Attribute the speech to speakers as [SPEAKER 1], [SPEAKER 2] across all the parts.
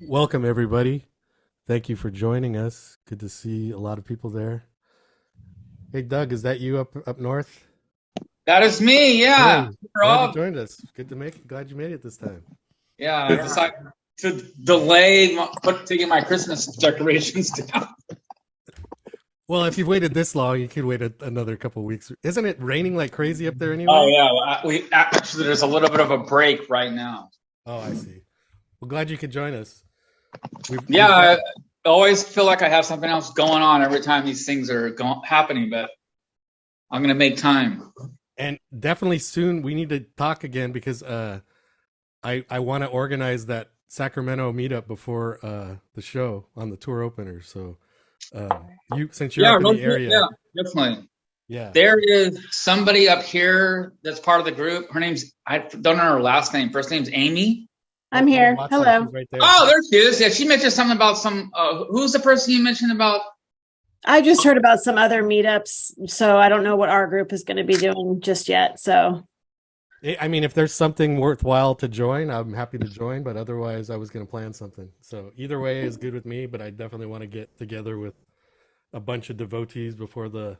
[SPEAKER 1] Welcome, everybody. Thank you for joining us. Good to see a lot of people there. Hey, Doug, is that you up north?
[SPEAKER 2] That is me, yeah.
[SPEAKER 1] Hey, glad you
[SPEAKER 2] Rob.
[SPEAKER 1] joined us. Good to make it. Glad you made it this time.
[SPEAKER 2] Yeah, I decided to delay taking my Christmas decorations down.
[SPEAKER 1] Well, if you've waited this long, you could wait another couple weeks. Isn't it raining like crazy up there
[SPEAKER 2] Oh
[SPEAKER 1] anyway?
[SPEAKER 2] yeah, well, we actually there's a little bit of a break right now.
[SPEAKER 1] Oh, I see. Well, glad you could join us.
[SPEAKER 2] Yeah,
[SPEAKER 1] We've got
[SPEAKER 2] I always feel like I have something else going on every time these things are happening, but I'm gonna make time.
[SPEAKER 1] and definitely soon we need to talk again because I want to organize that Sacramento meetup before the show on the tour opener. So you since you're
[SPEAKER 2] Yeah,
[SPEAKER 1] up in the area,
[SPEAKER 2] yeah, definitely.
[SPEAKER 1] yeah.
[SPEAKER 2] There is somebody up here that's part of the group. Her name's I don't know her last name. First name's Amy.
[SPEAKER 1] Oh,
[SPEAKER 3] I'm
[SPEAKER 1] Amy
[SPEAKER 3] here.
[SPEAKER 1] Watson,
[SPEAKER 3] Hello.
[SPEAKER 1] she's right there.
[SPEAKER 2] Oh, there she is. Yeah, she mentioned something about some. Who's the person you mentioned about?
[SPEAKER 3] I just heard about some other meetups, so I don't know what our group is going to be doing just yet. So,
[SPEAKER 1] I mean, if there's something worthwhile to join, I'm happy to join. But otherwise, I was going to plan something. So either way is good with me. But I definitely want to get together with a bunch of devotees before the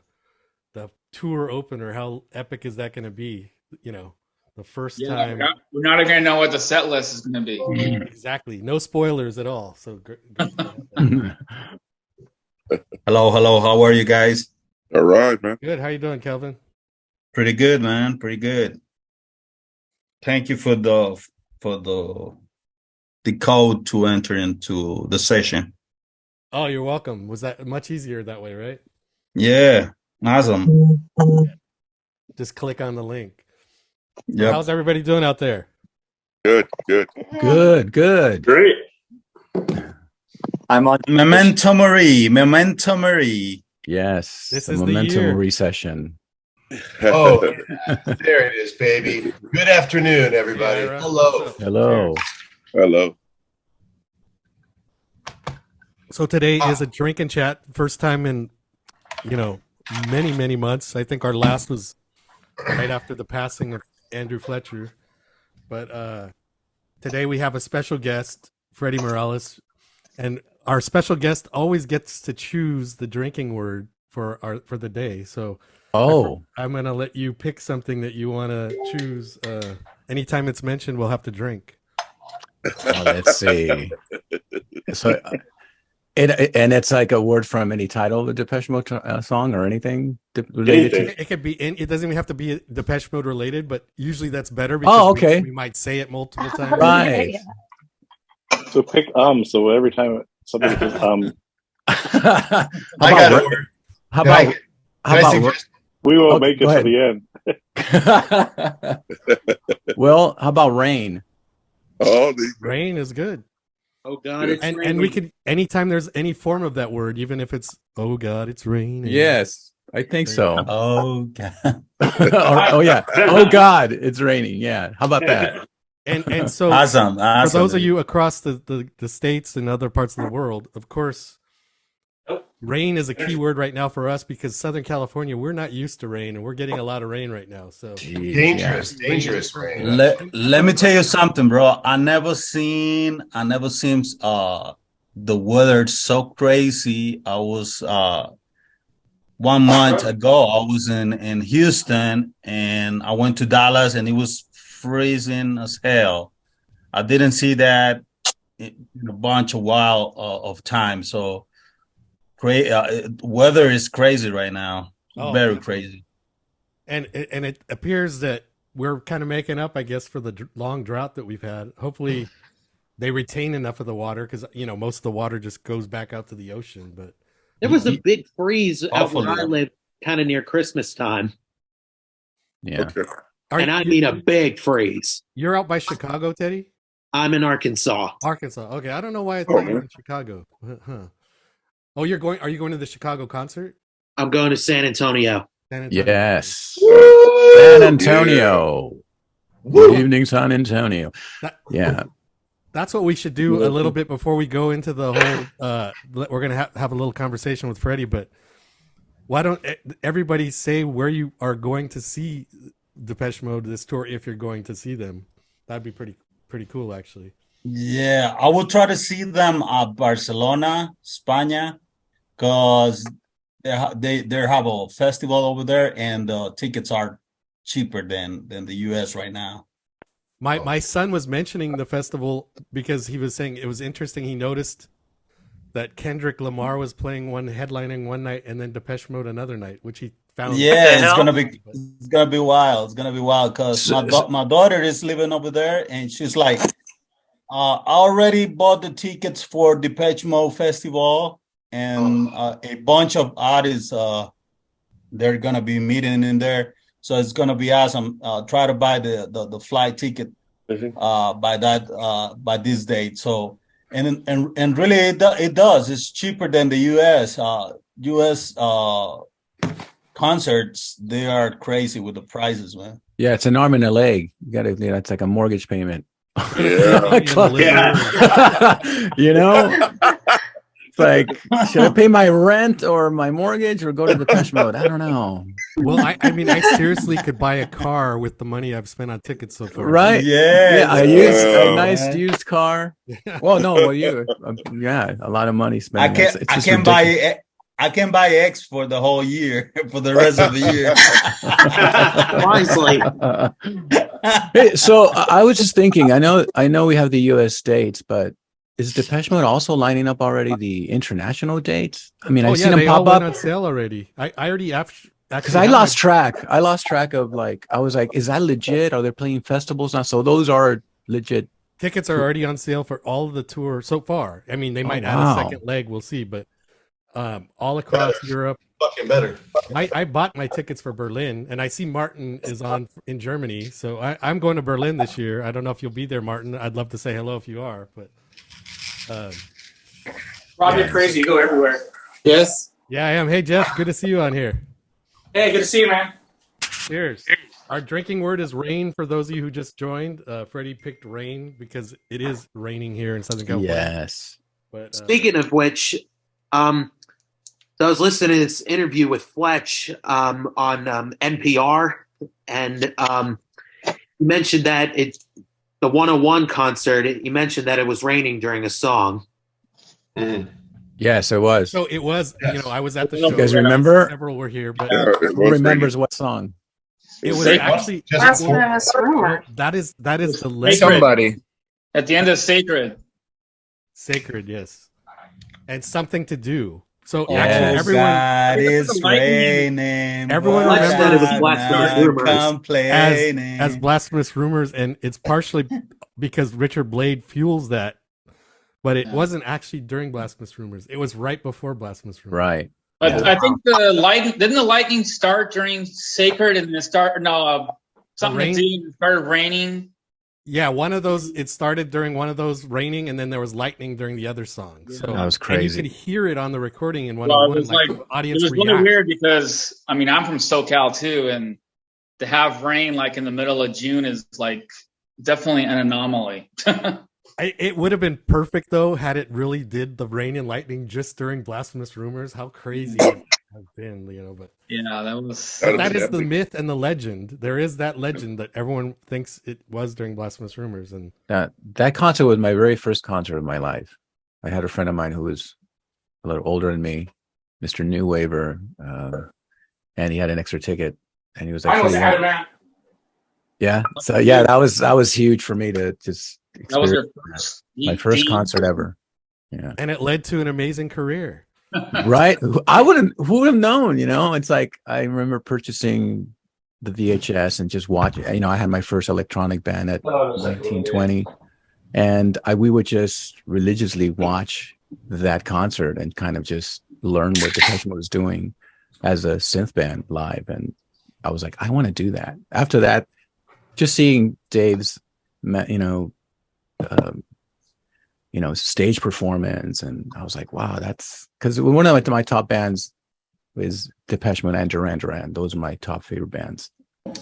[SPEAKER 1] tour opener. How epic is that going to be? You know, the first
[SPEAKER 2] Yeah,
[SPEAKER 1] time.
[SPEAKER 2] we're not even gonna know what the set list is gonna be.
[SPEAKER 1] Exactly. No spoilers at all. So great to have that.
[SPEAKER 4] Hello, hello. How are you guys?
[SPEAKER 5] All right, man.
[SPEAKER 1] Good. How you doing, Kelvin?
[SPEAKER 4] Pretty good, man. Pretty good. Thank you for the code to enter into the session.
[SPEAKER 1] Oh, you're welcome. Was that much easier that way, right?
[SPEAKER 4] Yeah, awesome.
[SPEAKER 1] Just click on the link. So
[SPEAKER 4] Yep.
[SPEAKER 1] how's everybody doing out there?
[SPEAKER 5] Good, good.
[SPEAKER 6] Good.
[SPEAKER 7] Great. I'm on.
[SPEAKER 4] Memento Mori, Memento Mori.
[SPEAKER 6] Yes.
[SPEAKER 1] This
[SPEAKER 6] the
[SPEAKER 1] is the
[SPEAKER 6] momentum
[SPEAKER 1] year.
[SPEAKER 6] recession.
[SPEAKER 7] Oh, there it is, baby. Good afternoon, everybody.
[SPEAKER 1] Yeah, right.
[SPEAKER 7] Hello.
[SPEAKER 6] Hello.
[SPEAKER 5] Hello.
[SPEAKER 1] So today is a drink and chat. First time in, many months. I think our last was right after the passing of Andrew Fletcher. But today we have a special guest, Freddie Morales, and our special guest always gets to choose the drinking word for the day. So
[SPEAKER 6] Oh,
[SPEAKER 1] I'm gonna let you pick something that you want to choose. Anytime it's mentioned, we'll have to drink.
[SPEAKER 6] let's see. So, it's like a word from any title of a Depeche Mode song or anything related
[SPEAKER 7] Anything.
[SPEAKER 6] to.
[SPEAKER 1] It could be. It doesn't even have to be Depeche Mode related, but usually that's better
[SPEAKER 6] Oh,
[SPEAKER 1] because
[SPEAKER 6] okay.
[SPEAKER 1] we might say it multiple times.
[SPEAKER 6] Right.
[SPEAKER 8] So pick so every time somebody says
[SPEAKER 6] how
[SPEAKER 7] I got
[SPEAKER 6] about
[SPEAKER 7] a word.
[SPEAKER 6] how
[SPEAKER 7] Can I-
[SPEAKER 6] about
[SPEAKER 7] can
[SPEAKER 6] how
[SPEAKER 7] I
[SPEAKER 6] about
[SPEAKER 7] suggest-
[SPEAKER 8] we won't
[SPEAKER 6] Oh,
[SPEAKER 8] make it
[SPEAKER 6] go
[SPEAKER 8] to
[SPEAKER 6] ahead.
[SPEAKER 8] the end.
[SPEAKER 6] well, how about rain?
[SPEAKER 5] Oh, the
[SPEAKER 1] Rain is good.
[SPEAKER 2] Oh God, it's
[SPEAKER 1] And we could anytime there's any form of that word, even if it's oh God, it's raining.
[SPEAKER 6] Yes, I think so.
[SPEAKER 4] Oh, God.
[SPEAKER 6] Oh yeah. Oh God, it's raining. Yeah. How about that?
[SPEAKER 1] And so
[SPEAKER 4] Awesome.
[SPEAKER 1] for those of
[SPEAKER 4] Awesome.
[SPEAKER 1] you across the states and other parts of the world, of course, rain is a key word right now for us because Southern California, we're not used to rain and we're getting a lot of rain right now. So
[SPEAKER 7] Dangerous rain.
[SPEAKER 4] Let me tell you something, bro. I never seen the weather so crazy. I was 1 month ago, I was in Houston and I went to Dallas and it was freezing as hell. I didn't see that in a bunch of while of time. So weather is crazy right now.
[SPEAKER 1] Oh,
[SPEAKER 4] Very
[SPEAKER 1] definitely.
[SPEAKER 4] crazy.
[SPEAKER 1] And it appears that we're kind of making up, I guess, for the long drought that we've had. Hopefully, they retain enough of the water because most of the water just goes back out to the ocean. But
[SPEAKER 9] There was a big freeze out where
[SPEAKER 4] Hopefully.
[SPEAKER 9] I live, kind of near Christmas time,
[SPEAKER 6] Yeah.
[SPEAKER 5] okay.
[SPEAKER 9] and I mean a big freeze.
[SPEAKER 1] You're out by Chicago, Teddy?
[SPEAKER 9] I'm in Arkansas.
[SPEAKER 1] Arkansas. Okay, I don't know why I
[SPEAKER 5] Oh,
[SPEAKER 1] thought you were
[SPEAKER 5] man.
[SPEAKER 1] in Chicago. Huh. Oh, you're going? Are you going to the Chicago concert?
[SPEAKER 9] I'm going to San Antonio.
[SPEAKER 1] San Antonio.
[SPEAKER 6] Yes.
[SPEAKER 7] Woo!
[SPEAKER 6] San Antonio. Good
[SPEAKER 7] Woo!
[SPEAKER 6] evening, San Antonio.
[SPEAKER 1] That-
[SPEAKER 6] Yeah.
[SPEAKER 1] That's what we should do a little bit before we go into the whole. We're going to have a little conversation with Freddie, but why don't everybody say where you are going to see Depeche Mode this tour if you're going to see them? That'd be pretty cool, actually.
[SPEAKER 4] Yeah, I will try to see them at Barcelona, Spain, because they have a festival over there, and the tickets are cheaper than the US right now.
[SPEAKER 1] My son was mentioning the festival because he was saying it was interesting. He noticed that Kendrick Lamar was playing headlining one night, and then Depeche Mode another night, which he found.
[SPEAKER 4] Yeah, it's gonna be wild. It's gonna be wild because my daughter is living over there, and she's like, I already bought the tickets for Depeche Mode Festival, and a bunch of artists they're gonna be meeting in there. So it's gonna be awesome. Try to buy the flight ticket by this date. So and really it does. It's cheaper than the US. US concerts, they are crazy with the prices, man.
[SPEAKER 6] Yeah, it's an arm and a leg. You got to, it's like a mortgage payment.
[SPEAKER 5] Yeah.
[SPEAKER 6] You know, it's like, should I pay my rent or my mortgage or go to Depeche Mode? I don't know.
[SPEAKER 1] Well, I mean, I seriously could buy a car with the money I've spent on tickets so far.
[SPEAKER 6] Right?
[SPEAKER 4] Yeah.
[SPEAKER 6] I used a nice used car. Well, no, well, yeah, a lot of money spent.
[SPEAKER 4] I can buy X for the whole year, for the rest of the year.
[SPEAKER 9] Wisely.
[SPEAKER 6] Hey, so I was just thinking, I know we have the US dates, but is Depeche Mode also lining up already the international dates? I mean, I've seen them
[SPEAKER 1] they
[SPEAKER 6] pop
[SPEAKER 1] all
[SPEAKER 6] up
[SPEAKER 1] went on sale already. I already
[SPEAKER 6] because I lost track. I lost track of I was like, is that legit? Are they playing festivals now? So those are legit.
[SPEAKER 1] Tickets are already on sale for all of the tour so far. I mean, they might add a second leg. We'll see, but all across Europe.
[SPEAKER 7] Fucking better.
[SPEAKER 1] I bought my tickets for Berlin, and I see Martin is on in Germany, so I'm going to Berlin this year. I don't know if you'll be there, Martin. I'd love to say hello if you are, but
[SPEAKER 10] Rob, you're crazy. You go everywhere.
[SPEAKER 11] Yes.
[SPEAKER 1] Yeah, I am. Hey, Jeff, good to see you on here.
[SPEAKER 10] Hey, good to see you, man.
[SPEAKER 1] Cheers. Our drinking word is rain for those of you who just joined. Freddie picked rain because it is raining here in Southern California.
[SPEAKER 6] Yes.
[SPEAKER 1] But,
[SPEAKER 9] speaking of which, so I was listening to this interview with Fletch on NPR, and you mentioned that the 101 concert, you mentioned that it was raining during a song.
[SPEAKER 6] Yes, it was.
[SPEAKER 1] So it was, I was at the show.
[SPEAKER 6] You guys remember?
[SPEAKER 1] Several were here, but
[SPEAKER 6] who remembers what song?
[SPEAKER 1] It was actually
[SPEAKER 10] Blasphemous Rumor.
[SPEAKER 1] That is the legend.
[SPEAKER 11] Somebody.
[SPEAKER 2] At the end of Sacred.
[SPEAKER 1] Sacred, yes. And Something to Do. So
[SPEAKER 4] Oh,
[SPEAKER 1] actually, everyone.
[SPEAKER 4] God is raining.
[SPEAKER 1] Everyone
[SPEAKER 9] Fletch said it was
[SPEAKER 1] remembers
[SPEAKER 9] Blasphemous Rumors.
[SPEAKER 1] as Blasphemous Rumors, and it's partially because Richard Blade fuels that, but it wasn't actually during Blasphemous Rumors. It was right before Blasphemous Rumors.
[SPEAKER 6] Right.
[SPEAKER 2] But I think didn't the lightning start during Sacred and then something to do and it started raining?
[SPEAKER 1] Yeah, one of those. It started during one of those raining, and then there was lightning during the other song. So
[SPEAKER 6] that was crazy.
[SPEAKER 1] And you could hear it on the recording in one.
[SPEAKER 2] Well, it was
[SPEAKER 1] the audience.
[SPEAKER 2] It was really weird because I'm from SoCal too, and to have rain like in the middle of June is like definitely an anomaly.
[SPEAKER 1] It would have been perfect though had it really did the rain and lightning just during Blasphemous Rumors. How crazy it would have been, but
[SPEAKER 2] yeah, that was.
[SPEAKER 1] That is the myth and the legend. There is that legend that everyone thinks it was during Blasphemous Rumors, and
[SPEAKER 6] that concert was my very first concert of my life. I had a friend of mine who was a little older than me, Mr. New Waver, and he had an extra ticket, and he was like,
[SPEAKER 10] I was out of that.
[SPEAKER 6] yeah. So yeah, that was huge for me to just.
[SPEAKER 2] That was
[SPEAKER 6] my first concert ever. Yeah.
[SPEAKER 1] And it led to an amazing career.
[SPEAKER 6] Right? Who would have known, It's like I remember purchasing the VHS and just watching, I had my first electronic band at 1920 and we would just religiously watch that concert and kind of just learn what Depeche Mode was doing as a synth band live, and I was like, I want to do that. After that, just seeing Dave's stage performance, and I was like, wow, that's because one of my top bands is Depeche Mode and Duran Duran. Those are my top favorite bands.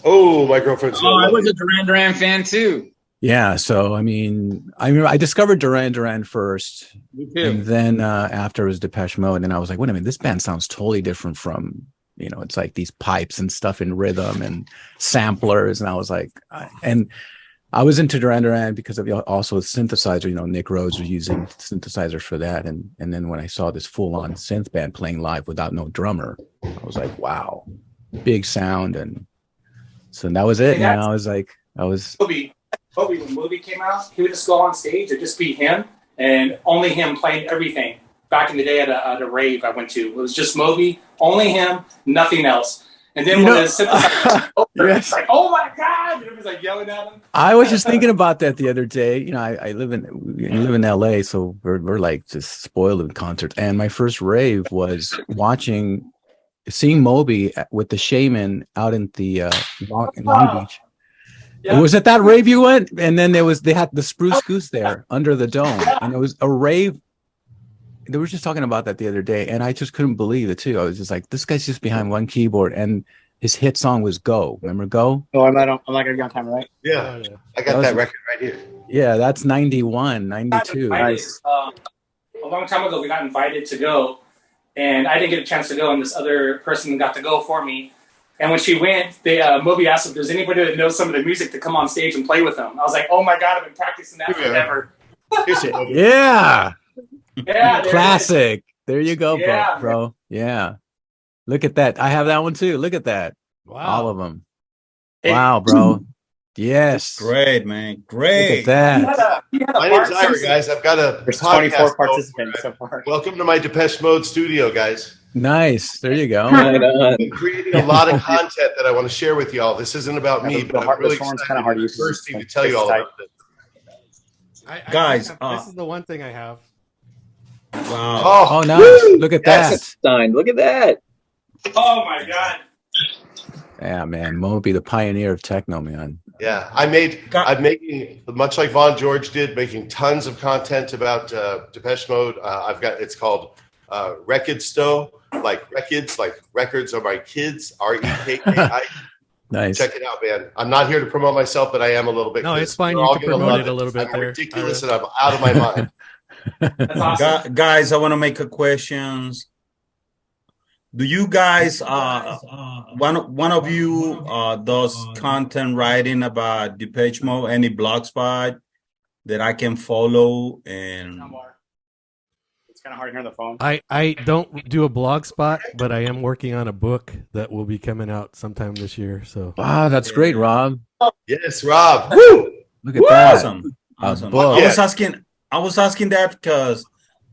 [SPEAKER 7] Oh, my girlfriend's.
[SPEAKER 2] I was a Duran Duran fan too.
[SPEAKER 6] Yeah, so I remember I discovered Duran Duran first, and then after it was Depeche Mode, and I was like, wait a minute, this band sounds totally different from, it's like these pipes and stuff in rhythm and samplers, and I was like, and I was into Duran Duran because of also a synthesizer. You know, Nick Rhodes was using synthesizers for that, and then when I saw this full-on synth band playing live without no drummer, I was like, wow, big sound, and so that was it. Man, I was
[SPEAKER 10] Moby. When Moby came out, he would just go on stage. It'd just be him and only him playing everything. Back in the day at a rave I went to, it was just Moby, only him, nothing else. And then when the synthesizer it's like, oh my God! And everybody's like yelling at him.
[SPEAKER 6] I was just thinking about that the other day. You know, I live in LA, so we're like just spoiled with concerts. And my first rave was seeing Moby with the Shaman out in the Long Beach. Yeah. Was it that rave you went? And then they had the Spruce Goose there under the dome, and it was a rave. They were just talking about that the other day, and I just couldn't believe it too. I was just like, this guy's just behind one keyboard, and his hit song was "Go." Remember "Go"?
[SPEAKER 10] Oh, I'm not gonna be on time, right?
[SPEAKER 7] Yeah, I got that record right here.
[SPEAKER 6] Yeah, that's 91, 92.
[SPEAKER 10] Nice. A long time ago, we got invited to go, and I didn't get a chance to go, and this other person got to go for me. And when she went, Moby asked if there's anybody that knows some of the music to come on stage and play with them. I was like, oh my God, I've been practicing that forever.
[SPEAKER 6] Yeah.
[SPEAKER 10] Yeah,
[SPEAKER 6] classic. There you go, bro. Yeah. Look at that. I have that one too. Look at that.
[SPEAKER 1] Wow.
[SPEAKER 6] All of them. Wow, bro. Yes.
[SPEAKER 4] Great, man. Great.
[SPEAKER 6] Look at that.
[SPEAKER 7] My name's Ira, guys. I've got a
[SPEAKER 10] There's 24 participants so far.
[SPEAKER 7] Welcome to my Depeche Mode studio, guys.
[SPEAKER 6] Nice. There you go.
[SPEAKER 7] I'm creating a lot of content that I want to share with y'all. This isn't about me, but I'm really excited.
[SPEAKER 10] Kind of hard to use.
[SPEAKER 7] First thing to tell you all about this.
[SPEAKER 4] Guys,
[SPEAKER 1] this is the one thing I have.
[SPEAKER 4] Wow.
[SPEAKER 6] Oh, nice. Look at that.
[SPEAKER 11] Stein, look at that.
[SPEAKER 10] Oh my God.
[SPEAKER 6] Yeah, man. Moby, the pioneer of techno, man.
[SPEAKER 7] Yeah, I'm making, much like Von George did, making tons of content about Depeche Mode. It's called Record Stow, like records are my kids, REKKI.
[SPEAKER 6] Nice.
[SPEAKER 7] Check it out, man. I'm not here to promote myself, but I am a little bit.
[SPEAKER 1] No, it's fine. You can promote it a little bit
[SPEAKER 7] I'm
[SPEAKER 1] there.
[SPEAKER 7] ridiculous and I'm out of my mind.
[SPEAKER 10] That's awesome.
[SPEAKER 4] Guys, I want to make a questions. Do you guys, one of you does content writing about Depeche Mode, any blogspot that I can follow? And
[SPEAKER 10] it's kind of hard to hear on the phone.
[SPEAKER 1] I don't do a blog spot, but I am working on a book that will be coming out sometime this year. So
[SPEAKER 6] wow, that's great, Rob.
[SPEAKER 7] Yes, Rob.
[SPEAKER 6] Woo! Look at that.
[SPEAKER 4] Awesome.
[SPEAKER 6] Book.
[SPEAKER 4] I was asking that because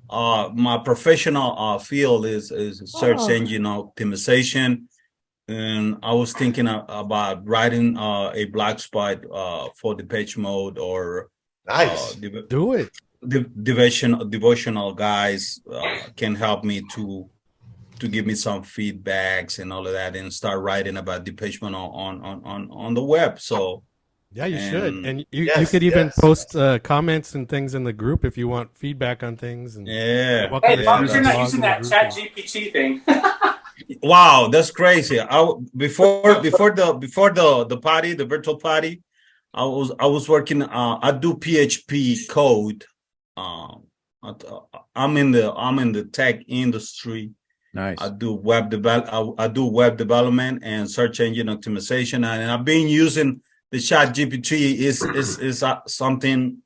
[SPEAKER 4] my professional field is search engine optimization, and I was thinking about writing a blog spot for Depeche Mode or
[SPEAKER 7] nice.
[SPEAKER 1] Do it.
[SPEAKER 4] Devotional guys can help me to give me some feedbacks and all of that, and start writing about Depeche Mode on the web. So.
[SPEAKER 1] Yeah, you should. And you could even post comments and things in the group if you want feedback on things. And
[SPEAKER 10] Hey, as long as you're not using that chat GPT thing.
[SPEAKER 4] Wow, that's crazy. Before the party, the virtual party, I was working. I do PHP code. I'm in the tech industry.
[SPEAKER 6] Nice.
[SPEAKER 4] I do web development and search engine optimization, and I've been using the chat GPT is something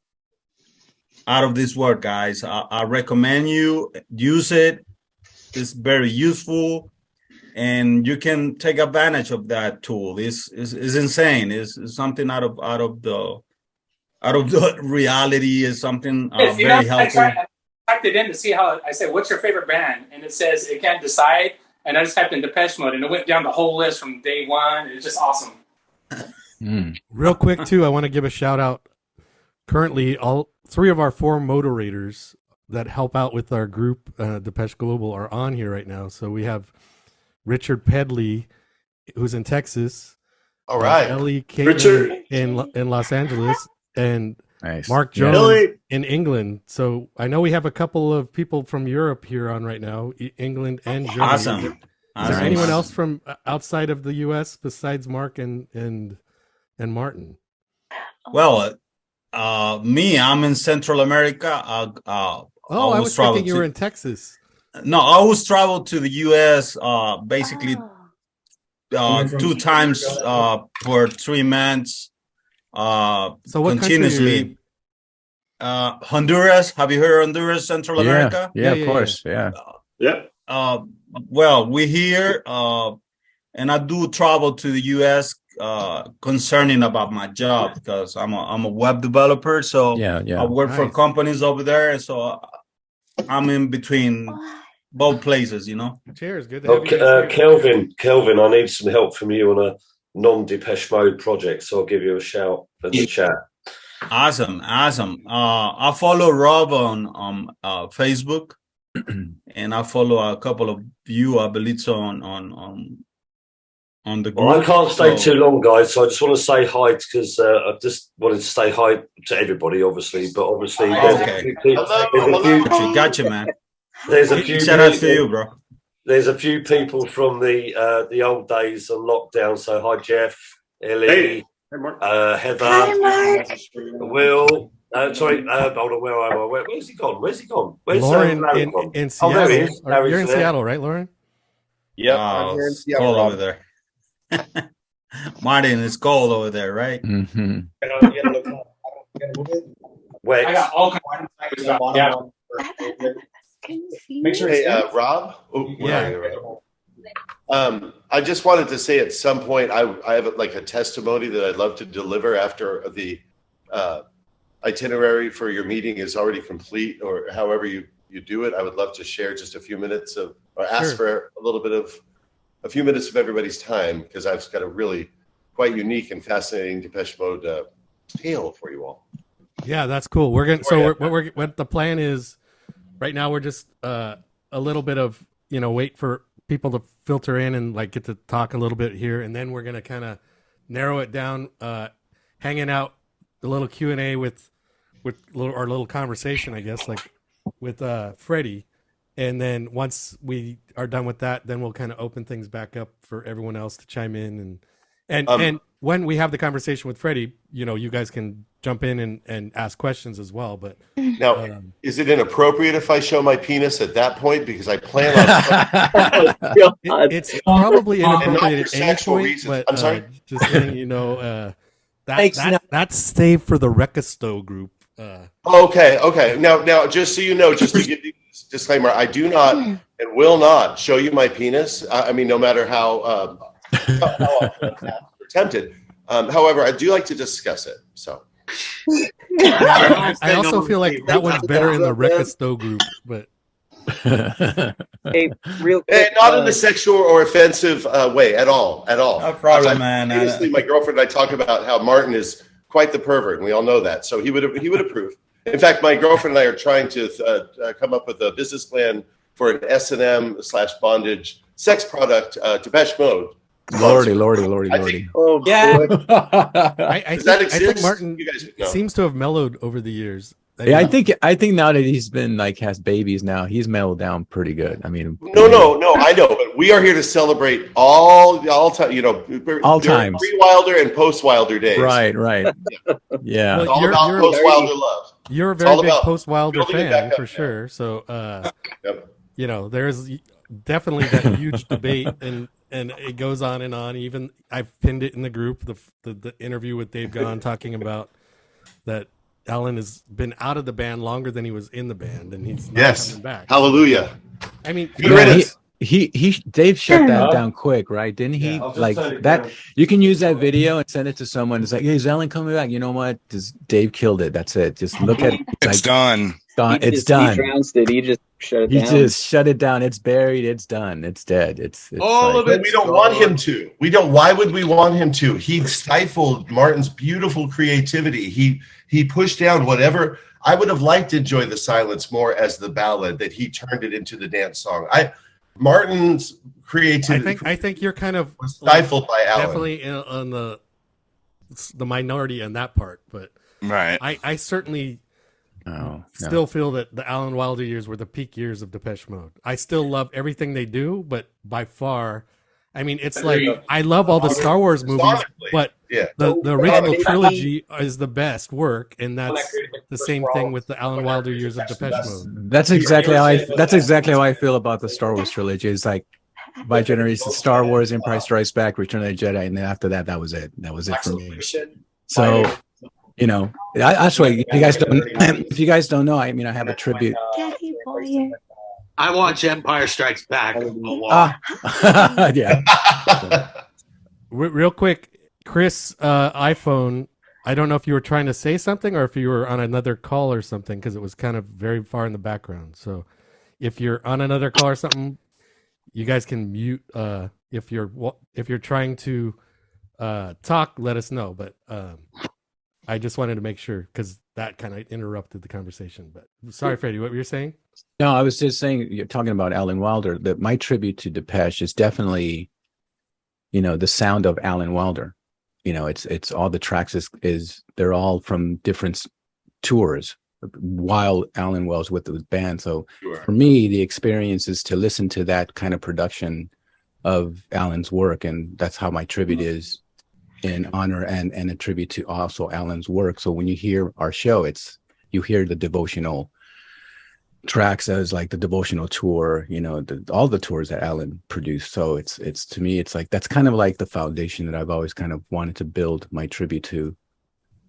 [SPEAKER 4] out of this world, guys. I recommend you use it. It's very useful, and you can take advantage of that tool. It's insane. It's something out of the reality. Is something very helpful.
[SPEAKER 10] I typed it in to see how I said, "What's your favorite band?" And it says it can't decide. And I just typed in Depeche Mode, and it went down the whole list from day one. It's just awesome.
[SPEAKER 1] Real quick, too, I want to give a shout out. Currently, all 3 of our 4 moderators that help out with our group, Depeche Global, are on here right now. So we have Richard Pedley, who's in Texas.
[SPEAKER 7] All right.
[SPEAKER 1] Ellie Caitlin in Los Angeles, and
[SPEAKER 6] nice.
[SPEAKER 1] Mark Jones in England. So I know we have a couple of people from Europe here on right now, England and Germany.
[SPEAKER 4] Awesome.
[SPEAKER 1] Is there anyone else from outside of the U.S. besides Mark and Martin?
[SPEAKER 4] Well, me, I'm in Central America.
[SPEAKER 1] I was thinking you were in Texas.
[SPEAKER 4] No, I always travel to the U.S. Basically 2 times per 3 months,
[SPEAKER 1] So what country are you
[SPEAKER 4] continuously.
[SPEAKER 1] in?
[SPEAKER 4] Honduras. Have you heard of Honduras, Central America?
[SPEAKER 6] Yeah, of course. Yeah.
[SPEAKER 8] Yep.
[SPEAKER 4] Well, we're here, and I do travel to the U.S. Concerning about my job because I'm a web developer. So I work for companies over there, and so I'm in between both places.
[SPEAKER 1] Cheers. Good to have you guys here.
[SPEAKER 11] Kelvin, I need some help from you on a non-Depeche Mode project, so I'll give you a shout in the chat.
[SPEAKER 4] Awesome. I follow Rob on Facebook, and I follow a couple of you, I believe, so on the group.
[SPEAKER 11] Well, I can't stay too long, guys, so I just want to say hi because I just wanted to say hi to everybody, obviously, but obviously,
[SPEAKER 4] gotcha, man.
[SPEAKER 11] There's a few
[SPEAKER 4] shout out to you, bro.
[SPEAKER 11] There's a few people from the old days on lockdown. So hi, Jeff, Ellie, Heather, Will. Sorry, hold on. Where am I? Where's he gone? Where's
[SPEAKER 1] Lauren in Seattle.
[SPEAKER 11] Oh, there he is.
[SPEAKER 1] You're in Seattle, right, Lauren?
[SPEAKER 12] Yep, I'm here in Seattle.
[SPEAKER 4] Cold over there. Martin, it's cold over there, right?
[SPEAKER 6] Mm-hmm.
[SPEAKER 11] Wait,
[SPEAKER 10] I got all kinds of yeah.
[SPEAKER 7] Make sure. Hey, Rob. I just wanted to say at some point I have like a testimony that I'd love to deliver after the itinerary for your meeting is already complete, or however you do it. I would love to share just a few minutes or ask for a few minutes of everybody's time, because I've got a really quite unique and fascinating Depeche Mode tale for you all.
[SPEAKER 1] Yeah, that's cool. We're gonna. So what the plan is right now? We're just a little bit of wait for people to filter in and like get to talk a little bit here, and then we're gonna kind of narrow it down, hanging out a little Q&A with our little conversation, I guess, like with Freddie. And then once we are done with that, then we'll kind of open things back up for everyone else to chime in. And when we have the conversation with Freddie, you guys can jump in and ask questions as well. But
[SPEAKER 7] now, is it inappropriate if I show my penis at that point? Because I plan on.
[SPEAKER 1] It's probably inappropriate at any point.
[SPEAKER 7] Reasons.
[SPEAKER 1] But
[SPEAKER 7] I'm sorry.
[SPEAKER 1] Just letting that's saved for the Rekisto group.
[SPEAKER 7] Okay. Now, just so you know, just to give you this disclaimer, I do not and will not show you my penis. I mean, no matter how tempted. However, I do like to discuss it. So.
[SPEAKER 1] I also feel like that one's better in the Rekisto group, but.
[SPEAKER 12] Hey, real quick,
[SPEAKER 7] not in a sexual or offensive way at all.
[SPEAKER 4] No problem, man.
[SPEAKER 7] Previously, my girlfriend and I talk about how Martin is quite the pervert, and we all know that. So he would approve. In fact, my girlfriend and I are trying to come up with a business plan for an S&M/bondage sex product, Depeche Mode.
[SPEAKER 6] Lordy.
[SPEAKER 12] Oh, yeah.
[SPEAKER 1] I think Martin seems to have mellowed over the years.
[SPEAKER 6] Yeah, I think now that he's been has babies now, he's mellowed down pretty good. I mean,
[SPEAKER 7] no, I know, but we are here to celebrate all time,
[SPEAKER 6] all times,
[SPEAKER 7] pre-Wilder and post-Wilder days.
[SPEAKER 6] Right. Yeah,
[SPEAKER 7] well, it's all about post-Wilder love.
[SPEAKER 1] You're a very big post-Wilder fan for sure. So, there's definitely that huge debate, and it goes on and on. Even I've pinned it in the group, the interview with Dave Gahan talking about that. Alan has been out of the band longer than he was in the band, and he's not coming back.
[SPEAKER 7] Hallelujah.
[SPEAKER 1] I mean,
[SPEAKER 6] Dave shut that down quick, right? Didn't he? That you can use that video and send it to someone. It's like, hey, is Alan coming back? You know what? Dave killed it. That's it. Just look at it.
[SPEAKER 13] It's done.
[SPEAKER 6] It's done.
[SPEAKER 12] He trounced it. He just shut it down.
[SPEAKER 6] He just shut it down. It's buried. It's done. It's dead. It's
[SPEAKER 7] all of it. We don't want him to. Why would we want him to? He stifled Martin's beautiful creativity. He pushed down whatever. I would have liked to enjoy the silence more as the ballad, that he turned it into the dance song. Martin's creativity.
[SPEAKER 1] I think you're kind of
[SPEAKER 7] stifled by Alan.
[SPEAKER 1] Definitely on the minority in that part, but
[SPEAKER 13] right.
[SPEAKER 1] I certainly still feel that the Alan Wilder years were the peak years of Depeche Mode. I still love everything they do, but by far, I mean, it's like I love all the Star Wars movies, but the original trilogy is the best work, and that's the same thing with the Alan Wilder years of Depeche Mode.
[SPEAKER 6] That's exactly how I feel about the Star Wars trilogy. It's like my generation: Star Wars, Empire Strikes Back, Return of the Jedi, and then after that was it. That was it for me. So, that's why if you guys don't know, I have a tribute.
[SPEAKER 9] I watch Empire Strikes Back.
[SPEAKER 6] Yeah.
[SPEAKER 1] Real quick, Chris, iPhone. I don't know if you were trying to say something or if you were on another call or something, because it was kind of very far in the background. So if you're on another call or something, you guys can mute. If you're trying to talk, let us know. But I just wanted to make sure, because that kind of interrupted the conversation. But sorry, Freddie, what were you saying?
[SPEAKER 6] No, I was just saying, you're talking about Alan Wilder, that my tribute to Depeche is definitely, the sound of Alan Wilder. It's all the tracks is they're all from different tours while Alan was with the band. So for me, the experience is to listen to that kind of production of Alan's work. And that's how my tribute is, in honor and a tribute to also Alan's work. So when you hear our show, you hear the devotional tracks as like the devotional tour, all the tours that Alan produced. So it's to me, it's like, that's kind of like the foundation that I've always kind of wanted to build my tribute to,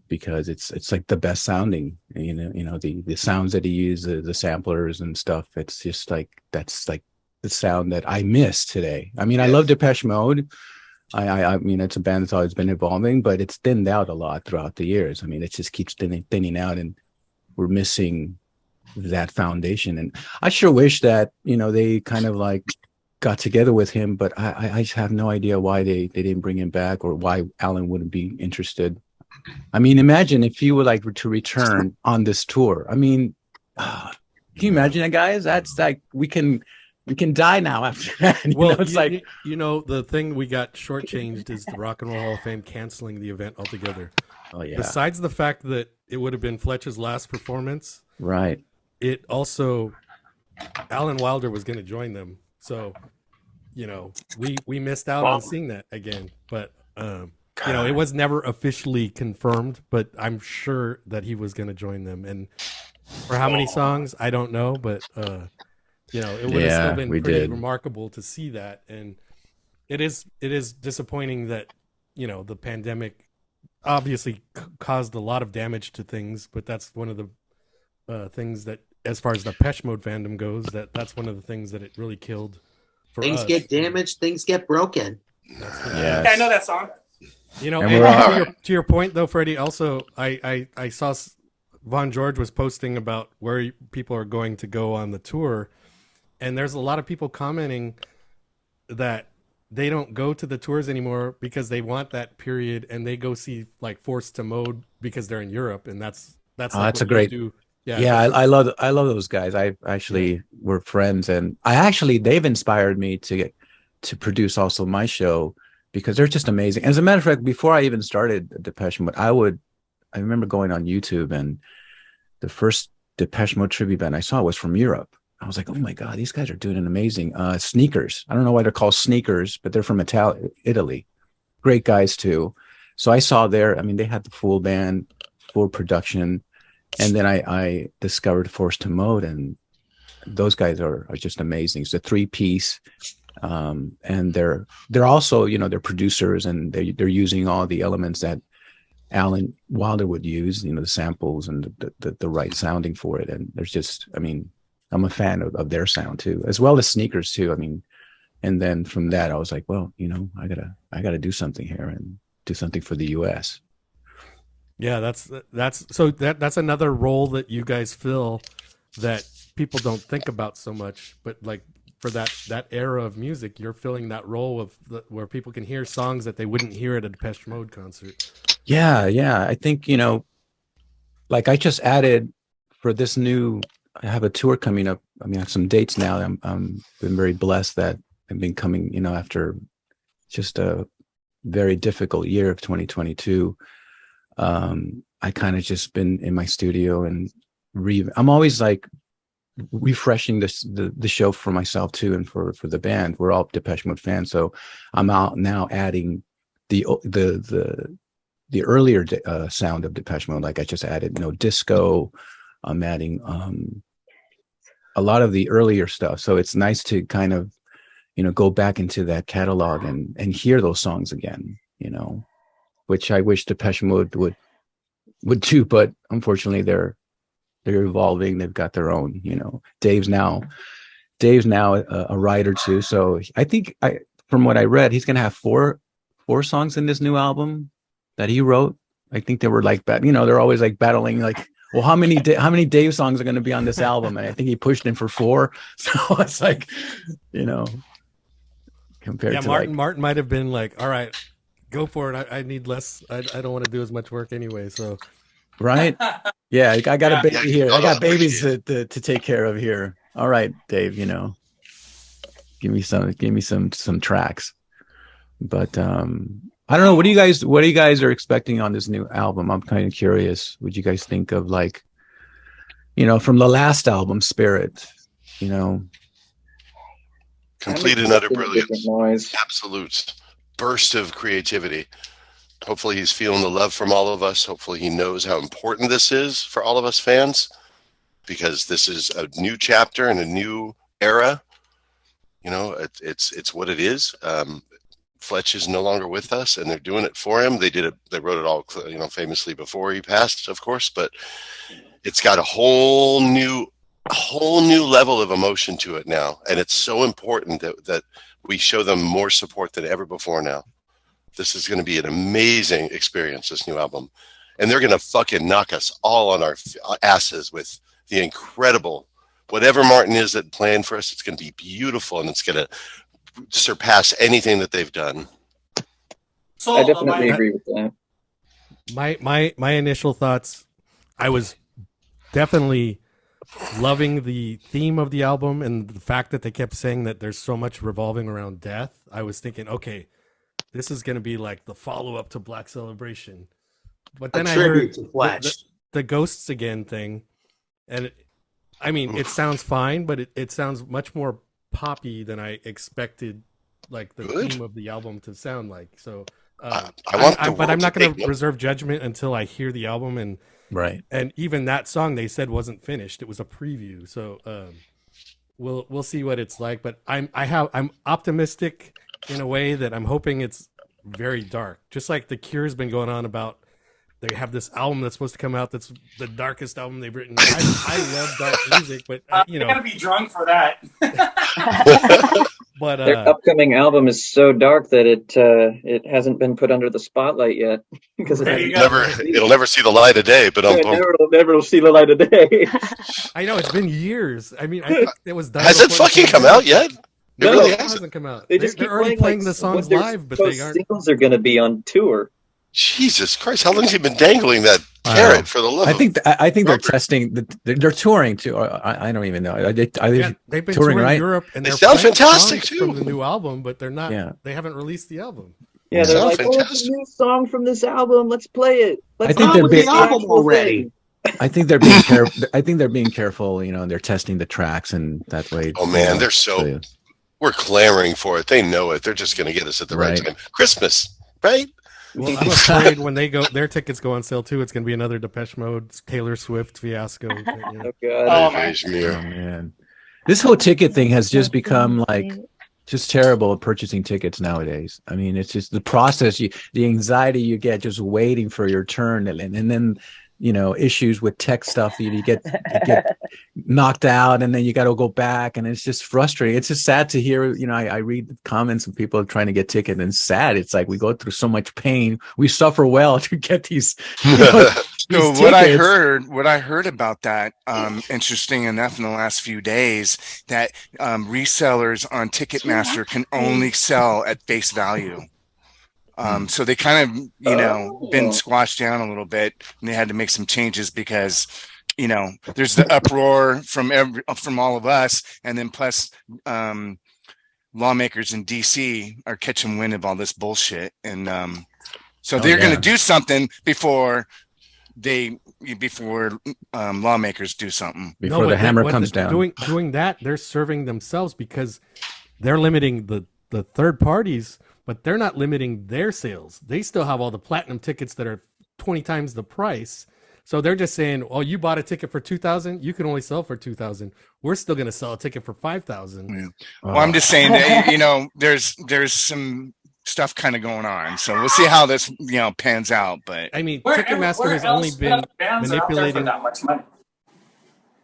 [SPEAKER 6] because it's like the best sounding, the sounds that he used, the samplers and stuff. It's just like, that's like the sound that I miss today. I mean, I love Depeche Mode. I mean, it's a band that's always been evolving, but it's thinned out a lot throughout the years. I mean, it just keeps thinning out, and we're missing that foundation. And I sure wish that, they kind of like got together with him, but I just have no idea why they didn't bring him back, or why Alan wouldn't be interested. I mean, imagine if he would like to return on this tour. I mean, can you imagine that, guys? That's like, we can die now after that.
[SPEAKER 1] It's like, the thing we got shortchanged is the Rock and Roll Hall of Fame canceling the event altogether.
[SPEAKER 6] Oh yeah.
[SPEAKER 1] Besides the fact that it would have been Fletch's last performance,
[SPEAKER 6] right?
[SPEAKER 1] It also, Alan Wilder was going to join them, so we missed out on seeing that again. But it was never officially confirmed, but I'm sure that he was going to join them. And for how many songs, I don't know, but it would have still been pretty remarkable to see that. And it is disappointing that the pandemic obviously caused a lot of damage to things, but that's one of the things that, as far as the Depeche Mode fandom goes, that's one of the things that it really killed for
[SPEAKER 9] things
[SPEAKER 1] us.
[SPEAKER 9] Get damaged, things get broken.
[SPEAKER 10] Yeah, I know that song.
[SPEAKER 1] And to your point though, Freddie, also I saw Von George was posting about where people are going to go on the tour, and there's a lot of people commenting that they don't go to the tours anymore because they want that period, and they go see like Forced to Mode because they're in Europe, and that's
[SPEAKER 6] a great.
[SPEAKER 1] do.
[SPEAKER 6] Yeah, I love those guys. I actually were friends, and they've inspired me to produce also my show, because they're just amazing. As a matter of fact, before I even started Depeche Mode, I remember going on YouTube, and the first Depeche Mode tribute band I saw was from Europe. I was like, oh my God, these guys are doing an amazing. Sneakers. I don't know why they're called Sneakers, but they're from Italy. Great guys too. So I saw they had the full band, full production. And then I discovered Forced to Mode, and those guys are just amazing. It's a 3-piece, and they're also, they're producers, and they're using all the elements that Alan Wilder would use, the samples and the right sounding for it. And there's just, I'm a fan of their sound too, as well as Sneakers too. And then from that, I was like, well, I gotta do something here and do something for the U.S.
[SPEAKER 1] Yeah, that's another role that you guys fill that people don't think about so much. But like for that era of music, you're filling that role of where people can hear songs that they wouldn't hear at a Depeche Mode concert.
[SPEAKER 6] Yeah. I think like I just added for this new. I have a tour coming up. I have some dates now. I'm been very blessed that I've been coming. After just a very difficult year of 2022. I kind of just been in my studio, and I'm always like refreshing the show for myself too, and for the band. We're all Depeche Mode fans, so I'm out now adding the earlier sound of Depeche Mode. Like I just added disco. I'm adding a lot of the earlier stuff, so it's nice to kind of go back into that catalog and hear those songs again. which I wish Depeche Mode would do, but unfortunately they're evolving. They've got their own, Dave's now a writer too. So I think from what I read, he's going to have four songs in this new album that he wrote. I think they were like, they're always like battling, like, well, how many Dave songs are going to be on this album? And I think he pushed him for 4. So it's like, compared to
[SPEAKER 1] Martin might have been like, all right, go for it. I need less. I don't want to do as much work anyway. So,
[SPEAKER 6] right. Yeah. I got a baby here. I got babies to take care of here. All right, Dave, give me some tracks. But, I don't know. What do you guys are expecting on this new album? I'm kind of curious. Would you guys think of like, from the last album, Spirit,
[SPEAKER 13] Complete and utter brilliance. Absolute burst of creativity. Hopefully he's feeling the love from all of us. Hopefully he knows how important this is for all of us fans, because this is a new chapter and a new era. It's what it is. Fletch is no longer with us, and they're doing it for him. They wrote it all, famously before he passed, of course, but it's got a whole new level of emotion to it now. And it's so important that we show them more support than ever before now. This is going to be an amazing experience, this new album. And they're going to fucking knock us all on our asses with the incredible, whatever Martin is that planned for us. It's going to be beautiful, and it's going to surpass anything that they've done.
[SPEAKER 12] So I definitely agree with that.
[SPEAKER 1] My initial thoughts, I was definitely loving the theme of the album and the fact that they kept saying that there's so much revolving around death. I was thinking, okay, this is going to be like the follow-up to Black Celebration. But then I heard the Ghosts Again thing, and it sounds fine, but it sounds much more poppy than I expected, like the theme of the album to sound like. So, but I'm not going to reserve judgment until I hear the album, and
[SPEAKER 6] right.
[SPEAKER 1] And even that song they said wasn't finished; it was a preview. So we'll see what it's like. But I'm optimistic in a way that I'm hoping it's very dark, just like The Cure's been going on about. They have this album that's supposed to come out that's the darkest album they've written. I love dark music, but
[SPEAKER 10] you gotta be drunk for that.
[SPEAKER 1] But
[SPEAKER 12] their upcoming album is so dark that it hasn't been put under the spotlight yet because
[SPEAKER 13] it'll never see the light of day. But
[SPEAKER 12] never will see the light of day.
[SPEAKER 1] I know it's been years. I think it was done.
[SPEAKER 13] Has it fucking come out yet?
[SPEAKER 1] No, really hasn't come out. They're already playing the songs live, but they aren't.
[SPEAKER 12] Singles are going to be on tour.
[SPEAKER 13] Jesus Christ! How long has he been dangling that carrot for the love?
[SPEAKER 6] I think they're testing. They're touring too. I don't even know. They've been touring right?
[SPEAKER 1] Europe, and
[SPEAKER 13] they sound fantastic too
[SPEAKER 1] from the new album, but they're not. Yeah. They haven't released the album.
[SPEAKER 12] Yeah, they're like, it's a new song from this album. Let's play it.
[SPEAKER 6] I think they're
[SPEAKER 9] the album already.
[SPEAKER 6] I think they're being careful. I think they're being careful. They're testing the tracks, and that way.
[SPEAKER 13] Oh man, they're so. We're clamoring for it. They know it. They're just going to get us at the right time. Christmas, right?
[SPEAKER 1] Well, I'm afraid when their tickets go on sale too, it's going to be another Depeche Mode, Taylor Swift fiasco.
[SPEAKER 12] Oh God!
[SPEAKER 6] Man, this whole ticket thing has just become like just terrible at purchasing tickets nowadays. I mean, it's just the process, the anxiety you get just waiting for your turn, and then issues with tech stuff. You get knocked out, and then you got to go back, and it's just frustrating. It's just sad to hear. I read comments of people trying to get tickets, and it's sad. It's like we go through so much pain. We suffer well to get these.
[SPEAKER 14] So what I heard about that, interesting enough, in the last few days, that resellers on Ticketmaster can only sell at face value. So they kind of, been squashed down a little bit, and they had to make some changes because, there's the uproar from all of us, and then plus lawmakers in DC are catching wind of all this bullshit, and so they're going to do something before lawmakers do something.
[SPEAKER 6] Before the hammer comes down.
[SPEAKER 1] Doing that, they're serving themselves because they're limiting the third parties. But they're not limiting their sales. They still have all the platinum tickets that are 20 times the price. So they're just saying, "Oh, you bought a ticket for $2,000. You can only sell for $2,000. We're still going to sell a ticket for $5,000."
[SPEAKER 14] Yeah. Well, I'm just saying that there's some stuff kind of going on. So we'll see how this pans out. But
[SPEAKER 1] I mean, Ticketmaster has only been manipulating
[SPEAKER 10] that much money.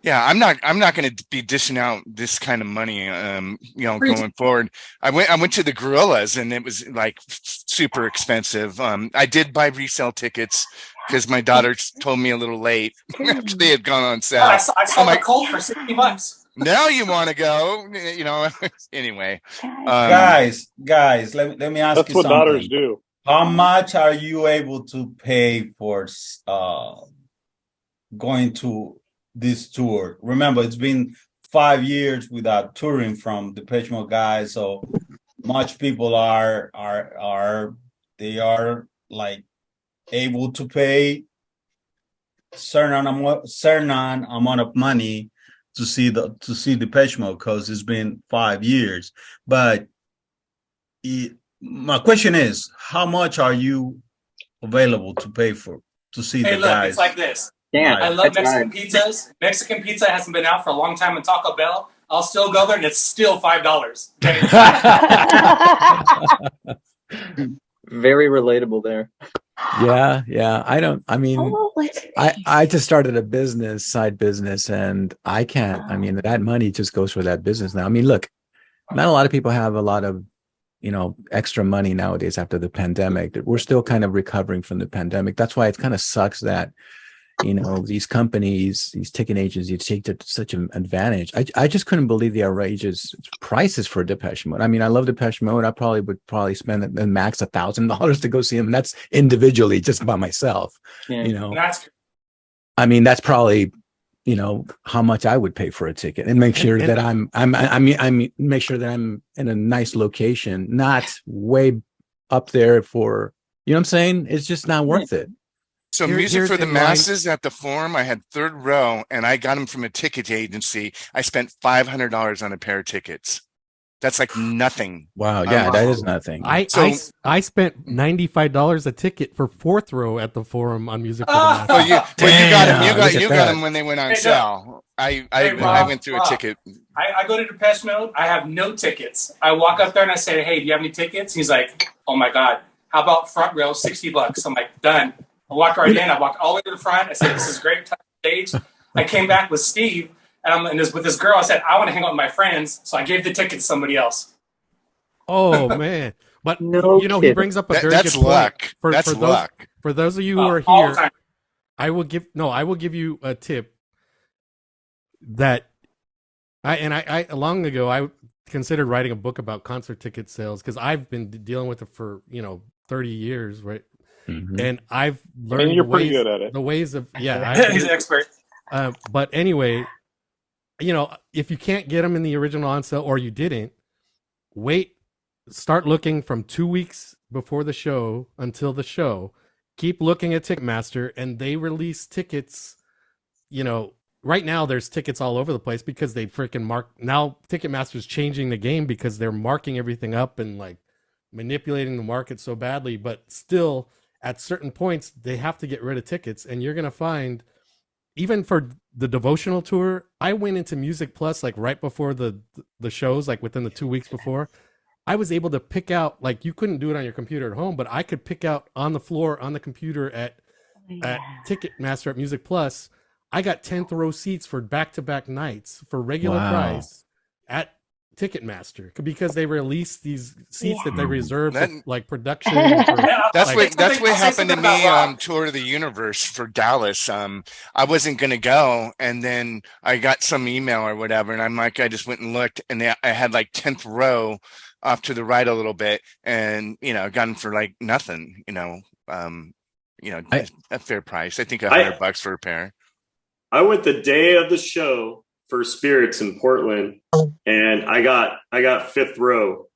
[SPEAKER 14] Yeah, I'm not going to be dishing out this kind of money, going forward. I went to the Gorillas, and it was like super expensive. I did buy resale tickets because my daughter told me a little late after they had gone on sale.
[SPEAKER 10] I saw my Colt for $60.
[SPEAKER 14] Now you want to go, anyway.
[SPEAKER 4] Guys, let me ask
[SPEAKER 8] That's
[SPEAKER 4] you
[SPEAKER 8] what
[SPEAKER 4] something.
[SPEAKER 8] daughters do.
[SPEAKER 4] How much are you able to pay for going to this tour? Remember, it's been 5 years without touring from Depeche Mode guys, so much people are like able to pay certain amount of money to see Depeche Mode because it's been 5 years. But my question is, how much are you available to pay to see the guys?
[SPEAKER 10] It's like this.
[SPEAKER 12] Yeah,
[SPEAKER 10] I love Mexican pizzas. Mexican pizza hasn't been out for a long time in Taco Bell. I'll still go there, and it's still $5.
[SPEAKER 12] Very relatable there.
[SPEAKER 6] Yeah. I just started a side business, and I can't. I mean, that money just goes for that business now. I mean, look, not a lot of people have a lot of extra money nowadays after the pandemic. We're still kind of recovering from the pandemic. That's why it kind of sucks that these companies, these ticket agencies take such an advantage. I just couldn't believe the outrageous prices for Depeche Mode. I mean, I love Depeche Mode. I would spend the max $1,000 to go see them. And that's individually, just by myself.
[SPEAKER 10] Yeah.
[SPEAKER 6] I mean, that's probably how much I would pay for a ticket, and make sure that make sure that I'm in a nice location, not way up there for what I'm saying. It's just not worth it.
[SPEAKER 14] So Music for the Masses at the Forum, I had third row, and I got them from a ticket agency. I spent $500 on a pair of tickets. That's like nothing.
[SPEAKER 6] Wow, yeah, that is nothing.
[SPEAKER 1] I spent $95 a ticket for fourth row at the Forum on Music for the Masses.
[SPEAKER 14] Well, you got them when they went on sale. I went through a ticket.
[SPEAKER 10] I go to Depeche Mode. I have no tickets. I walk up there and I say, "Hey, do you have any tickets?" He's like, "Oh my God, how about front row, $60?" I'm like, "Done." I walked right in. I walked all the way to the front. I said, "This is great." Touch the stage. I came back with Steve and with this girl. I said, "I want to hang out with my friends," so I gave the ticket to somebody else.
[SPEAKER 1] Oh man! But he brings up a very good
[SPEAKER 14] luck.
[SPEAKER 1] point.
[SPEAKER 14] That's luck.
[SPEAKER 1] For those of you who are here, I will give you a tip that I long ago I considered writing a book about concert ticket sales because I've been dealing with it for 30 years, right? Mm-hmm. And I've learned
[SPEAKER 8] you're pretty good at it.
[SPEAKER 1] The ways of
[SPEAKER 10] he's an expert.
[SPEAKER 1] But anyway, if you can't get them in the original on sale or you didn't, start looking from 2 weeks before the show until the show. Keep looking at Ticketmaster, and they release tickets. Right now there's tickets all over the place because they freaking mark. Now Ticketmaster's changing the game because they're marking everything up and like manipulating the market so badly, but still at certain points they have to get rid of tickets. And you're going to find, even for the Devotional tour, I went into Music Plus like right before the shows, like within the 2 weeks before. I was able to pick out, like you couldn't do it on your computer at home, but I could pick out on the floor on the computer at Ticketmaster at Music Plus. I got 10th row seats for back-to-back nights for regular price at Ticketmaster because they released these seats that they reserve for, like production.
[SPEAKER 14] That's what happened to me on Tour of the Universe for Dallas. I wasn't going to go, and then I got some email or whatever, and I'm like, I just went and looked, and I had like 10th row off to the right a little bit, and got them for like nothing. A fair price. I think $100 for a pair.
[SPEAKER 15] I went the day of the show for Spirits in Portland, and I got fifth row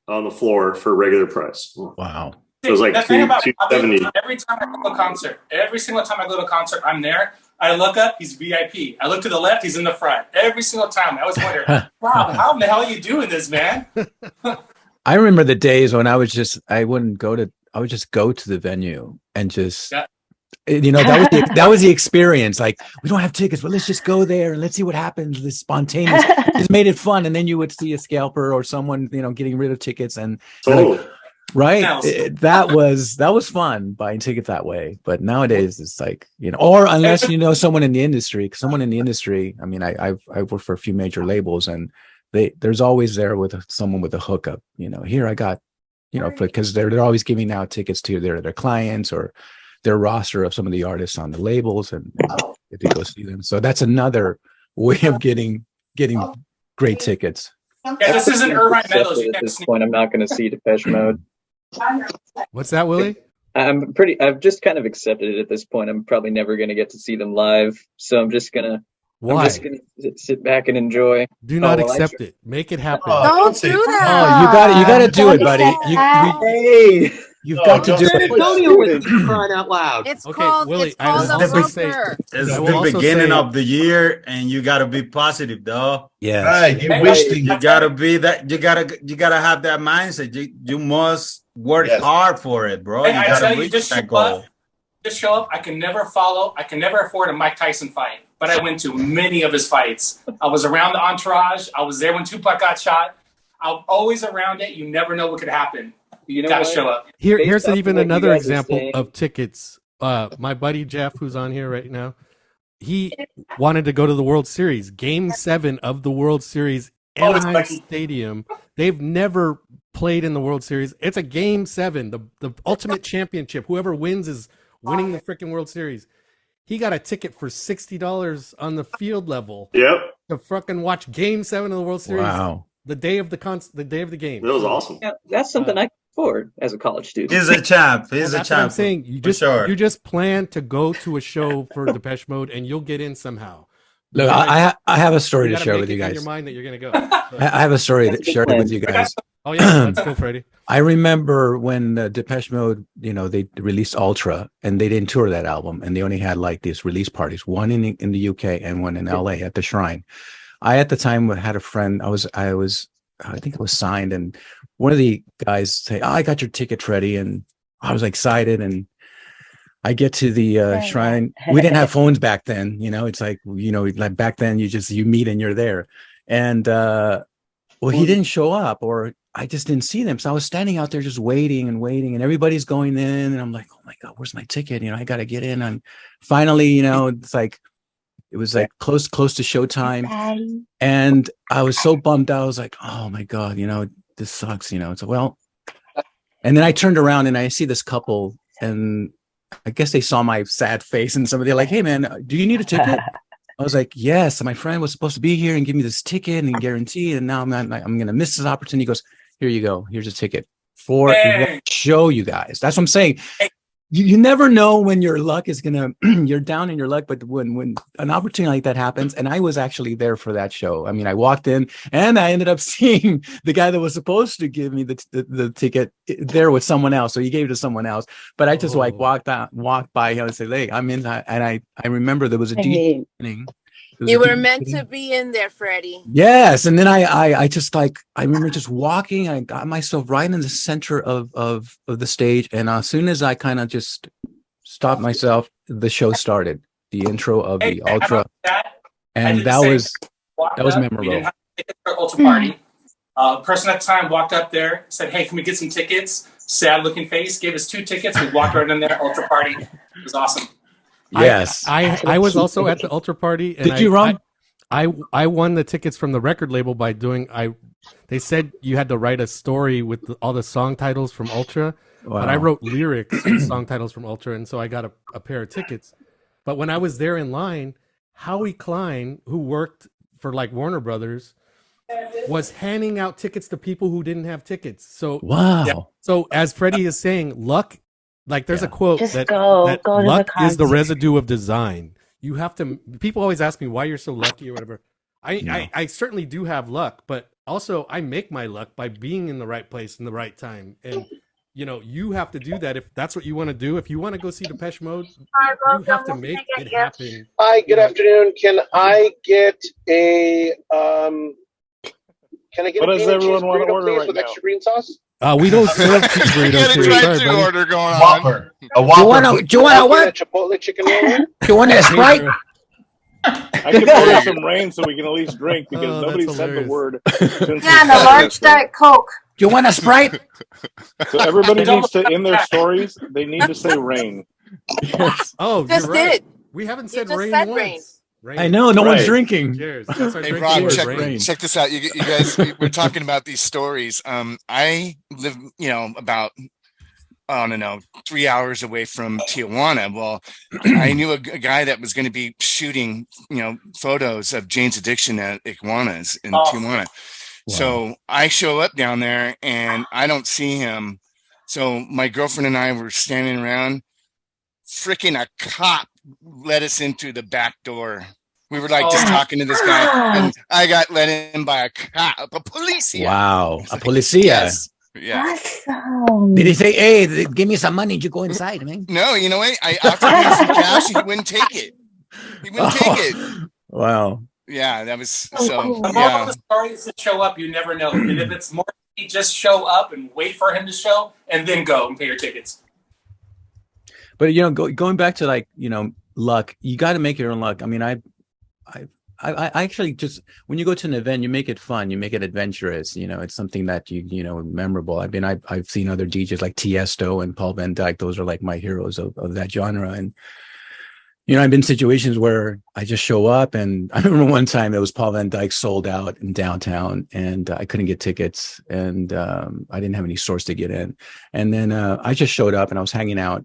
[SPEAKER 15] on the floor for regular price.
[SPEAKER 6] Wow.
[SPEAKER 15] So it was like $270.
[SPEAKER 10] Every time I go to a concert, every single time I go to a concert, I'm there. I look up, he's VIP. I look to the left, he's in the front. Every single time. I was wondering, wow, how in the hell are you doing this, man?
[SPEAKER 6] I remember the days when I would just go to the venue and just that was the experience. Like, we don't have tickets, but let's just go there and let's see what happens. This spontaneous just made it fun. And then you would see a scalper or someone, getting rid of tickets, and Right.
[SPEAKER 10] else.
[SPEAKER 6] That was fun buying tickets that way. But nowadays it's like, or unless you know someone in the industry, I mean, I've worked for a few major labels, and there's always there with someone with a hookup, here I got, because they're always giving out tickets to their clients or their roster of some of the artists on the labels, and if you go see them. So that's another way of getting great tickets.
[SPEAKER 10] Yeah, this isn't Irvine Meadows.
[SPEAKER 12] At this point, I'm not going to see Depeche Mode.
[SPEAKER 1] What's that, Willie?
[SPEAKER 12] I've just kind of accepted it at this point. I'm probably never going to get to see them live, so I'm just gonna sit back and enjoy.
[SPEAKER 1] Do not accept it. Make it happen.
[SPEAKER 16] Don't do that.
[SPEAKER 6] Oh, you got to do it, buddy. You've got to do it.
[SPEAKER 9] Antonio was crying out loud.
[SPEAKER 16] It's
[SPEAKER 4] Okay,
[SPEAKER 16] called
[SPEAKER 4] Willie,
[SPEAKER 16] it's called
[SPEAKER 4] I
[SPEAKER 16] a
[SPEAKER 4] will say-
[SPEAKER 16] broker.
[SPEAKER 4] It's
[SPEAKER 1] I will
[SPEAKER 4] the
[SPEAKER 1] also
[SPEAKER 4] beginning
[SPEAKER 1] say-
[SPEAKER 4] of the year, and you gotta be positive, though.
[SPEAKER 6] Yes.
[SPEAKER 7] Right. You wish
[SPEAKER 4] You gotta be that. You gotta have that mindset. You must work
[SPEAKER 7] Yes.
[SPEAKER 4] hard for it, bro.
[SPEAKER 10] Hey,
[SPEAKER 4] You
[SPEAKER 10] I
[SPEAKER 4] gotta
[SPEAKER 10] tell you,
[SPEAKER 4] reach
[SPEAKER 10] just
[SPEAKER 4] that
[SPEAKER 10] show
[SPEAKER 4] goal.
[SPEAKER 10] up. Just show up. I can never afford a Mike Tyson fight, but I went to many of his fights. I was around the entourage. I was there when Tupac got shot. I'm always around it. You never know what could happen. You
[SPEAKER 12] know
[SPEAKER 10] gotta
[SPEAKER 12] what?
[SPEAKER 10] show up.
[SPEAKER 1] Here's
[SPEAKER 12] Based off
[SPEAKER 1] even
[SPEAKER 12] of what you
[SPEAKER 1] another
[SPEAKER 12] guys are
[SPEAKER 1] example
[SPEAKER 12] saying-
[SPEAKER 1] of tickets. My buddy Jeff, who's on here right now, he wanted to go to the World Series, Game 7 of the World Series, Anaheim
[SPEAKER 10] Lucky.
[SPEAKER 1] Stadium. They've never played in the World Series. It's a Game 7, the ultimate championship. Whoever wins is winning the freaking World Series. He got a ticket for $60 on the field level
[SPEAKER 15] Yep.
[SPEAKER 1] to fucking watch Game 7 of the World Series.
[SPEAKER 6] Wow.
[SPEAKER 1] The day of the game.
[SPEAKER 15] That was awesome.
[SPEAKER 12] Yeah, that's something I can afford as a college student.
[SPEAKER 4] He's a champ. He's a
[SPEAKER 1] That's what I'm
[SPEAKER 4] champ.
[SPEAKER 1] saying. You
[SPEAKER 4] for
[SPEAKER 1] just
[SPEAKER 4] sure.
[SPEAKER 1] you just plan to go to a show for Depeche Mode, and you'll get in somehow.
[SPEAKER 6] Look, I have a story to
[SPEAKER 1] gotta
[SPEAKER 6] share
[SPEAKER 1] make
[SPEAKER 6] with you
[SPEAKER 1] it in
[SPEAKER 6] guys.
[SPEAKER 1] your mind that you're gonna go.
[SPEAKER 6] I have a story to share with you guys.
[SPEAKER 1] Oh yeah, let's go, Freddie.
[SPEAKER 6] I remember when Depeche Mode, they released Ultra, and they didn't tour that album, and they only had like these release parties, one in the UK and one in LA at the Shrine. I at the time had a friend. I think it was signed, and one of the guys say, "Oh, I got your ticket, Freddie," and I was excited, and I get to the Shrine. We didn't have phones back then, it's like, like back then you meet and you're there. And he didn't show up, or I just didn't see them. So I was standing out there just waiting, and everybody's going in, and I'm like, oh my God, where's my ticket? I got to get in. And finally, it's like, it was like close to showtime. And I was so bummed out. I was like, oh my God, this sucks, So, well, and then I turned around and I see this couple, and I guess they saw my sad face, and somebody like, hey man, do you need a ticket? I was like, yes. My friend was supposed to be here and give me this ticket and guarantee, and now I'm going to miss this opportunity. He goes, here you go. Here's a ticket for the show, you guys. That's what I'm saying. You never know when your luck is gonna you're down in your luck, but when an opportunity like that happens, and I was actually there for that show. I mean, I walked in and I ended up seeing the guy that was supposed to give me the ticket there with someone else. So he gave it to someone else. But I just walked by him and said, hey, I'm in, and I remember there was a DJ happening.
[SPEAKER 16] You were meant to be in there, Freddie.
[SPEAKER 6] Yes, and then I just I remember just walking. I got myself right in the center of the stage, and as soon as I kind of just stopped myself, the show started. The intro of the Ultra, and that was memorable.
[SPEAKER 10] We didn't have tickets for Ultra Party. Person at the time walked up there, said, "Hey, can we get some tickets?" Sad looking face, gave us 2 tickets. We walked right in there. Ultra Party. It was awesome.
[SPEAKER 6] Yes,
[SPEAKER 1] I was also at the Ultra Party. And
[SPEAKER 6] Did you run?
[SPEAKER 1] I won the tickets from the record label by doing. They said you had to write a story with all the song titles from Ultra, but I wrote lyrics and song titles from Ultra, and so I got a pair of tickets. But when I was there in line, Howie Klein, who worked for like Warner Brothers, was handing out tickets to people who didn't have tickets. So
[SPEAKER 6] wow.
[SPEAKER 1] So as Freddie is saying, luck. Like there's a quote that
[SPEAKER 3] go
[SPEAKER 1] luck
[SPEAKER 3] to
[SPEAKER 1] is the residue of design. You have to. People always ask me why you're so lucky or whatever. I certainly do have luck, but also I make my luck by being in the right place in the right time. And you have to do that if that's what you want to do. If you want to go see Depeche Mode, you have to make it happen.
[SPEAKER 17] Hi, good afternoon. Can I get a
[SPEAKER 8] What does everyone want to order
[SPEAKER 17] please,
[SPEAKER 8] right
[SPEAKER 17] with
[SPEAKER 8] now?
[SPEAKER 17] extra green sauce?
[SPEAKER 1] We don't serve cheese burritos here. Sorry, buddy.
[SPEAKER 4] order going on.
[SPEAKER 7] Whopper. A Whopper.
[SPEAKER 6] Do you want a what?
[SPEAKER 17] Chipotle chicken roll.
[SPEAKER 6] Do you want a Sprite?
[SPEAKER 8] I can order some rain so we can at least drink because nobody said the word.
[SPEAKER 18] Yeah, and a large Diet Coke.
[SPEAKER 6] Do you want a Sprite?
[SPEAKER 8] So everybody needs to, in their stories, they need to say rain.
[SPEAKER 6] Yes.
[SPEAKER 1] Oh,
[SPEAKER 16] Just
[SPEAKER 1] you're right.
[SPEAKER 16] did.
[SPEAKER 1] We haven't
[SPEAKER 16] You
[SPEAKER 1] said
[SPEAKER 16] just
[SPEAKER 1] rain
[SPEAKER 16] said
[SPEAKER 1] once. Rain.
[SPEAKER 6] I know. No one's drinking.
[SPEAKER 1] Cheers. That's our
[SPEAKER 14] Hey,
[SPEAKER 1] drink
[SPEAKER 14] Rob,
[SPEAKER 1] cheers.
[SPEAKER 14] check,
[SPEAKER 1] Rain.
[SPEAKER 14] check this out. You guys, we're talking about these stories. I live, about, I don't know, 3 hours away from Tijuana. Well, I knew a guy that was going to be shooting, photos of Jane's Addiction at Iguanas in Tijuana. Wow. So I show up down there and I don't see him. So my girlfriend and I were standing around. Freaking a cop let us into the back door. We were like just talking to this guy, and I got let in by a cop, a policia.
[SPEAKER 6] Wow, a policia.
[SPEAKER 14] Yes. Yeah.
[SPEAKER 18] Awesome.
[SPEAKER 6] Did he say, "Hey, give me some money"? You go inside, man.
[SPEAKER 14] No, you know what? I offered him some cash. He wouldn't take it. He wouldn't take it.
[SPEAKER 6] Wow.
[SPEAKER 14] Yeah, that was so.
[SPEAKER 10] The moral of the story is to show up. You never know, and if it's more, just show up and wait for him to show, and then go and pay your tickets.
[SPEAKER 6] But going back to luck, you got to make your own luck. I mean, I actually just, when you go to an event, you make it fun, you make it adventurous. It's something that memorable. I mean, I've seen other DJs like Tiesto and Paul Van Dyke. Those are like my heroes of that genre. And I've been in situations where I just show up, and I remember one time it was Paul Van Dyke sold out in downtown, and I couldn't get tickets, and I didn't have any source to get in. And then I just showed up, and I was hanging out.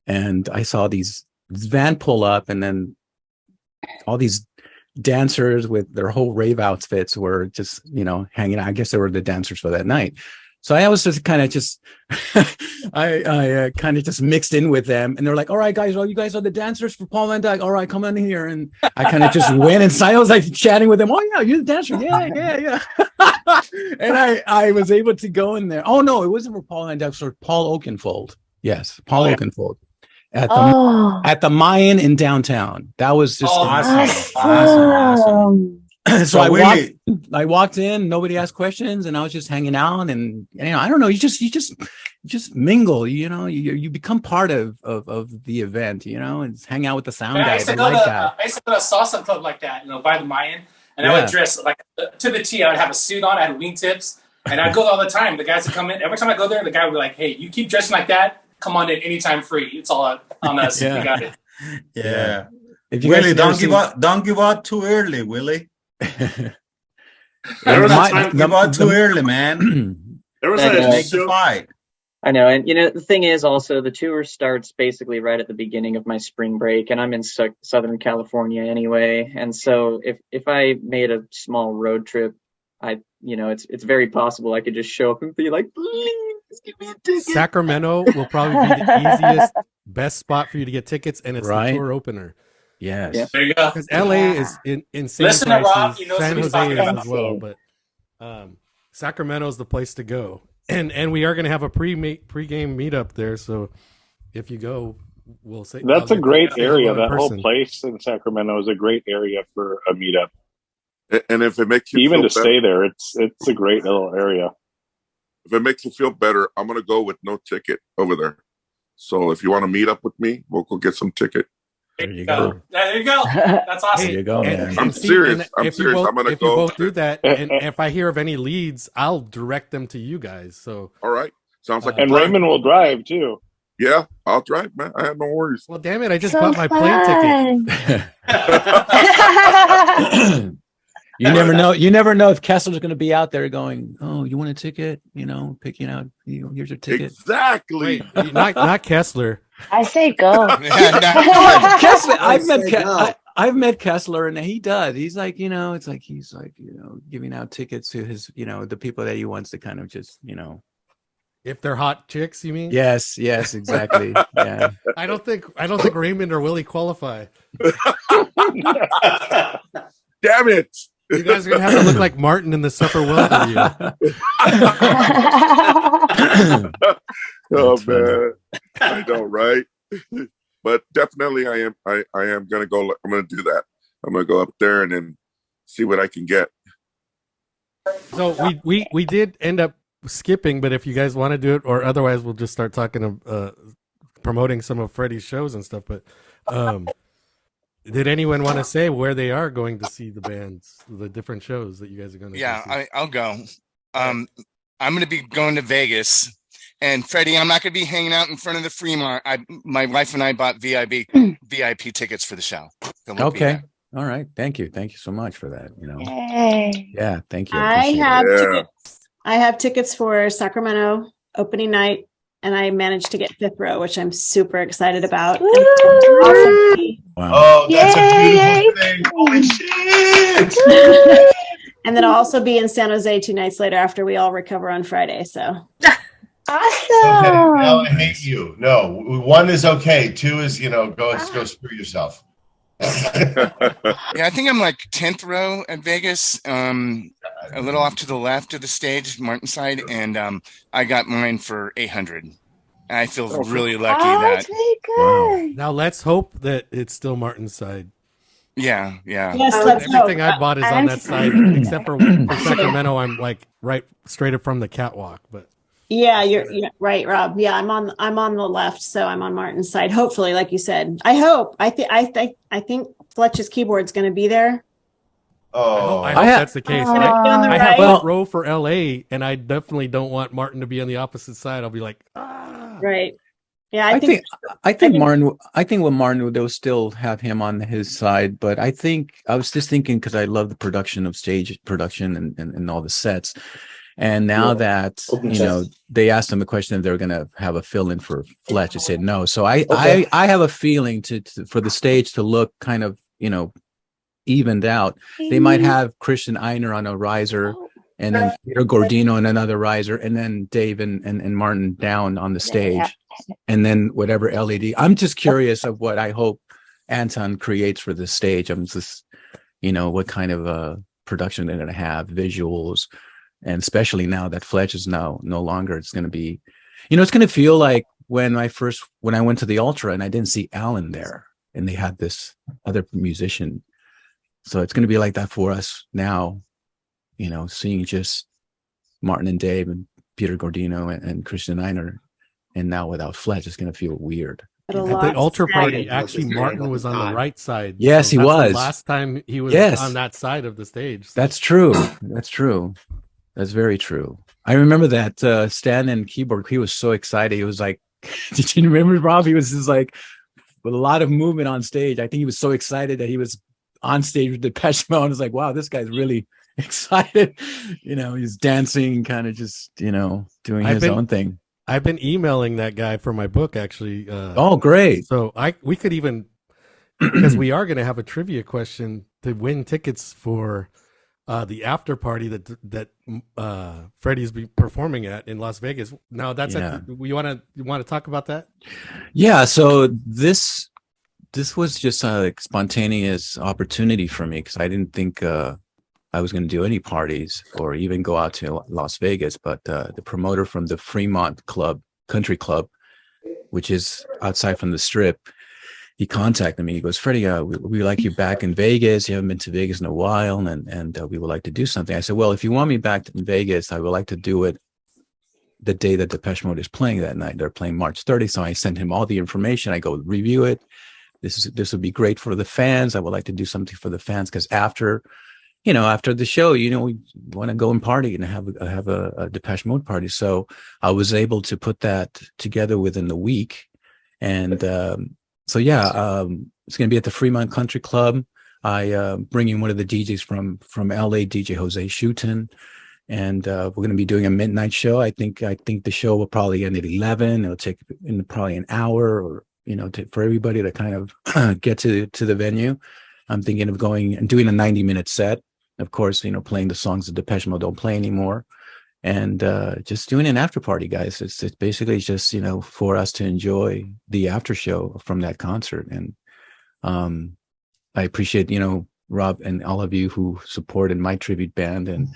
[SPEAKER 6] And I saw this van pull up, and then all these dancers with their whole rave outfits were just, hanging out. I guess they were the dancers for that night. So I was just kind of I kind of just mixed in with them, and they're like, "All right, guys, well, you guys are the dancers for Paul Van Dyke. All right, come on here." And I kind of just went inside. I was like chatting with them. "Oh yeah, you're the dancer. Yeah." And I was able to go in there. Oh no, it wasn't for Paul Van Dyke. It was for Paul Oakenfold. Yes, Paul Oakenfold. At the Mayan in downtown. That was just awesome. So I walked in, nobody asked questions, and I was just hanging out, and I don't know, you just mingle, you become part of the event, and hang out with the sound guys.
[SPEAKER 10] I used to go to a salsa club like that, by the Mayan, and I would dress like to the T. I would have a suit on, I had wingtips, and I'd go all the time. The guys would come in every time I go there. The guy would be like, "Hey, you keep dressing like that. Come on in anytime free. It's all on us. We got it."
[SPEAKER 4] Yeah. Willie, don't give out too early, Willie. Give out too early, man.
[SPEAKER 15] There was
[SPEAKER 4] make the fight.
[SPEAKER 12] I know, and the thing is also the tour starts basically right at the beginning of my spring break, and I'm in Southern California anyway, and so if I made a small road trip, it's very possible I could just show up and be like, "Please give me a ticket."
[SPEAKER 1] Sacramento will probably be the easiest, best spot for you to get tickets, and it's the tour opener.
[SPEAKER 6] Yes.
[SPEAKER 10] Yeah. There you go.
[SPEAKER 1] Because LA is insane.
[SPEAKER 10] Listen
[SPEAKER 1] prices.
[SPEAKER 10] to Rob,
[SPEAKER 1] San Jose is
[SPEAKER 10] about
[SPEAKER 1] as well, but Sacramento is the place to go. And we are going to have a pre-game meetup there, so if you go, we'll say
[SPEAKER 8] that's a great area. That whole place in Sacramento is a great area for a meetup.
[SPEAKER 5] And if it makes you
[SPEAKER 8] even
[SPEAKER 5] feel
[SPEAKER 8] to stay there, it's a great little area.
[SPEAKER 5] If it makes you feel better, I'm going to go with no ticket over there. So if you want to meet up with me, we'll go get some ticket.
[SPEAKER 10] There you go. There you go. That's awesome.
[SPEAKER 6] There you go, man.
[SPEAKER 5] I'm serious. I'm serious. I'm going to go.
[SPEAKER 1] You both do that, and if I hear of any leads, I'll direct them to you guys. So
[SPEAKER 5] all right. Sounds like
[SPEAKER 8] and Raymond will drive too.
[SPEAKER 5] Yeah, I'll drive, man. I have no worries.
[SPEAKER 1] Well, damn it. I just bought my plane ticket.
[SPEAKER 6] You never know. You never know if Kessler's going to be out there going, "Oh, you want a ticket? Picking out. Here's your ticket."
[SPEAKER 5] Exactly.
[SPEAKER 1] Wait, not Kessler.
[SPEAKER 18] I say go.
[SPEAKER 6] Kessler. I've met Kessler, and he does. He's like, it's like he's like, giving out tickets to his, the people that he wants to kind of just,
[SPEAKER 1] If they're hot chicks, you mean?
[SPEAKER 6] Yes, exactly. Yeah.
[SPEAKER 1] I don't think Raymond or Willie qualify.
[SPEAKER 5] Damn it.
[SPEAKER 1] You guys are gonna have to look like Martin in the Supper Well video.
[SPEAKER 5] Oh man, I know, right? But definitely, I am gonna go. I'm gonna do that. I'm gonna go up there and then see what I can get.
[SPEAKER 1] So we did end up skipping, but if you guys want to do it, or otherwise, we'll just start talking promoting some of Freddie's shows and stuff. But Did anyone want to say where they are going to see the bands, the different shows that you guys are going to?
[SPEAKER 14] Yeah, I'll go. I'm going to be going to Vegas, and Freddie, I'm not going to be hanging out in front of the Fremont. My wife and I bought VIP tickets for the show. So we'll
[SPEAKER 6] Okay. All right. Thank you so much for that.
[SPEAKER 18] Yay.
[SPEAKER 6] Yeah, thank you.
[SPEAKER 3] I have tickets. I have tickets for Sacramento opening night, and I managed to get fifth row, which I'm super excited about.
[SPEAKER 6] Wow.
[SPEAKER 7] Oh, that's a beautiful thing. Holy shit.
[SPEAKER 3] And then I'll also be in San Jose 2 nights later after we all recover on Friday. So
[SPEAKER 7] Okay, now I hate you. No, 1 is okay. 2 is, go screw yourself.
[SPEAKER 14] Yeah, I think I'm like 10th row at Vegas, a little off to the left of the stage, Martin side, and I got mine for 800. And I feel really lucky that.
[SPEAKER 18] Wow.
[SPEAKER 1] Now let's hope that it's still Martin's side.
[SPEAKER 14] Yeah.
[SPEAKER 3] Yes,
[SPEAKER 1] everything I bought is on that side, except for Sacramento. I'm like right straight up from the catwalk, but.
[SPEAKER 3] yeah, you're right, Rob. Yeah, I'm on the left, so I'm on Martin's side. Hopefully, like you said, I hope. I think Fletch's keyboard's going to be there.
[SPEAKER 7] Oh,
[SPEAKER 1] I hope that's the case.
[SPEAKER 3] On the
[SPEAKER 1] I have
[SPEAKER 3] right.
[SPEAKER 1] front row for LA, and I definitely don't want Martin to be on the opposite side. I'll be like,
[SPEAKER 3] right. Yeah,
[SPEAKER 6] I think with Martin, they'll still have him on his side, but I was just thinking because I love the production of stage production and all the sets. And now that they asked him the question if they were going to have a fill-in for Fletch, I said no. So I have a feeling for the stage to look kind of evened out. They might have Christian Einer on a riser, and then Peter Gordino on another riser, and then Dave and Martin down on the stage, and then whatever LED. I'm just curious of what I hope Anton creates for the stage. I'm just, what kind of production they're going to have, visuals. And especially now that Fletch is no longer, it's going to be, it's going to feel like when I went to the Ultra and I didn't see Alan there and they had this other musician. So it's going to be like that for us now, seeing just Martin and Dave and Peter Gordino and Christian Einer, and now without Fletch, it's going to feel weird.
[SPEAKER 1] At the Ultra party, actually, Martin was on the right side.
[SPEAKER 6] Yes, he was.
[SPEAKER 1] The last time he was on that side of the stage.
[SPEAKER 6] That's true. That's very true. I remember that Stan and keyboard, he was so excited. He was like, did you remember, Rob? He was just like, with a lot of movement on stage. I think he was so excited that he was on stage with Depeche Mode. I was like, wow, this guy's really excited. He's dancing, kind of just, doing his own thing.
[SPEAKER 1] I've been emailing that guy for my book, actually.
[SPEAKER 6] Oh, great.
[SPEAKER 1] So we could even, because we are going to have a trivia question to win tickets for the after party that Freddie's be performing at in Las Vegas. Now that's you want to talk about that?
[SPEAKER 6] Yeah. So this was just a spontaneous opportunity for me because I didn't think I was going to do any parties or even go out to Las Vegas. But the promoter from the Fremont Country Club, which is outside from the Strip, he contacted me. He goes, Freddie, we like you back in Vegas. You haven't been to Vegas in a while, and we would like to do something. I said, well, if you want me back in Vegas, I would like to do it the day that Depeche Mode is playing that night. They're playing March 30th. So I sent him all the information. I go, review it. This would be great for the fans. I would like to do something for the fans because after the show, we want to go and party and have a Depeche Mode party. So I was able to put that together within the week. And it's going to be at the Fremont Country Club. I bring in one of the DJs from LA, DJ Jose Schutten, and we're going to be doing a midnight show. I think the show will probably end at 11. It'll take probably an hour, or for everybody to kind of get to the venue. I'm thinking of going and doing a 90-minute set. Of course, playing the songs that Depeche Mode don't play anymore, and just doing an after party, guys. It's basically just for us to enjoy the after show from that concert. And I appreciate Rob and all of you who supported my tribute band. And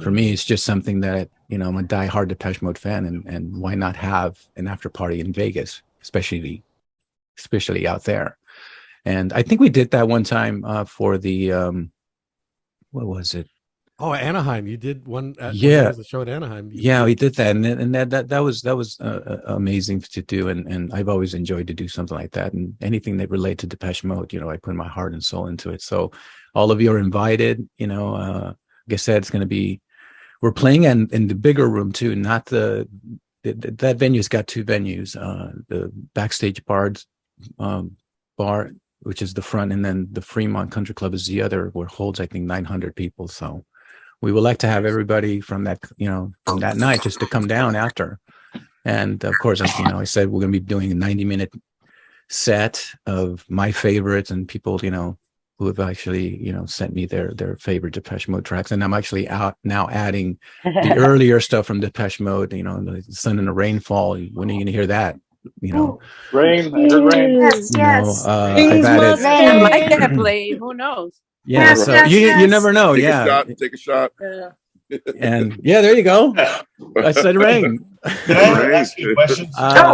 [SPEAKER 6] for me, it's just something that I'm a diehard Depeche Mode fan, and why not have an after party in Vegas, especially out there. And I think we did that one time for the what was it?
[SPEAKER 1] Oh, Anaheim! You did one.
[SPEAKER 6] Yeah,
[SPEAKER 1] there was a show at Anaheim.
[SPEAKER 6] we did that, and that was amazing to do, and I've always enjoyed to do something like that, and anything that related to Depeche Mode, I put my heart and soul into it. So, all of you are invited. Like I said, it's going to be. We're playing in the bigger room too, not that venue's got two venues. The backstage bar, which is the front, and then the Fremont Country Club is the other, where it holds I think 900 people. So. We would like to have everybody from that, from that night just to come down after. And of course, I said we're going to be doing a 90-minute set of my favorites and people, who have actually, sent me their favorite Depeche Mode tracks. And I'm actually out now adding the earlier stuff from Depeche Mode, the Sun and the Rainfall. When are you going to hear that?
[SPEAKER 8] Rain, I heard rain.
[SPEAKER 18] Yes.
[SPEAKER 6] I've added.
[SPEAKER 16] I might get played. Who knows?
[SPEAKER 6] Yeah, so you never know.
[SPEAKER 5] Take a shot.
[SPEAKER 6] And there you go. I said rain.
[SPEAKER 7] Can I ask you a question?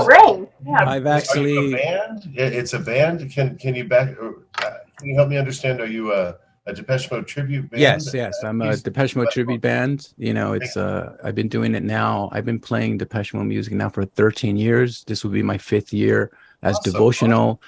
[SPEAKER 18] Rain. Yeah.
[SPEAKER 6] I've actually.
[SPEAKER 7] Are you a band? It's a band. Can you help me understand? Are you a Depeche Mode tribute band?
[SPEAKER 6] Yes. I'm a Depeche Mode tribute band. It's I've been doing it now. I've been playing Depeche Mode music now for 13 years. This will be my 5th year as Devotional.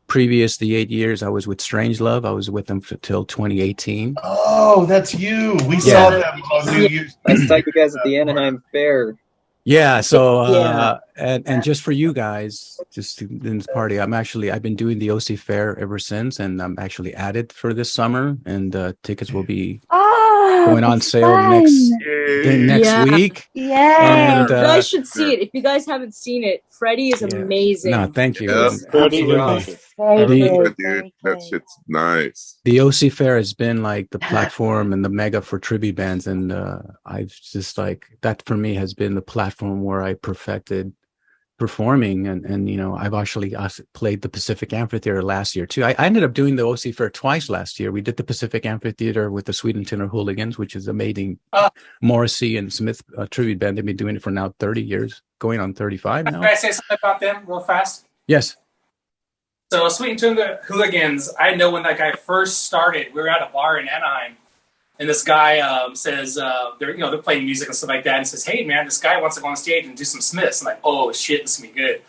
[SPEAKER 6] Previous the 8 years I was with Strangelove. I was with them till 2018.
[SPEAKER 7] Oh, that's you. We saw them on New Year's.
[SPEAKER 12] I saw you guys at the Anaheim Fair.
[SPEAKER 6] Yeah. So and just for you guys, just in this party, I've been doing the OC Fair ever since, and I'm actually added for this summer, and tickets will be going on sale next week.
[SPEAKER 18] Yeah.
[SPEAKER 6] And,
[SPEAKER 19] you guys should see it. If you guys haven't seen it, Freddie is amazing.
[SPEAKER 6] No, thank you.
[SPEAKER 5] Dude, that shit's nice.
[SPEAKER 6] The OC Fair has been like the platform and the mega for tribute bands, and I've just that for me has been the platform where I perfected performing, and I've actually played the Pacific Amphitheater last year too. I ended up doing the OC Fair twice last year. We did the Pacific Amphitheater with the Sweden Tenor Hooligans, which is amazing. Morrissey and Smith tribute band. They've been doing it for now 30 years, going on 35 now.
[SPEAKER 10] Can I say something about them real fast?
[SPEAKER 6] Yes.
[SPEAKER 10] So Sweet and Hooligans, I know when that guy first started, we were at a bar in Anaheim, and this guy says they're playing music and stuff like that, and says, "Hey man, this guy wants to go on stage and do some Smiths." I'm like, "Oh shit, this is gonna be good."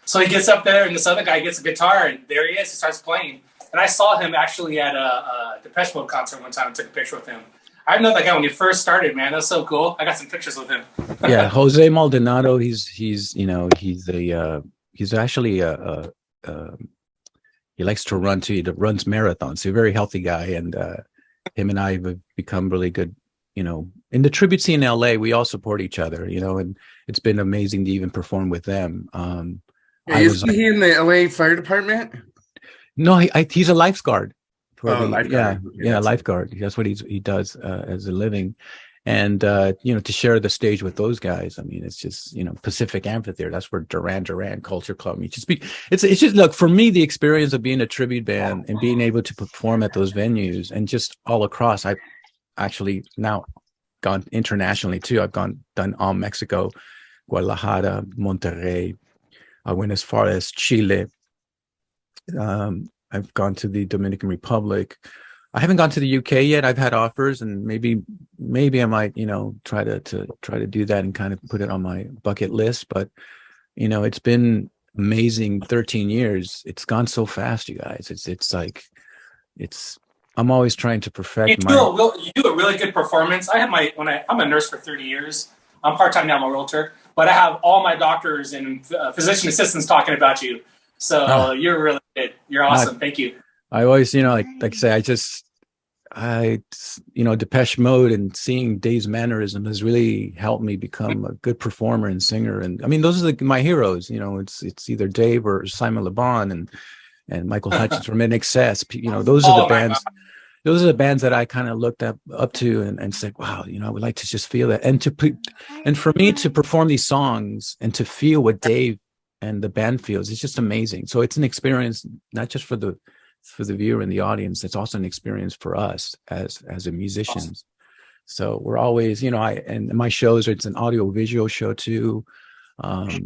[SPEAKER 10] So he gets up there, and this other guy gets a guitar, and there he is. He starts playing, and I saw him actually at a Depeche Mode concert one time and took a picture with him. I know that guy when he first started, man. That's so cool. I got some pictures with him.
[SPEAKER 6] Yeah, Jose Maldonado. He's actually he likes to run too. He runs marathons. He's a very healthy guy, and him and I have become really good. In the tribute scene in LA, we all support each other. And it's been amazing to even perform with them.
[SPEAKER 20] Isn't he in the LA Fire Department?
[SPEAKER 6] No, he's a lifeguard.
[SPEAKER 20] Lifeguard.
[SPEAKER 6] Yeah, lifeguard. That's what he does as a living. And, to share the stage with those guys, I mean, it's just, Pacific Amphitheater, that's where Duran Duran Culture Club meets. It's just, look, for me, the experience of being a tribute band and being able to perform at those venues and just all across, I've actually now gone internationally too. I've done all Mexico, Guadalajara, Monterrey. I went as far as Chile. I've gone to the Dominican Republic. I haven't gone to the UK yet. I've had offers, and maybe I might, try to do that and kind of put it on my bucket list. But, it's been amazing. 13 years. It's gone so fast, you guys. I'm always trying to perfect
[SPEAKER 10] You do a really good performance. I'm a nurse for 30 years. I'm part-time now. I'm a realtor, but I have all my doctors and physician assistants talking about you. So you're really good. You're awesome. Thank you.
[SPEAKER 6] I always, like I say, Depeche Mode and seeing Dave's mannerism has really helped me become a good performer and singer. And I mean, those are my heroes. It's either Dave or Simon Le Bon and Michael Hutchins from NXS. Those are the bands. Those are the bands that I kind of looked up to and said, wow, I would like to just feel that. And for me to perform these songs and to feel what Dave and the band feels, it's just amazing. So it's an experience, not just for the viewer and the audience, it's also an experience for us as musicians. Awesome. So we're always, and my shows, it's an audio visual show too. I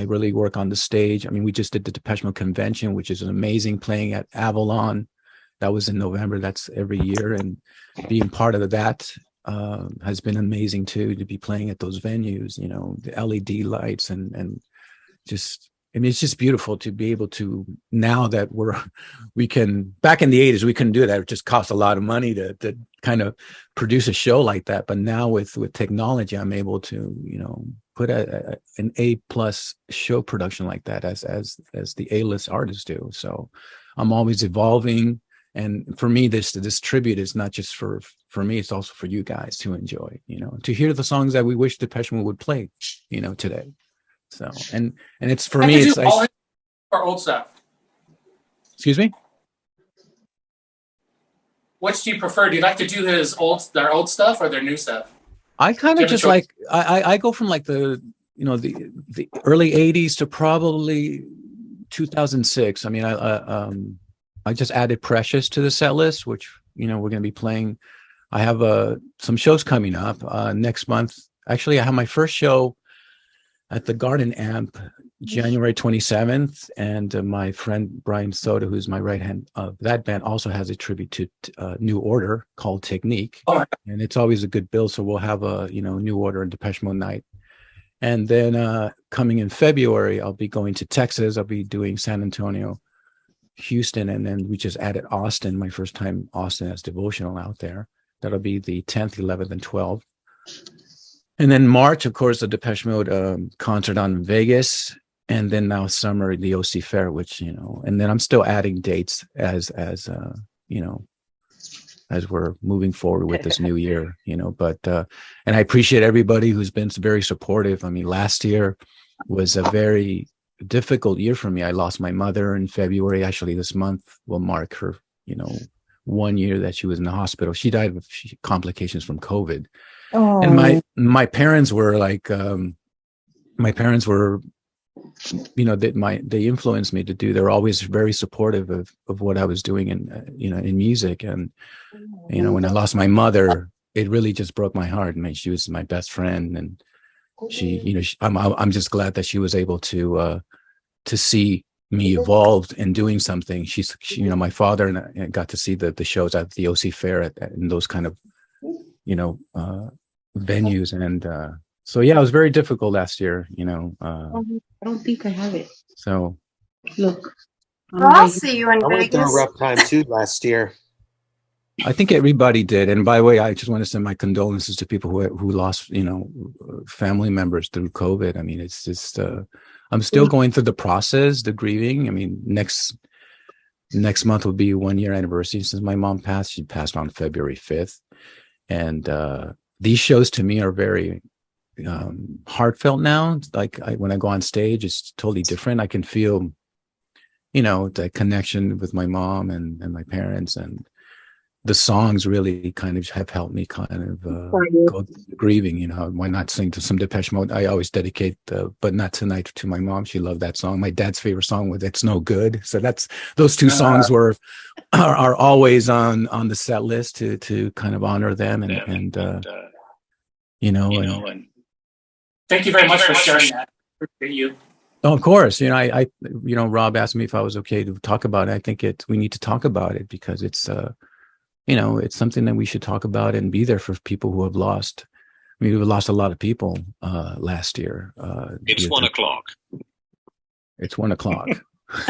[SPEAKER 6] really work on the stage. I mean, we just did the Depeche Mode convention, which is an amazing, playing at Avalon. That was in November. That's every year. And being part of that has been amazing too, to be playing at those venues, you know, the LED lights and just, I mean, it's just beautiful to be able to, now that we can, back in the 80s, we couldn't do that. It just cost a lot of money to kind of produce a show like that. But now with technology, I'm able to, you know, put an A+ show production like that as the A-list artists do. So I'm always evolving. And for me, this tribute is not just for me, it's also for you guys to enjoy, you know, to hear the songs that we wish Depeche Mode would play, you know, today. So, and it's for me, it's
[SPEAKER 10] all or old stuff.
[SPEAKER 6] Excuse me?
[SPEAKER 10] Which do you prefer? Do you like to do their old stuff or their new stuff?
[SPEAKER 6] I kind of just like, I go from like the early 80s to probably 2006. I mean, I just added Precious to the set list, which, you know, we're going to be playing. I have some shows coming up next month. Actually, I have my first show at the Garden Amp, January 27th. And my friend Brian Soda, who's my right hand of that band, also has a tribute to New Order called Technique. Oh. And it's always a good bill. So we'll have a, you know, New Order and Depeche Mode night. And then coming in February, I'll be going to Texas. I'll be doing San Antonio, Houston, and then we just added Austin, my first time Austin as Devotional out there. That'll be the 10th, 11th, and 12th. And then March, of course, the Depeche Mode concert on Vegas. And then now summer, the OC Fair, which, you know, and then I'm still adding dates as you know, as we're moving forward with this new year, you know, but, and I appreciate everybody who's been very supportive. I mean, last year was a very difficult year for me. I lost my mother in February. Actually, this month will mark her, you know, 1 year that she was in the hospital. She died of complications from COVID. Oh. And my parents were like, you know, they influenced me to do. They're always very supportive of what I was doing in, you know, in music. And, you know, when I lost my mother, it really just broke my heart. I mean, she was my best friend, and she, you know, I'm just glad that she was able to see me evolved in doing something. She, you know, my father and I got to see the shows at the OC Fair in those kind of, you know, venues. And so, yeah, it was very difficult last year, you know.
[SPEAKER 18] I don't think I have it.
[SPEAKER 6] So,
[SPEAKER 18] look. I'll see you in
[SPEAKER 9] I went through a
[SPEAKER 18] Vegas.
[SPEAKER 9] rough time too last year.
[SPEAKER 6] I think everybody did. And by the way, I just want to send my condolences to people who lost, you know, family members through COVID. I mean, it's just, I'm still going through the process, the grieving. I mean, next month will be 1 year anniversary since my mom passed. She passed on February 5th. And these shows to me are very heartfelt now. Like when I go on stage, it's totally different. I can feel, you know, the connection with my mom and my parents, and the songs really kind of have helped me kind of go through the grieving. You know, why not sing to some Depeche Mode? I always dedicate But Not Tonight to my mom. She loved that song. My dad's favorite song was It's No Good. So those two songs are always on the set list to kind of honor them and you know, and
[SPEAKER 10] thank you very much for sharing that. Appreciate you.
[SPEAKER 6] Oh, of course. You know, I you know, Rob asked me if I was okay to talk about it. I think we need to talk about it because it's you know, it's something that we should talk about and be there for people who have lost. I mean, we lost a lot of people last year.
[SPEAKER 21] It's 1 o'clock.
[SPEAKER 6] It's 1 o'clock.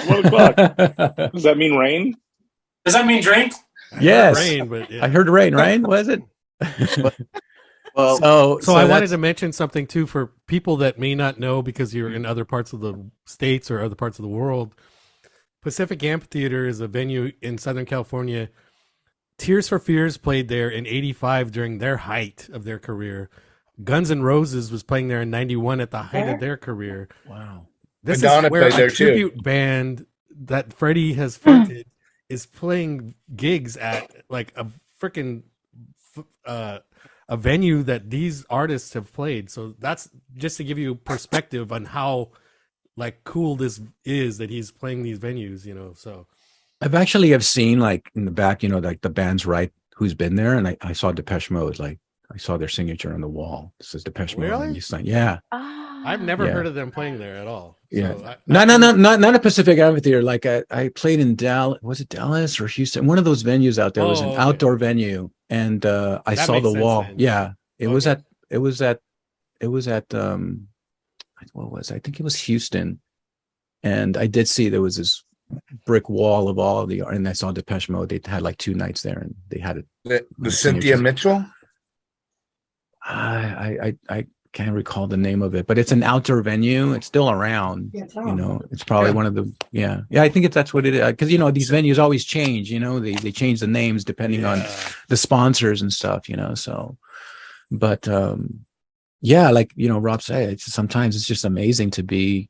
[SPEAKER 8] 1 o'clock. Does that mean rain?
[SPEAKER 10] Does that mean drink?
[SPEAKER 6] Yes.
[SPEAKER 1] Rain, but yeah.
[SPEAKER 6] I heard rain. Rain, was it?
[SPEAKER 1] Well, so I wanted to mention something too for people that may not know because you're in other parts of the states or other parts of the world. Pacific Amphitheater is a venue in Southern California. Tears for Fears played there in '85 during their height of their career. Guns N' Roses was playing there in '91 at the height of their career.
[SPEAKER 6] Wow.
[SPEAKER 1] This
[SPEAKER 20] Madonna
[SPEAKER 1] is where
[SPEAKER 20] played there
[SPEAKER 1] a
[SPEAKER 20] too.
[SPEAKER 1] tribute band that Freddie has fronted is playing gigs at, like a freaking a venue that these artists have played. So that's just to give you perspective on how like cool this is that he's playing these venues, you know. So
[SPEAKER 6] I've seen like in the back, you know, like the band's right who's been there, and I saw Depeche Mode, like I saw their signature on the wall. It says Depeche Mode.
[SPEAKER 1] Really?
[SPEAKER 6] And you sign, yeah.
[SPEAKER 1] I've never heard of them playing there at all.
[SPEAKER 6] Yeah,
[SPEAKER 1] So
[SPEAKER 6] not a Pacific Amphitheater. Like I played in Dallas. Was it Dallas or Houston? One of those venues out there. It was an outdoor venue, and I saw the wall.
[SPEAKER 1] Then.
[SPEAKER 6] Yeah, it was at what was I think it was Houston, and I did see there was this brick wall of all of the, and I saw Depeche Mode. They had like 2 nights there, and they had it.
[SPEAKER 20] The Cynthia Mitchell.
[SPEAKER 6] I can't recall the name of it, but it's an outdoor venue. It's still around. It's probably one of the I think that's what it is, because these venues always change. They change the names depending on the sponsors and stuff. So, but like Rob said, sometimes it's just amazing to be,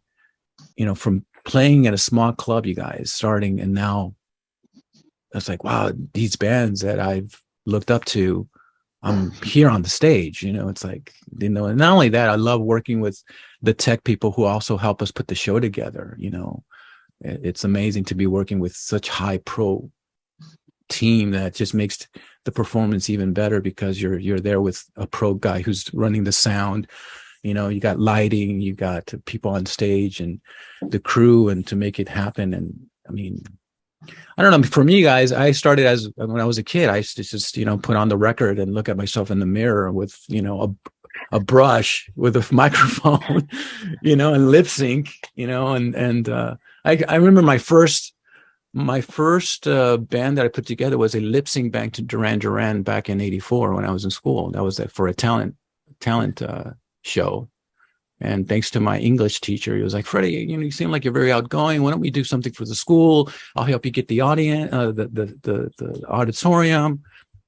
[SPEAKER 6] from playing at a small club, you guys starting, and now it's like, wow, these bands that I've looked up to, I'm here on the stage. It's like, and not only that, I love working with the tech people who also help us put the show together. It's amazing to be working with such high pro team that just makes the performance even better, because you're there with a pro guy who's running the sound. You got lighting, you got people on stage and the crew, and to make it happen. And I mean, I don't know. For me, guys, I started when I was a kid. I used to just, put on the record and look at myself in the mirror with, a brush with a microphone, and lip sync, and I remember my first band that I put together was a lip sync band to Duran Duran back in '84 when I was in school. That was for a talent show. And thanks to my English teacher, he was like, Freddie, you seem like you're very outgoing. Why don't we do something for the school? I'll help you get the audience, the auditorium.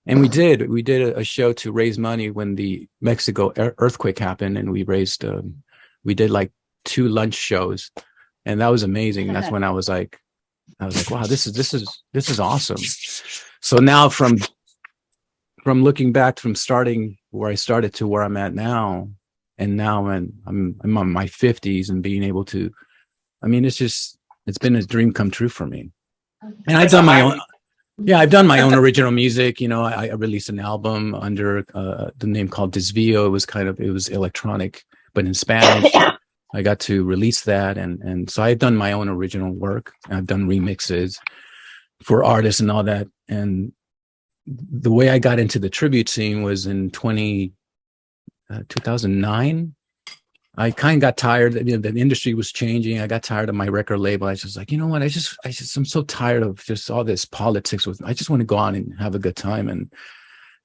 [SPEAKER 6] And we did a show to raise money when the Mexico earthquake happened. And we did like 2 lunch shows, and that was amazing. That's when I was like, wow, this is awesome. So now from looking back, from starting where I started to where I'm at now, and now I'm on my 50s and being able to, it's been a dream come true for me. And I've done my own. Yeah, I've done my own original music. I released an album under the name called Desvio. It was electronic, but in Spanish. I got to release that, and so I've done my own original work. I've done remixes for artists and all that. And the way I got into the tribute scene was in 2009. I kind of got tired. The industry was changing. I got tired of my record label. I was just like, you know what? I'm so tired of just all this politics. I just want to go on and have a good time. And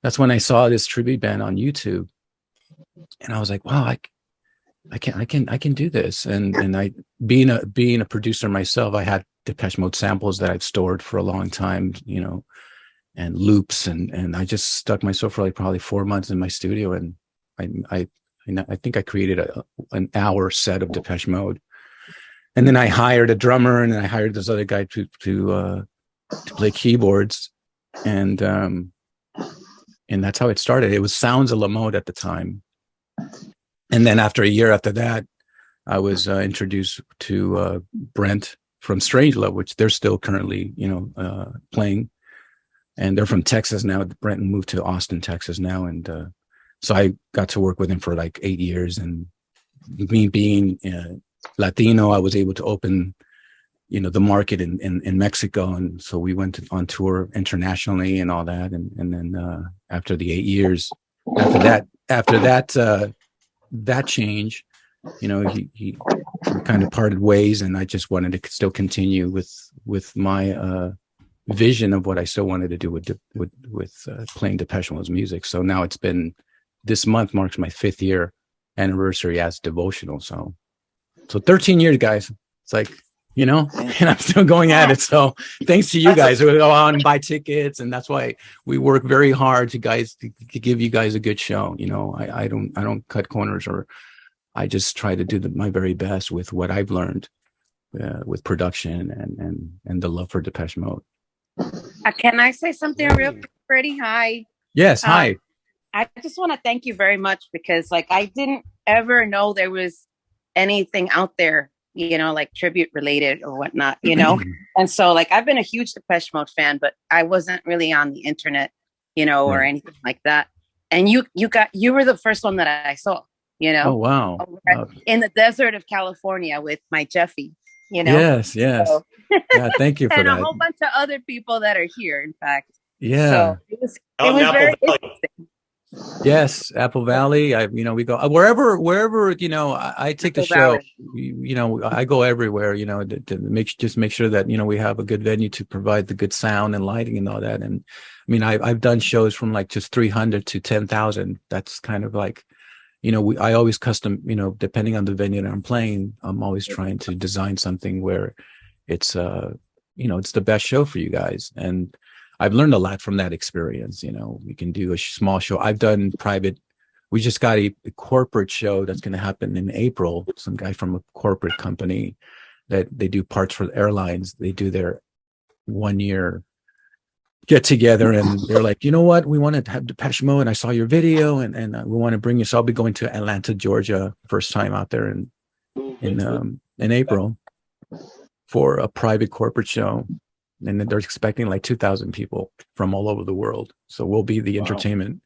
[SPEAKER 6] that's when I saw this tribute band on YouTube, and I was like, wow, I can do this. And I, being a producer myself, I had Depeche Mode samples that I've stored for a long time, and loops, and I just stuck myself for like probably 4 months in my studio, and I think I created an hour set of Depeche Mode, and then I hired a drummer, and then I hired this other guy to play keyboards, and that's how it started. It was Sounds of La Mode at the time, and then after a year after that, I was introduced to Brent from Strangelove, which they're still currently playing, and they're from Texas now. Brent moved to Austin, Texas now, and so I got to work with him for like 8 years, and me being Latino, I was able to open, the market in Mexico. And so we went on tour internationally and all that. And then after the 8 years, after that change, he kind of parted ways, and I just wanted to still continue with my vision of what I still wanted to do with playing Depeche Mode's music. So now this month marks my 5th year anniversary as Devotional. So 13 years, guys. It's like, and I'm still going at it. So thanks to you guys who go out and buy tickets. And that's why we work very hard to give you guys a good show. I don't cut corners, or I just try to do my very best with what I've learned with production and the love for Depeche Mode.
[SPEAKER 16] Can I say something real quick, Freddie? Hi.
[SPEAKER 6] Yes. Hi.
[SPEAKER 16] I just want to thank you very much, because I didn't ever know there was anything out there, like tribute related or whatnot, and so I've been a huge Depeche Mode fan, but I wasn't really on the internet, or anything like that. And you were the first one that I saw, you
[SPEAKER 6] Oh
[SPEAKER 16] know,
[SPEAKER 6] wow.
[SPEAKER 16] in the desert of California with my Jeffy, you know.
[SPEAKER 6] Yes, yes.
[SPEAKER 16] So,
[SPEAKER 6] Yeah, thank you for
[SPEAKER 16] and a
[SPEAKER 6] that.
[SPEAKER 16] whole bunch of other people that are here, in fact.
[SPEAKER 6] Yeah.
[SPEAKER 16] So it was very interesting.
[SPEAKER 6] Yes, Apple Valley. We go wherever, I take the
[SPEAKER 16] Apple
[SPEAKER 6] show,
[SPEAKER 16] Valley.
[SPEAKER 6] I go everywhere, to make sure that, we have a good venue to provide the good sound and lighting and all that. And I mean, I've done shows from like just 300 to 10,000. That's kind of like, I always custom, depending on the venue that I'm playing, I'm always trying to design something where it's, it's the best show for you guys. And I've learned a lot from that experience. We can do a small show. I've done private. We just got a corporate show that's going to happen in April. Some guy from a corporate company that they do parts for the airlines. They do their 1 year get together, and they're like, you know what? We want to have Depeche Mode. And I saw your video, and we want to bring you. So I'll be going to Atlanta, Georgia, first time out there in April for a private corporate show. And they're expecting like 2,000 people from all over the world. So we'll be the entertainment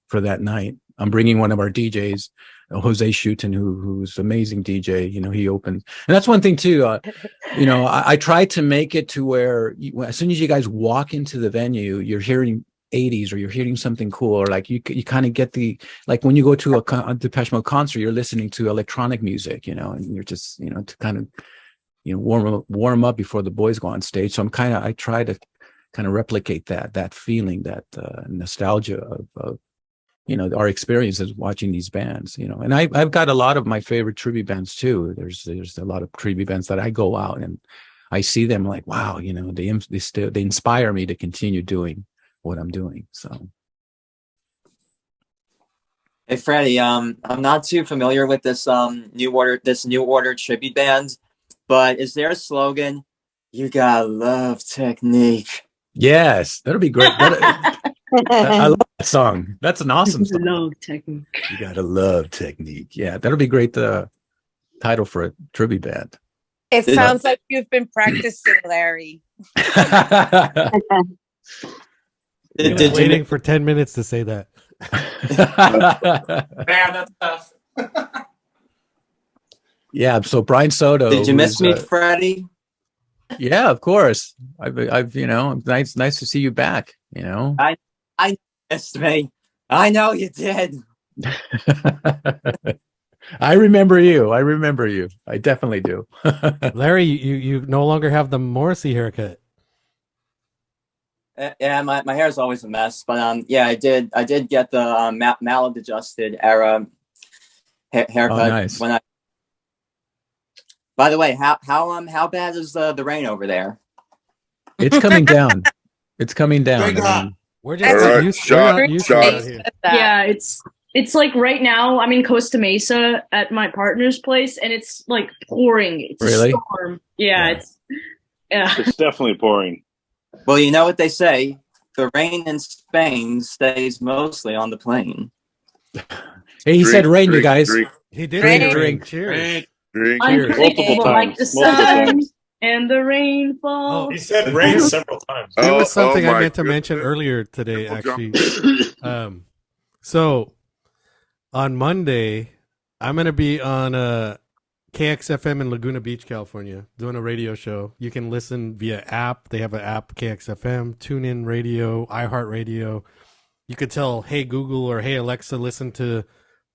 [SPEAKER 6] for that night. I'm bringing one of our DJs, Jose Schutten, who's an amazing DJ. He opens. And that's one thing too. I try to make it to where as soon as you guys walk into the venue, you're hearing 80s or you're hearing something cool, or like you kind of get like when you go to a Depeche Mode concert, you're listening to electronic music, and you're just, to kind of, warm up before the boys go on stage. So I try to kind of replicate that feeling, that nostalgia of our experiences watching these bands, and I've got a lot of my favorite tribute bands too. There's a lot of tribute bands that I go out and I see them like, wow, they inspire me to continue doing what I'm doing. So.
[SPEAKER 21] Hey, Freddie, I'm not too familiar with this New Order tribute band, but is there a slogan? You gotta love technique.
[SPEAKER 6] Yes, that'll be great. I love that song. That's an awesome song.
[SPEAKER 18] Love technique.
[SPEAKER 6] You gotta love technique. Yeah, that'll be great. Title for a tribute band.
[SPEAKER 16] It sounds like you've been practicing, Larry.
[SPEAKER 1] Waiting for 10 minutes to say that.
[SPEAKER 10] Man, that's tough.
[SPEAKER 6] Yeah, so Brian Soto.
[SPEAKER 21] Did you miss me, Freddie?
[SPEAKER 6] Yeah, of course. I've nice to see you back.
[SPEAKER 21] I missed me. I know you did.
[SPEAKER 6] I remember you. I definitely do.
[SPEAKER 1] Larry, you no longer have the Morrissey haircut.
[SPEAKER 21] Yeah, my hair is always a mess, but yeah, I did get the maladjusted era haircut.
[SPEAKER 6] Oh, nice.
[SPEAKER 21] By the way, how bad is the rain over there?
[SPEAKER 6] It's coming down. It's coming down.
[SPEAKER 1] We're just used to it.
[SPEAKER 19] Yeah, it's like right now I'm in Costa Mesa at my partner's place, and it's like pouring. It's
[SPEAKER 6] really?
[SPEAKER 19] a storm. Yeah,
[SPEAKER 8] It's definitely pouring.
[SPEAKER 21] Well, you know what they say: the rain in Spain stays mostly on the plane.
[SPEAKER 6] Hey, he said rain, you guys.
[SPEAKER 1] He did say drink. Cheers.
[SPEAKER 19] Unpredictable like the sun and the rainfall.
[SPEAKER 11] He said rain several times.
[SPEAKER 1] It was something I meant to mention earlier today, actually. So on Monday, I'm going to be on KXFM in Laguna Beach, California, doing a radio show. You can listen via app. They have an app, KXFM, TuneIn Radio, iHeartRadio. You could tell, hey, Google or hey, Alexa, listen to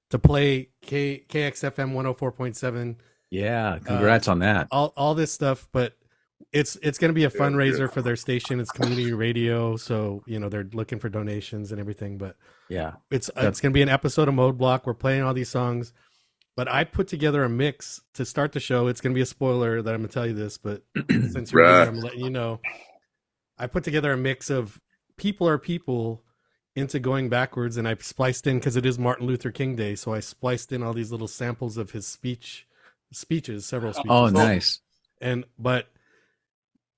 [SPEAKER 1] play KXFM 104.7.
[SPEAKER 6] Yeah, congrats on that.
[SPEAKER 1] All this stuff, but it's going to be a fundraiser for their station. It's community radio, so they're looking for donations and everything. But
[SPEAKER 6] yeah,
[SPEAKER 1] it's going to be an episode of Mode Block. We're playing all these songs, but I put together a mix to start the show. It's going to be a spoiler that I'm going to tell you this, but since you're here, I'm letting you know. I put together a mix of People Are People into Going Backwards, and I spliced in, because it is Martin Luther King Day, so I spliced in all these little samples of his speeches, several speeches.
[SPEAKER 6] Oh, nice.
[SPEAKER 1] But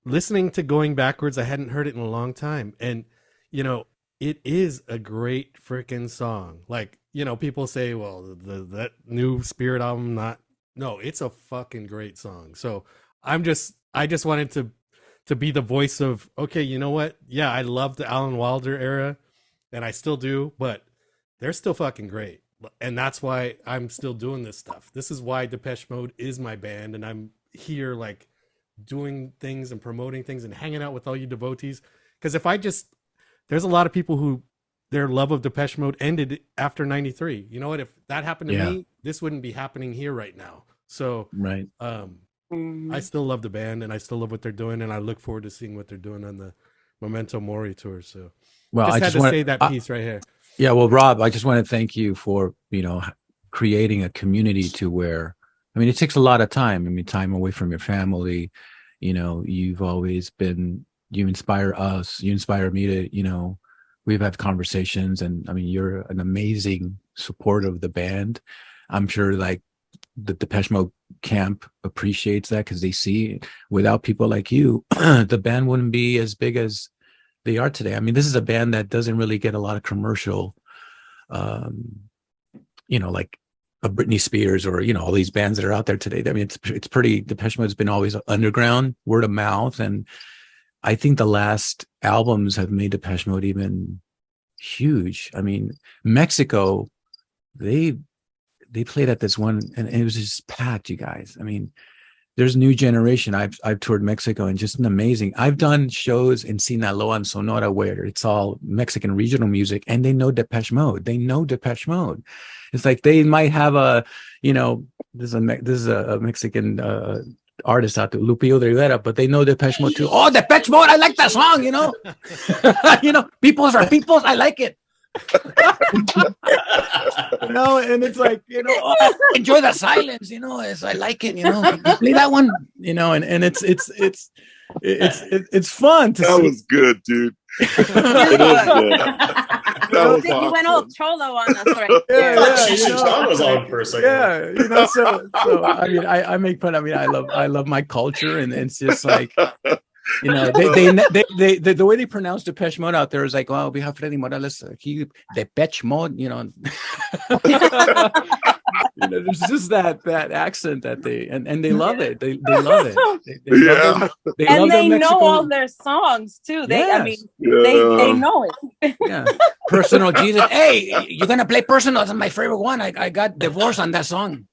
[SPEAKER 1] listening to Going Backwards, I hadn't heard it in a long time, and it is a great freaking song. Like, people say, well, that new Spirit album, no, it's a fucking great song. So I just wanted to be the voice of, okay, you know what? Yeah, I love the Alan Wilder era, and I still do, but they're still fucking great. and that's why I'm still doing this stuff. This is why Depeche Mode is my band, and I'm here like doing things and promoting things and hanging out with all you devotees. Because if I just, there's a lot of people who their love of Depeche Mode ended after 93. You know what? If that happened to me, this wouldn't be happening here right now. So
[SPEAKER 6] right.
[SPEAKER 1] I still love the band, and I still love what they're doing, and I look forward to seeing what they're doing on the Memento Mori tour. So
[SPEAKER 6] well,
[SPEAKER 1] I just had to say that piece right here.
[SPEAKER 6] Yeah, well, Rob, I just want to thank you for, creating a community to where, it takes a lot of time. Time away from your family. You've always been, you inspire us, you inspire me to, we've had conversations, and you're an amazing support of the band. I'm sure like the Depeche Mode camp appreciates that, because they see without people like you, the band wouldn't be as big as they are today. This is a band that doesn't really get a lot of commercial, like a Britney Spears or, all these bands that are out there today. It's pretty, Depeche Mode's been always underground, word of mouth. And I think the last albums have made Depeche Mode even huge. Mexico, they played at this one, and it was just packed, you guys. There's new generation. I've toured Mexico, and just an amazing. I've done shows in Sinaloa and Sonora where it's all Mexican regional music, and they know Depeche Mode. It's like they might have a, this is a Mexican artist out there, Lupillo de Rivera, but they know Depeche Mode too. Oh, Depeche Mode! I like that song. Peoples are peoples. I like it. And it's like, enjoy the silence, as I like it, play that one, and it's fun to see.
[SPEAKER 5] That was good, dude. It is good. That was
[SPEAKER 16] You
[SPEAKER 5] awesome.
[SPEAKER 16] went all cholo on us right there.
[SPEAKER 15] John was on for a second.
[SPEAKER 6] I make fun. I love my culture, and it's just like, they the way they pronounce Depeche Mode out there is like, well, we have Freddie Morales, Depeche Mode, there's just that accent that they and they love it. They love it.
[SPEAKER 16] They know all their songs too. They know it.
[SPEAKER 6] Yeah. Personal Jesus. Hey, you're gonna play Personal? That's my favorite one. I got divorced on that song.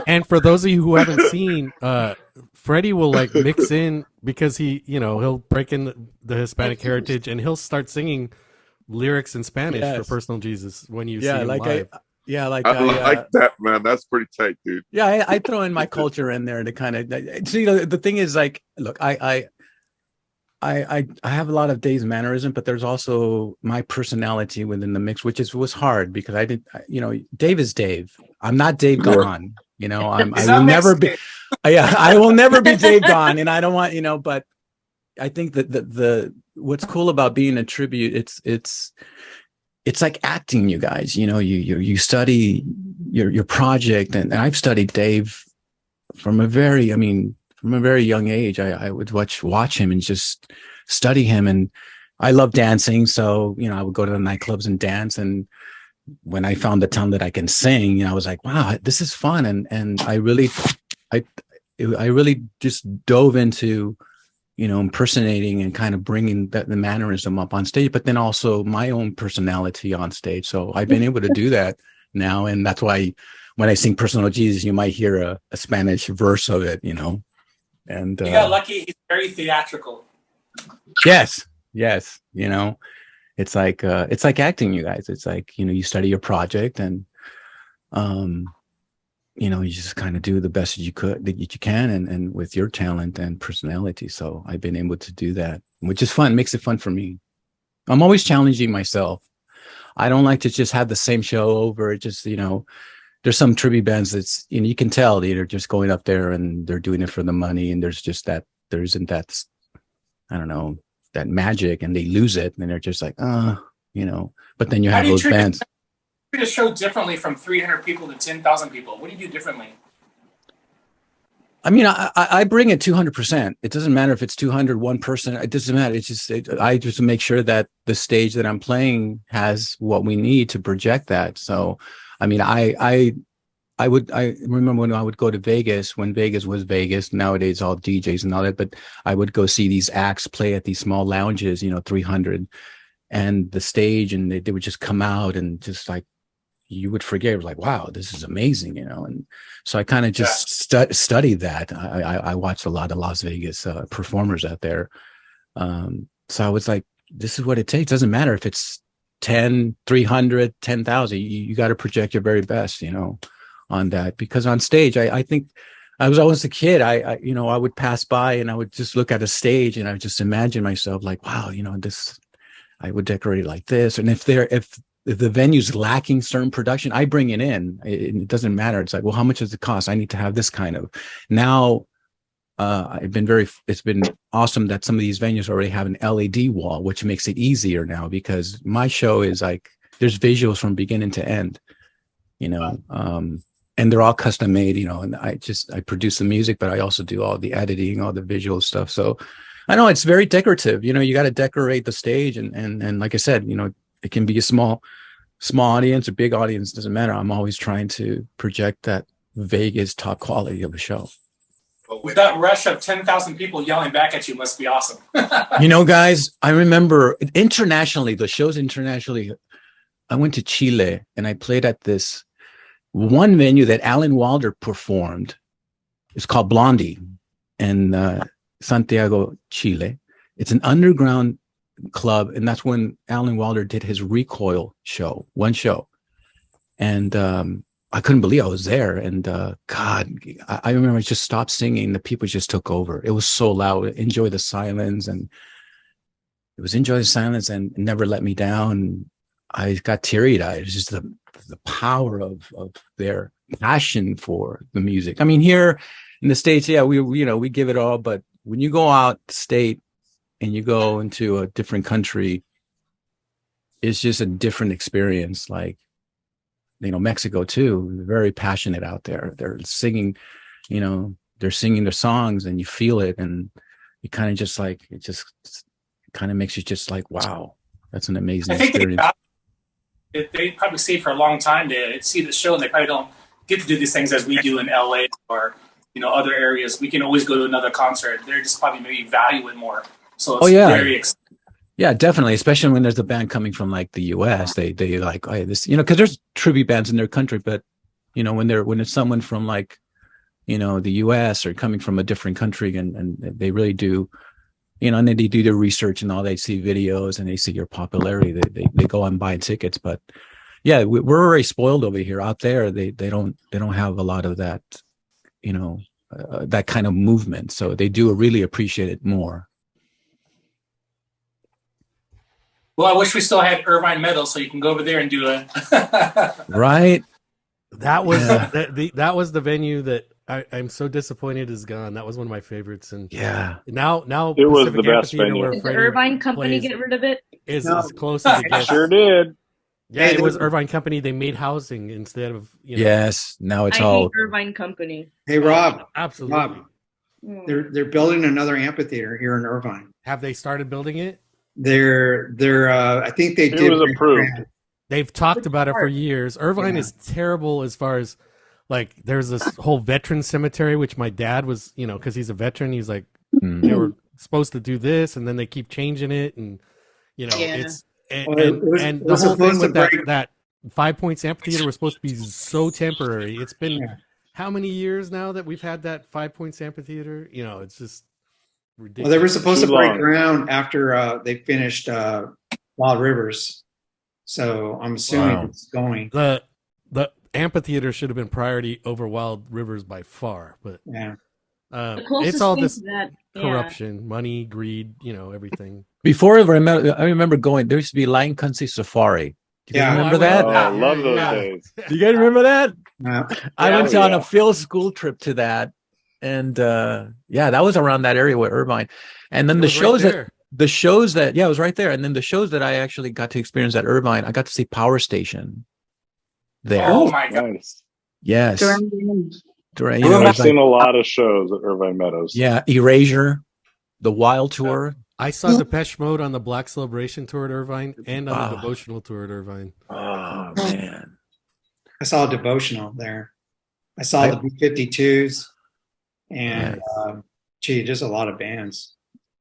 [SPEAKER 1] And for those of you who haven't seen, Freddie will like mix in, because he'll break in the Hispanic heritage, and he'll start singing lyrics in Spanish for Personal Jesus when you see him live.
[SPEAKER 5] I like that, man. That's pretty tight, dude.
[SPEAKER 6] Yeah, I throw in my culture in there to kind of see. The thing is, like, look, I have a lot of Dave's mannerism, but there's also my personality within the mix, which was hard because Dave is Dave. I'm not Dave Gahan. I will never be. I will never be Dave Gahan, and I don't want But I think that the what's cool about being a tribute, it's like acting, you guys. You study your project, and I've studied Dave from a very young age. I would watch him and just study him, and I love dancing. So, I would go to the nightclubs and dance. And when I found the talent that I can sing, I was like, wow, this is fun. And I really just dove into, impersonating and kind of bringing the mannerism up on stage, but then also my own personality on stage. So I've been able to do that now. And that's why when I sing Personal Jesus, you might hear a Spanish verse of it, And
[SPEAKER 10] you got lucky. He's very theatrical.
[SPEAKER 6] Yes. It's like acting, you guys. It's like, you study your project, and you just kind of do the best that you can, and with your talent and personality. So I've been able to do that, which is fun. Makes it fun for me. I'm always challenging myself. I don't like to just have the same show over. It just, there's some tribute bands that's, you can tell they're just going up there and they're doing it for the money. And there's just there isn't that, I don't know, that magic, and they lose it. And they're just like, but then you have those bands.
[SPEAKER 10] Treat a show differently from 300 people to 10,000 people. What do you do differently?
[SPEAKER 6] I bring it 200%. It doesn't matter if it's 200, one person. It doesn't matter. It's just, I just make sure that the stage that I'm playing has what we need to project that. So, I remember when I would go to Vegas, when Vegas was Vegas. Nowadays, all DJs and all that. But I would go see these acts play at these small lounges, 300. and the stage, and they would just come out and just like, you would forget. It was like, wow, this is amazing, And so I kind of just studied that. I watched a lot of Las Vegas performers out there. So I was like, this is what it takes. Doesn't matter if it's 10, 300, 10,000. You got to project your very best, on that. Because on stage, I think I was always a kid. I would pass by and I would just look at a stage and I would just imagine myself like, wow, this, I would decorate it like this. And if the venue's lacking certain production, I bring it in. It doesn't matter. It's like, well, how much does it cost? I need to have this kind of. Now, it's been awesome that some of these venues already have an LED wall, which makes it easier now because my show is like, there's visuals from beginning to end, and they're all custom made, and I produce the music, but I also do all the editing, all the visual stuff. So I know it's very decorative, you got to decorate the stage and like I said, it can be a small audience or big audience, doesn't matter. I'm always trying to project that Vegas top quality of a show.
[SPEAKER 10] With that rush of 10,000 people yelling back at you must be awesome.
[SPEAKER 6] Guys, I remember internationally, I went to Chile and I played at this one venue that Alan Wilder performed. It's called Blondie in Santiago, Chile. It's an underground club, and that's when Alan Wilder did his Recoil show, one show. And I couldn't believe I was there. And God, I remember I just stopped singing. The people just took over. It was so loud. Enjoy the Silence, and it was Enjoy the Silence and Never Let Me Down. I got teary-eyed. It's just the power of their passion for the music. I mean, here in the States, we give it all, but when you go out state and you go into a different country, it's just a different experience. Like, Mexico too, very passionate out there. They're singing, they're singing their songs and you feel it. And you kind of just like, it just kind of makes you just like, wow, that's an amazing experience.
[SPEAKER 10] They probably stay for a long time to see the show, and they probably don't get to do these things as we do in LA or, other areas. We can always go to another concert. They're just probably maybe value it more. So it's very exciting.
[SPEAKER 6] Yeah, definitely. Especially when there's a band coming from like the US, they like, oh, this, because there's tribute bands in their country, but when it's someone from like, the US or coming from a different country and they really do, and then they do their research and all, they see videos and they see your popularity, they go and buy tickets. But yeah, we're very spoiled over here. Out there, they don't have a lot of that, that kind of movement. So they do really appreciate it more.
[SPEAKER 10] Well, I wish we still had Irvine Meadows so you can go over there and do it.
[SPEAKER 6] Right.
[SPEAKER 1] That was that was the venue that I'm so disappointed is gone. That was one of my favorites. And now
[SPEAKER 8] it was the best venue.
[SPEAKER 19] Did the Irvine Company get rid of it?
[SPEAKER 1] Is as close as it gets.
[SPEAKER 8] Sure did.
[SPEAKER 1] Yeah, it was Irvine Company. They made housing instead of
[SPEAKER 6] Yes, now it's
[SPEAKER 19] I
[SPEAKER 6] all
[SPEAKER 19] hate Irvine Company.
[SPEAKER 2] Hey Rob,
[SPEAKER 1] absolutely.
[SPEAKER 2] Rob, they're building another amphitheater here in Irvine.
[SPEAKER 1] Have they started building it?
[SPEAKER 2] They're I think they did.
[SPEAKER 8] It was approved.
[SPEAKER 1] They've talked about it for years. Irvine is terrible as far as like there's this whole veteran cemetery, which my dad was, because he's a veteran, he's like they were supposed to do this and then they keep changing it, and it's and the whole thing with that 5 Points Amphitheater was supposed to be so temporary. It's been how many years now that we've had that 5 Points Amphitheater? It's just ridiculous.
[SPEAKER 2] Well, they were supposed to break ground after they finished Wild Rivers, so I'm assuming it's going.
[SPEAKER 1] The amphitheater should have been priority over Wild Rivers by far, but it's all this corruption, money, greed, everything.
[SPEAKER 6] Before I remember going. There used to be Lion Country Safari. Do you remember that?
[SPEAKER 8] Oh, I love those days.
[SPEAKER 6] Do you guys remember that?
[SPEAKER 2] No.
[SPEAKER 6] I went on a field school trip to that, and that was around that area with Irvine. And then the shows that it was right there. And then the shows that I actually got to experience at Irvine, I got to see Power Station there.
[SPEAKER 10] Oh my goodness!
[SPEAKER 6] Yes,
[SPEAKER 8] I've seen a lot of shows at Irvine Meadows.
[SPEAKER 6] Yeah, Erasure, the Wild Tour.
[SPEAKER 1] I saw Depeche Mode on the Black Celebration tour at Irvine and on the Devotional tour at Irvine.
[SPEAKER 6] Oh man,
[SPEAKER 2] I saw Devotional there. I saw the B-52s, and just a lot of bands.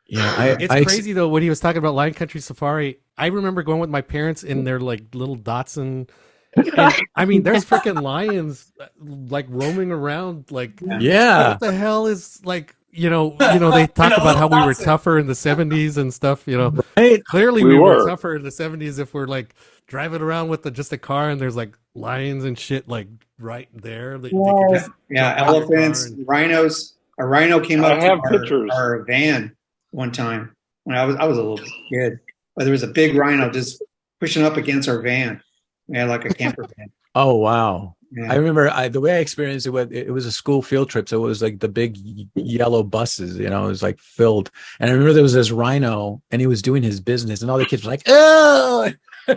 [SPEAKER 6] Yeah,
[SPEAKER 1] it's crazy though when he was talking about Lion Country Safari. I remember going with my parents in their like little Datsun, and I mean, there's freaking lions like roaming around. Like, what the hell is like? You know, they talk about how we were tougher in the 70s and stuff. You know,
[SPEAKER 6] right?
[SPEAKER 1] Clearly we were tougher in the 70s if we're like driving around with just a car and there's like lions and shit like right there. They could just
[SPEAKER 2] elephants, rhinos. A rhino came up to our van one time when I was a little kid. But there was a big rhino just pushing up against our van. We had like a camper van.
[SPEAKER 6] Oh wow!
[SPEAKER 2] Yeah.
[SPEAKER 6] I remember the way I experienced it was a school field trip, so it was like the big yellow buses. You know, it was like filled. And I remember there was this rhino, and he was doing his business, and all the kids were like, "Oh!"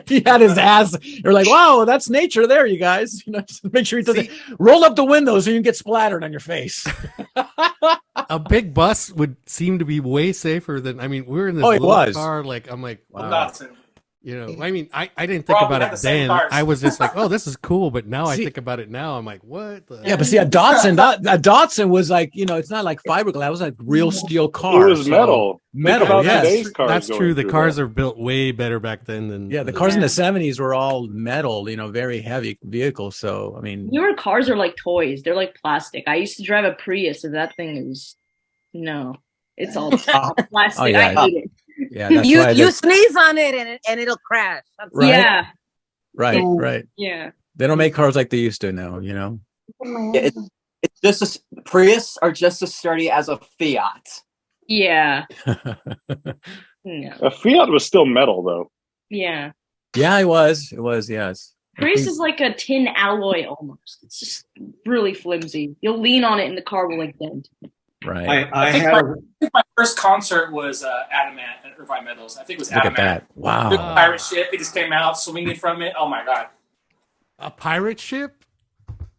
[SPEAKER 6] He had his ass. They're like, "Wow, that's nature there, you guys." You know, just make sure he doesn't roll up the window so you can get splattered on your face.
[SPEAKER 1] A big bus would seem to be way safer than. I mean, we were in this little car. Like, I'm like, wow. You know, I mean, I didn't think about it then. I was just like, oh, this is cool. But now I think about it now. I'm like, what?
[SPEAKER 6] Yeah, but see, a Datsun was like, you know, it's not like fiberglass. It was like real steel car.
[SPEAKER 8] It was metal.
[SPEAKER 6] Metal,
[SPEAKER 1] yes. That's true. The cars are built way better back then than.
[SPEAKER 6] Yeah, the cars in the 70s were all metal, you know, very heavy vehicles. So, I mean.
[SPEAKER 19] Newer cars are like toys. They're like plastic. I used to drive a Prius, and that thing is, it's all plastic.
[SPEAKER 6] Oh, yeah.
[SPEAKER 19] I hate it.
[SPEAKER 6] Yeah, that's
[SPEAKER 16] you sneeze on it and it'll crash.
[SPEAKER 6] Right?
[SPEAKER 19] Yeah.
[SPEAKER 6] Right.
[SPEAKER 19] Yeah.
[SPEAKER 6] They don't make cars like they used to now, you know?
[SPEAKER 21] Yeah, it's just Prius are just as sturdy as a Fiat.
[SPEAKER 19] Yeah.
[SPEAKER 8] A Fiat was still metal though.
[SPEAKER 19] Yeah.
[SPEAKER 6] Yeah, it was. It was, yes.
[SPEAKER 19] Prius is like a tin alloy almost. It's just really flimsy. You'll lean on it and the car will like bend.
[SPEAKER 6] Right.
[SPEAKER 10] I think my first concert was Adamant at Irvine Meadows. I think it was Adamant.
[SPEAKER 6] Look at that. Wow.
[SPEAKER 10] The pirate ship. It just came out swinging from it. Oh my God.
[SPEAKER 1] A pirate ship?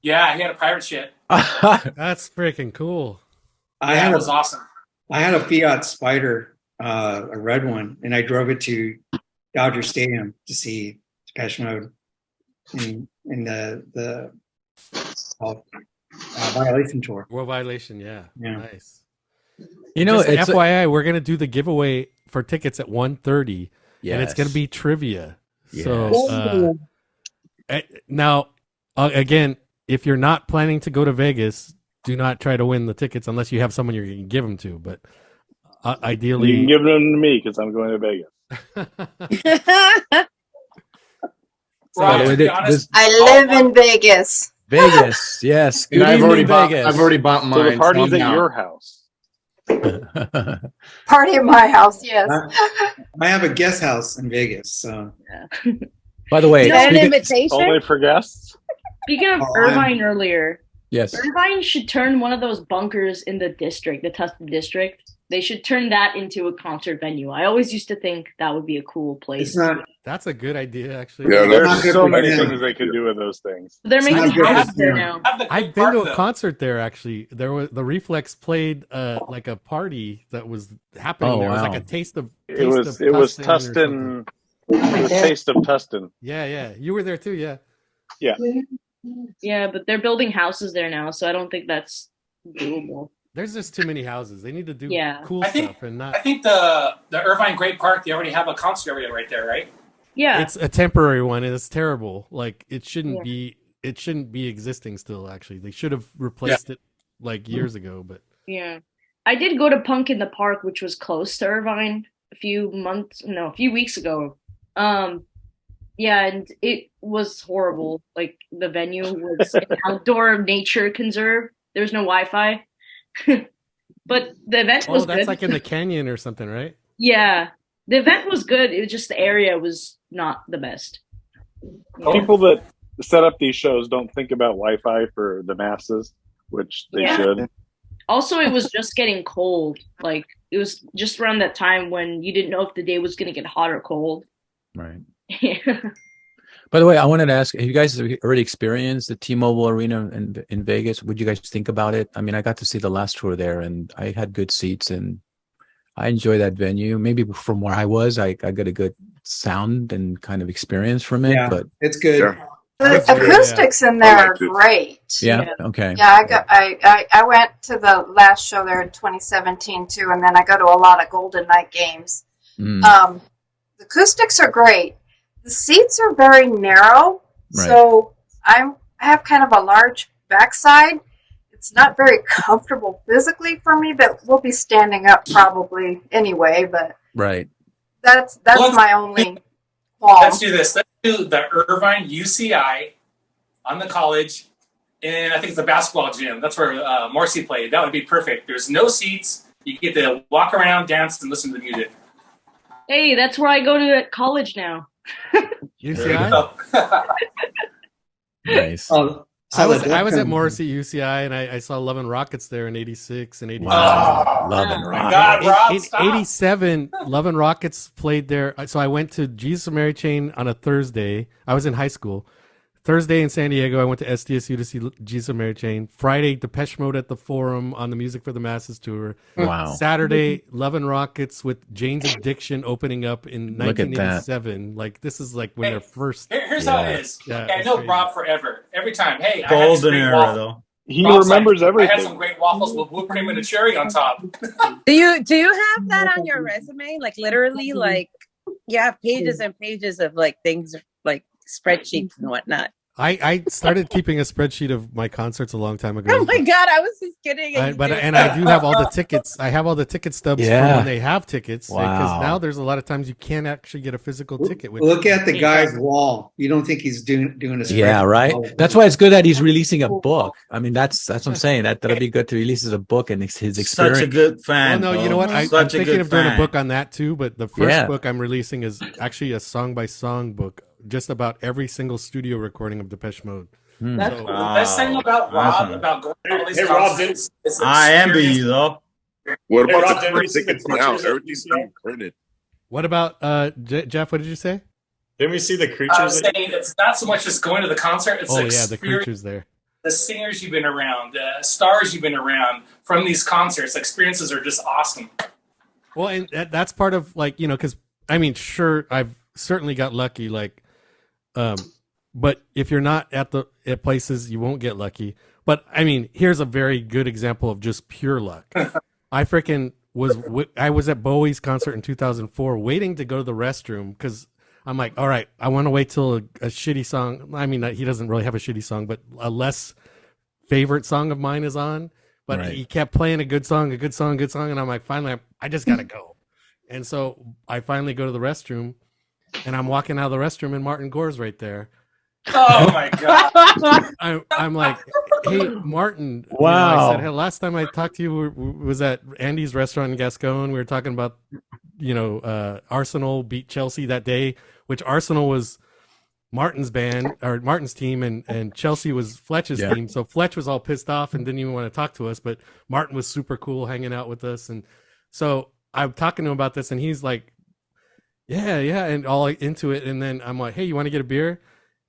[SPEAKER 10] Yeah, he had a pirate ship.
[SPEAKER 1] That's freaking cool.
[SPEAKER 10] It was awesome.
[SPEAKER 2] I had a Fiat Spider, a red one, and I drove it to Dodger Stadium to see Depeche Mode in the Violation tour.
[SPEAKER 1] World Violation, yeah. Nice.
[SPEAKER 6] You know,
[SPEAKER 1] just FYI, we're gonna do the giveaway for tickets at 1:30, and it's gonna be trivia.
[SPEAKER 6] Yes.
[SPEAKER 1] So now, again, if you're not planning to go to Vegas, do not try to win the tickets unless you have someone you're gonna give them to. But ideally,
[SPEAKER 8] you can give them to me because I'm going to Vegas.
[SPEAKER 10] Rob, to be honest,
[SPEAKER 18] I live in Vegas.
[SPEAKER 6] Vegas, yes.
[SPEAKER 20] And
[SPEAKER 6] Good
[SPEAKER 20] I've
[SPEAKER 6] evening, Vegas.
[SPEAKER 20] I've already bought mine.
[SPEAKER 8] So the party's at
[SPEAKER 20] now.
[SPEAKER 8] your house.
[SPEAKER 18] Party at my house, yes.
[SPEAKER 2] I have a guest house in Vegas, so.
[SPEAKER 6] By the way,
[SPEAKER 16] Is that an invitation?
[SPEAKER 8] Only for guests?
[SPEAKER 19] Speaking of Irvine earlier,
[SPEAKER 6] yes,
[SPEAKER 19] Irvine should turn one of those bunkers in the district, the Tustin district. They should turn that into a concert venue. I always used to think that would be a cool place.
[SPEAKER 1] That's a good idea, actually.
[SPEAKER 8] Yeah, there's so many things they could do with those things.
[SPEAKER 19] They're making houses there now.
[SPEAKER 1] I've been to a concert there. Actually, there was the Reflex played like a party that was happening there. It was like a taste of.
[SPEAKER 8] It was Tustin. It was Taste of Tustin.
[SPEAKER 1] Yeah. You were there too, yeah.
[SPEAKER 8] Yeah.
[SPEAKER 19] Yeah, but they're building houses there now, so I don't think that's doable.
[SPEAKER 1] There's just too many houses. They need to do cool
[SPEAKER 10] I think,
[SPEAKER 1] stuff and not.
[SPEAKER 10] I think the Irvine Great Park, they already have a concert area right there, right?
[SPEAKER 19] Yeah.
[SPEAKER 1] It's a temporary one, and it's terrible. Like it shouldn't be. It shouldn't be existing still. Actually, they should have replaced it like years ago. But
[SPEAKER 19] yeah, I did go to Punk in the Park, which was close to Irvine a few weeks ago. Yeah, and it was horrible. Like the venue was an outdoor nature conserve. There was no Wi-Fi. But the event was good.
[SPEAKER 1] That's like in the canyon or something, right?
[SPEAKER 19] Yeah. The event was good. It was just the area was not the best.
[SPEAKER 8] People that set up these shows don't think about Wi-Fi for the masses, which they should.
[SPEAKER 19] Also, it was just getting cold. Like, it was just around that time when you didn't know if the day was going to get hot or cold.
[SPEAKER 6] Right.
[SPEAKER 19] Yeah.
[SPEAKER 6] By the way, I wanted to ask, have you guys already experienced the T-Mobile Arena in Vegas? What did you guys think about it? I mean, I got to see the last tour there, and I had good seats, and I enjoy that venue. Maybe from where I was, I got a good sound and kind of experience from it.
[SPEAKER 2] Yeah,
[SPEAKER 6] but
[SPEAKER 2] it's good.
[SPEAKER 18] The acoustics in there are great.
[SPEAKER 6] Yeah. Okay.
[SPEAKER 18] Yeah, I went to the last show there in 2017 too, and then I go to a lot of Golden Night games. The acoustics are great. The seats are very narrow, so I have kind of a large backside. It's not very comfortable physically for me, but we'll be standing up probably anyway. But that's my only qualm.
[SPEAKER 10] Let's do this. Let's do the Irvine UCI on the college, and I think it's the basketball gym. That's where Morrissey played. That would be perfect. There's no seats. You get to walk around, dance, and listen to the music.
[SPEAKER 19] Hey, that's where I go to college now.
[SPEAKER 1] UCI? Nice. I was at Morrissey UCI, and I saw Love and Rockets there in '86 and '87.
[SPEAKER 6] Love and Rockets.
[SPEAKER 10] Rob,
[SPEAKER 1] in '87, Love and Rockets played there. So I went to Jesus and Mary Chain on a Thursday. I was in high school. Thursday in San Diego, I went to SDSU to see Jesus and Mary Chain. Friday, Depeche Mode at the Forum on the Music for the Masses tour.
[SPEAKER 6] Wow.
[SPEAKER 1] Saturday, Love and Rockets with Jane's Addiction opening up in 1987. Like, this is like when they're first.
[SPEAKER 10] Here's how it is.
[SPEAKER 1] Yeah,
[SPEAKER 10] I know Rob forever. Every time. Hey, I had
[SPEAKER 4] Golden
[SPEAKER 10] this great
[SPEAKER 4] era,
[SPEAKER 10] waffle.
[SPEAKER 4] though.
[SPEAKER 8] He
[SPEAKER 10] Rob's
[SPEAKER 8] remembers everything.
[SPEAKER 10] I had some great waffles with whipped cream and a cherry on top.
[SPEAKER 16] Do you have that on your resume? Like literally, like you have pages and pages of like things like spreadsheets and whatnot.
[SPEAKER 1] I started keeping a spreadsheet of my concerts a long time ago.
[SPEAKER 16] Oh my god, I was just kidding.
[SPEAKER 1] I do have all the tickets. I have all the ticket stubs from when they have tickets. Because now there's a lot of times you can't actually get a physical ticket.
[SPEAKER 2] Look at the guy's wall. You don't think he's doing a spreadsheet?
[SPEAKER 6] Yeah, right. That's why it's good that he's releasing a book. I mean, that's what I'm saying. That'll be good to release as a book and his experience.
[SPEAKER 4] Such a good fan.
[SPEAKER 1] Well, no, you know what? I'm thinking of doing a book on that too. But the first book I'm releasing is actually a song by song book, just about every single studio recording of Depeche Mode.
[SPEAKER 10] That's the best thing about Rob, about going to all these concerts.
[SPEAKER 4] I envy you, though.
[SPEAKER 5] What about
[SPEAKER 10] Rob,
[SPEAKER 5] the free tickets now? Everything's being printed.
[SPEAKER 1] What about Jeff? What did you say?
[SPEAKER 15] Didn't we see the creatures?
[SPEAKER 10] I was saying it's not so much just going to the concert. It's
[SPEAKER 1] the creatures there.
[SPEAKER 10] The singers you've been around, the stars you've been around from these concerts. Experiences are just awesome.
[SPEAKER 1] Well, and that's part of because I mean, sure, I've certainly got lucky, but if you're not at places, you won't get lucky. But I mean, here's a very good example of just pure luck. I was at Bowie's concert in 2004, waiting to go to the restroom because I'm like, all right, I want to wait till a shitty song. I mean, he doesn't really have a shitty song, but a less favorite song of mine is on. But he kept playing a good song, and I'm like, finally, I just gotta go. And so I finally go to the restroom, and I'm walking out of the restroom, and Martin Gore's right there.
[SPEAKER 10] Oh my god!
[SPEAKER 1] I'm like, hey, Martin.
[SPEAKER 6] Wow.
[SPEAKER 1] I said, hey, last time I talked to you was at Andy's restaurant in Gascon. We were talking about, Arsenal beat Chelsea that day, which Arsenal was Martin's band or Martin's team, and Chelsea was Fletch's team. So Fletch was all pissed off and didn't even want to talk to us, but Martin was super cool hanging out with us. And so I'm talking to him about this, and he's like, yeah, and all into it. And then I'm like, hey, you want to get a beer?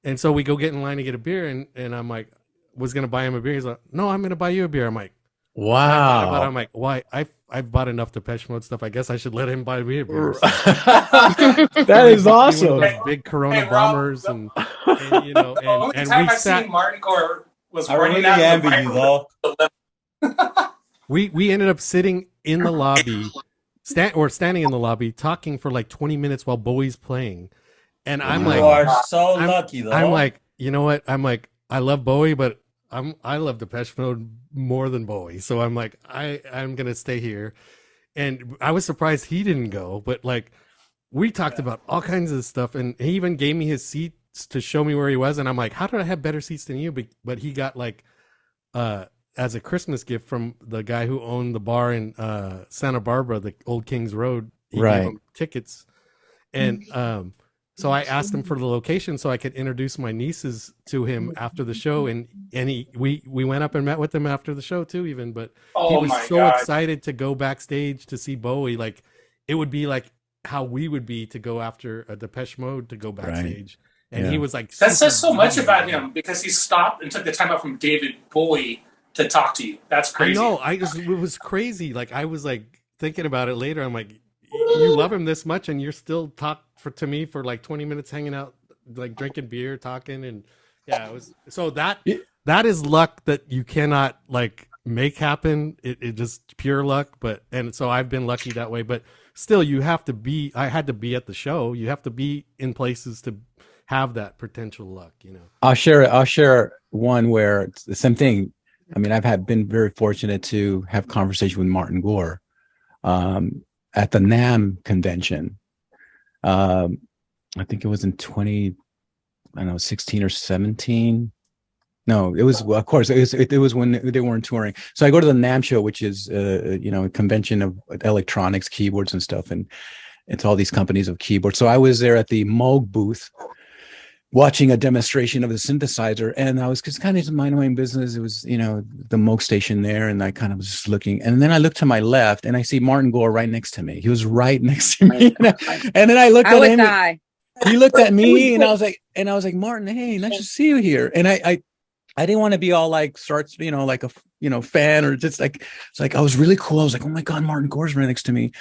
[SPEAKER 1] And so we go get in line to get a beer, and I'm like, was going to buy him a beer. He's like, no, I'm going to buy you a beer. I'm like,
[SPEAKER 6] wow.
[SPEAKER 1] I'm like, why? I've bought enough Depeche Mode stuff. I guess I should let him buy me a beer. So,
[SPEAKER 6] that is awesome.
[SPEAKER 1] Big Corona bombers, and we
[SPEAKER 10] sat. Seen Martin Gore was running
[SPEAKER 4] really
[SPEAKER 10] out
[SPEAKER 4] envy you, though.
[SPEAKER 1] We ended up sitting in the lobby, standing in the lobby, talking for like 20 minutes while Bowie's playing. And I'm like,
[SPEAKER 4] you are so lucky, though.
[SPEAKER 1] I'm like, you know what? I'm like, I love Bowie, but I love Depeche Mode more than Bowie. So I'm like, I'm gonna stay here. And I was surprised he didn't go, but like, we talked about all kinds of stuff, and he even gave me his seats to show me where he was. And I'm like, how did I have better seats than you? But he got like, as a Christmas gift from the guy who owned the bar in Santa Barbara, the Old Kings Road. He gave him tickets, and so I asked him for the location so I could introduce my nieces to him after the show, and we went up and met with him after the show too, even. But he was so excited to go backstage to see Bowie, like it would be like how we would be to go after a Depeche Mode to go backstage. Right. And he was like,
[SPEAKER 10] that says so much about him because he stopped and took the time out from David Bowie to talk to you. That's crazy.
[SPEAKER 1] I know. It was crazy. Like I was like thinking about it later. I'm like, you love him this much, and you're still to me for like 20 minutes hanging out, like drinking beer, talking, and Yeah, it was so that is luck that you cannot like make happen. It just pure luck. And so I've been lucky that way. But still, you have to be. I had to be at the show. You have to be in places to have that potential luck. You know.
[SPEAKER 6] I'll share one where it's the same thing. I mean, I've been very fortunate to have conversation with Martin Gore at the NAMM convention. I think it was in 16 or 17. No, it was, well, of course, it was when they weren't touring. So I go to the NAMM show, which is, a convention of electronics, keyboards and stuff. And it's all these companies of keyboards. So I was there at the Moog booth watching a demonstration of the synthesizer. And I was just kind of minding my own business. It was, the Moog station there. And I kind of was just looking. And then I looked to my left and I see Martin Gore right next to me. He was right next to me. And then I looked at him. He looked at me and I was like, Martin, hey, nice to see you here. And I didn't want to be all like starts, like a fan or just like, it's like, I was really cool. I was like, oh my God, Martin Gore's right next to me.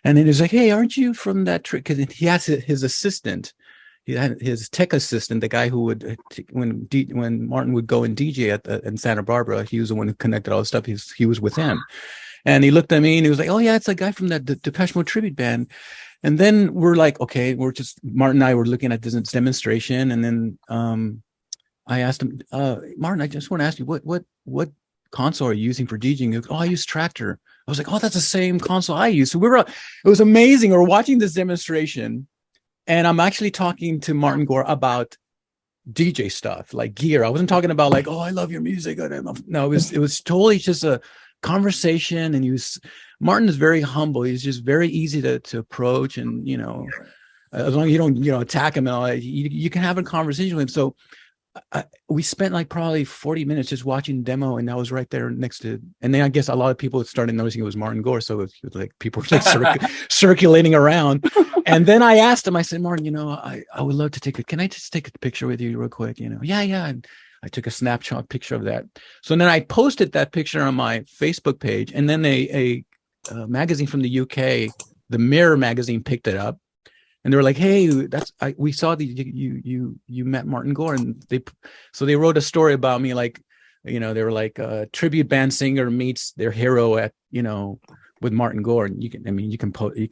[SPEAKER 6] And then he was like, hey, aren't you from that trick? Cause he has his assistant. He had his tech assistant, the guy who would, when Martin would go and DJ in Santa Barbara, he was the one who connected all the stuff. He was with him. And he looked at me and he was like, oh yeah, it's a guy from that Depeche Mode tribute band. And then we're like, okay, Martin and I were looking at this demonstration. And then I asked him, Martin, I just want to ask you, what console are you using for DJing? He goes, oh, I use Tractor. I was like, oh, that's the same console I use. So it was amazing. We're watching this demonstration and I'm actually talking to Martin Gore about DJ stuff, like gear. I wasn't talking about like, oh, I love your music. No, it was totally just a conversation. And Martin is very humble. He's just very easy to approach. And, as long as you don't, attack him and all that, you can have a conversation with him. So we spent like probably 40 minutes just watching demo, and I was right there next to. And then I guess a lot of people started noticing it was Martin Gore, so it was like people were like circulating around. And then I asked him, I said, Martin, I would love to can I just take a picture with you real quick? Yeah. And I took a snapshot picture of that. So then I posted that picture on my Facebook page, and then a magazine from the UK, the Mirror magazine, picked it up. And they were like, "Hey, we saw you met Martin Gore," and they wrote a story about me, like, they were like a tribute band singer meets their hero at with Martin Gore, and you can probably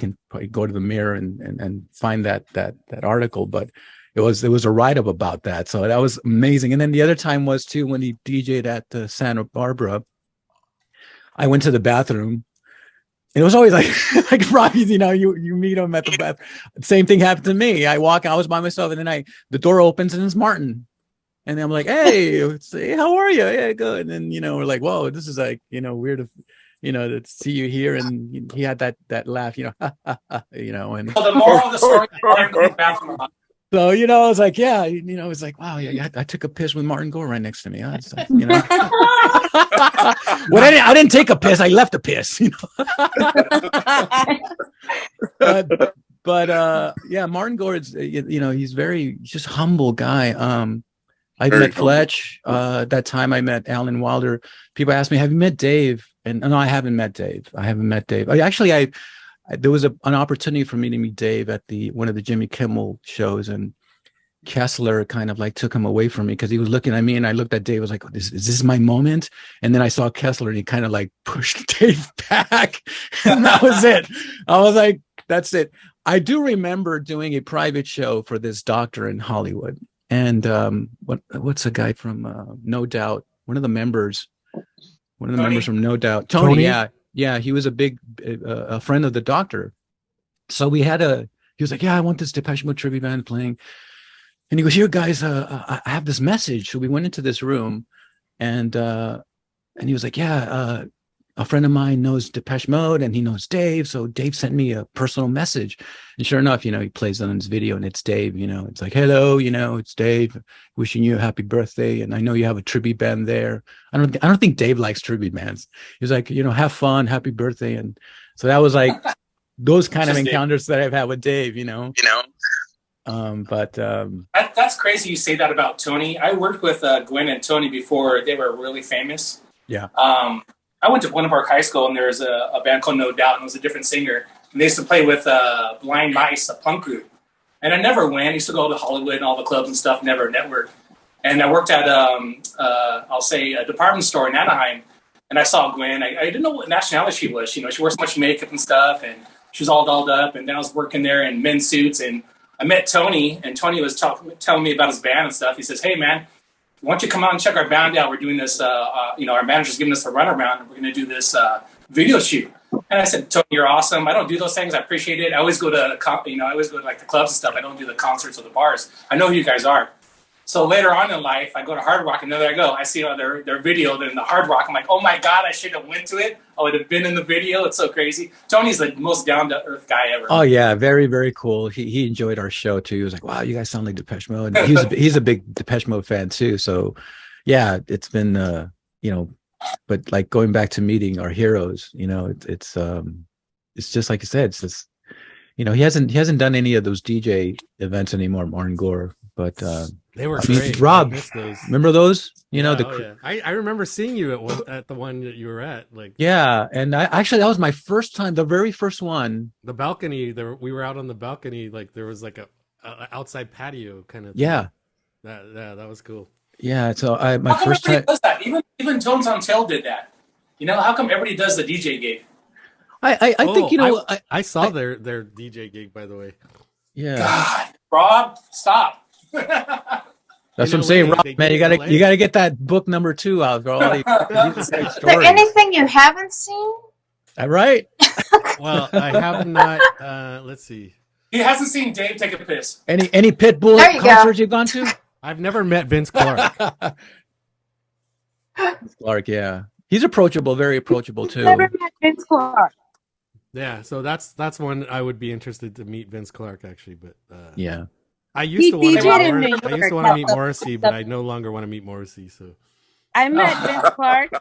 [SPEAKER 6] go to the Mirror and find that article, but it was a write up about that, so that was amazing. And then the other time was too when he DJ'd at Santa Barbara. I went to the bathroom. It was always like Robbie, you meet him at the bath. Same thing happened to me. I was by myself, and then the door opens and it's Martin. And then I'm like, hey, how are you? Yeah, good. And then, we're like, whoa, this is like, weird to see you here. And he had that laugh, and
[SPEAKER 10] Well, the moral of the story is bathroom.
[SPEAKER 6] So, I was like, yeah, it's like, wow, yeah, I took a piss with Martin Gore right next to me. Well, I didn't take a piss. I left a piss, but yeah, Martin Gore is, he's just humble guy. I met Fletch. That time I met Alan Wilder. People ask me, have you met Dave? And no, I haven't met Dave. There was an opportunity for me to meet Dave at one of the Jimmy Kimmel shows, and Kessler kind of like took him away from me because he was looking at me, and I looked at Dave. I was like, is this my moment? And then I saw Kessler, and he kind of like pushed Dave back, and that was it. I was like, that's it. I do remember doing a private show for this doctor in Hollywood, and what's a guy from No Doubt? One of the members from No Doubt, Tony. Yeah, he was a friend of the doctor. So he was like, yeah, I want this Depeche Mode tribute band playing. And he goes, here, guys, I have this message. So we went into this room, and he was like, yeah, a friend of mine knows Depeche Mode, and he knows Dave. So Dave sent me a personal message. And sure enough, he plays on his video, and it's Dave. It's like, hello, it's Dave, wishing you a happy birthday. And I know you have a tribute band there. I don't think Dave likes tribute bands. He was like, have fun, happy birthday. And so that was like those kind of encounters that I've had with Dave.
[SPEAKER 10] That's crazy you say that about Tony. I worked with Gwen and Tony before they were really famous.
[SPEAKER 6] Yeah.
[SPEAKER 10] I went to one of our high school, and there was a band called No Doubt, and it was a different singer. And they used to play with Blind Mice, a punk group. And I never went. I used to go to Hollywood and all the clubs and stuff, never networked. And I worked at, I'll say, a department store in Anaheim. And I saw Gwen. I didn't know what nationality she was. She wears so much makeup and stuff. And she was all dolled up. And then I was working there in men's suits. And I met Tony. And Tony was telling me about his band and stuff. He says, hey, man, why don't you come out and check our band out? We're doing this, our manager's giving us a runaround. And we're going to do this video shoot. And I said, Tony, you're awesome. I don't do those things. I appreciate it. I always go to, like the clubs and stuff. I don't do the concerts or the bars. I know who you guys are. So later on in life, I go to Hard Rock, and there I go. I see their video in the Hard Rock. I'm like, oh my God, I should have went to it. I would have been in the video. It's so crazy. Tony's the most down-to-earth guy ever.
[SPEAKER 6] Oh yeah, very, very cool. He enjoyed our show too. He was like, wow, you guys sound like Depeche Mode. And he's a big Depeche Mode fan too. So yeah, it's been but like going back to meeting our heroes, it's just like you said, it's just, he hasn't done any of those DJ events anymore, Martin Gore, but
[SPEAKER 1] they were great.
[SPEAKER 6] Rob, remember those?
[SPEAKER 1] Yeah. I remember seeing you at the one that you were at.
[SPEAKER 6] Yeah, and I actually, that was my first time, the very first one.
[SPEAKER 1] The balcony. We were out on the balcony. Like there was like a outside patio kind of.
[SPEAKER 6] Yeah.
[SPEAKER 1] That was cool.
[SPEAKER 6] Yeah, so
[SPEAKER 10] my first time. Does that? Even Tones on Tail did that. How come everybody does the DJ gig?
[SPEAKER 6] I think
[SPEAKER 1] I saw their DJ gig, by the way.
[SPEAKER 6] Yeah.
[SPEAKER 10] God, Rob, stop.
[SPEAKER 6] That's what I'm saying, Rob. Man, you gotta get that book number 2 out, bro.
[SPEAKER 18] Is there anything you haven't seen?
[SPEAKER 6] Right.
[SPEAKER 1] Well, I have not. Let's see.
[SPEAKER 10] He hasn't seen Dave take a piss.
[SPEAKER 6] Any Pitbull concerts you've gone to?
[SPEAKER 1] I've never met Vince Clarke.
[SPEAKER 6] Vince Clarke, yeah, he's approachable, very approachable too.
[SPEAKER 16] Never met Vince Clarke.
[SPEAKER 1] Yeah, so that's one I would be interested to meet Vince Clarke actually, but
[SPEAKER 6] yeah.
[SPEAKER 1] I used to want to meet Morrissey, but I no longer want to meet Morrissey. So
[SPEAKER 16] I met Vince Clarke.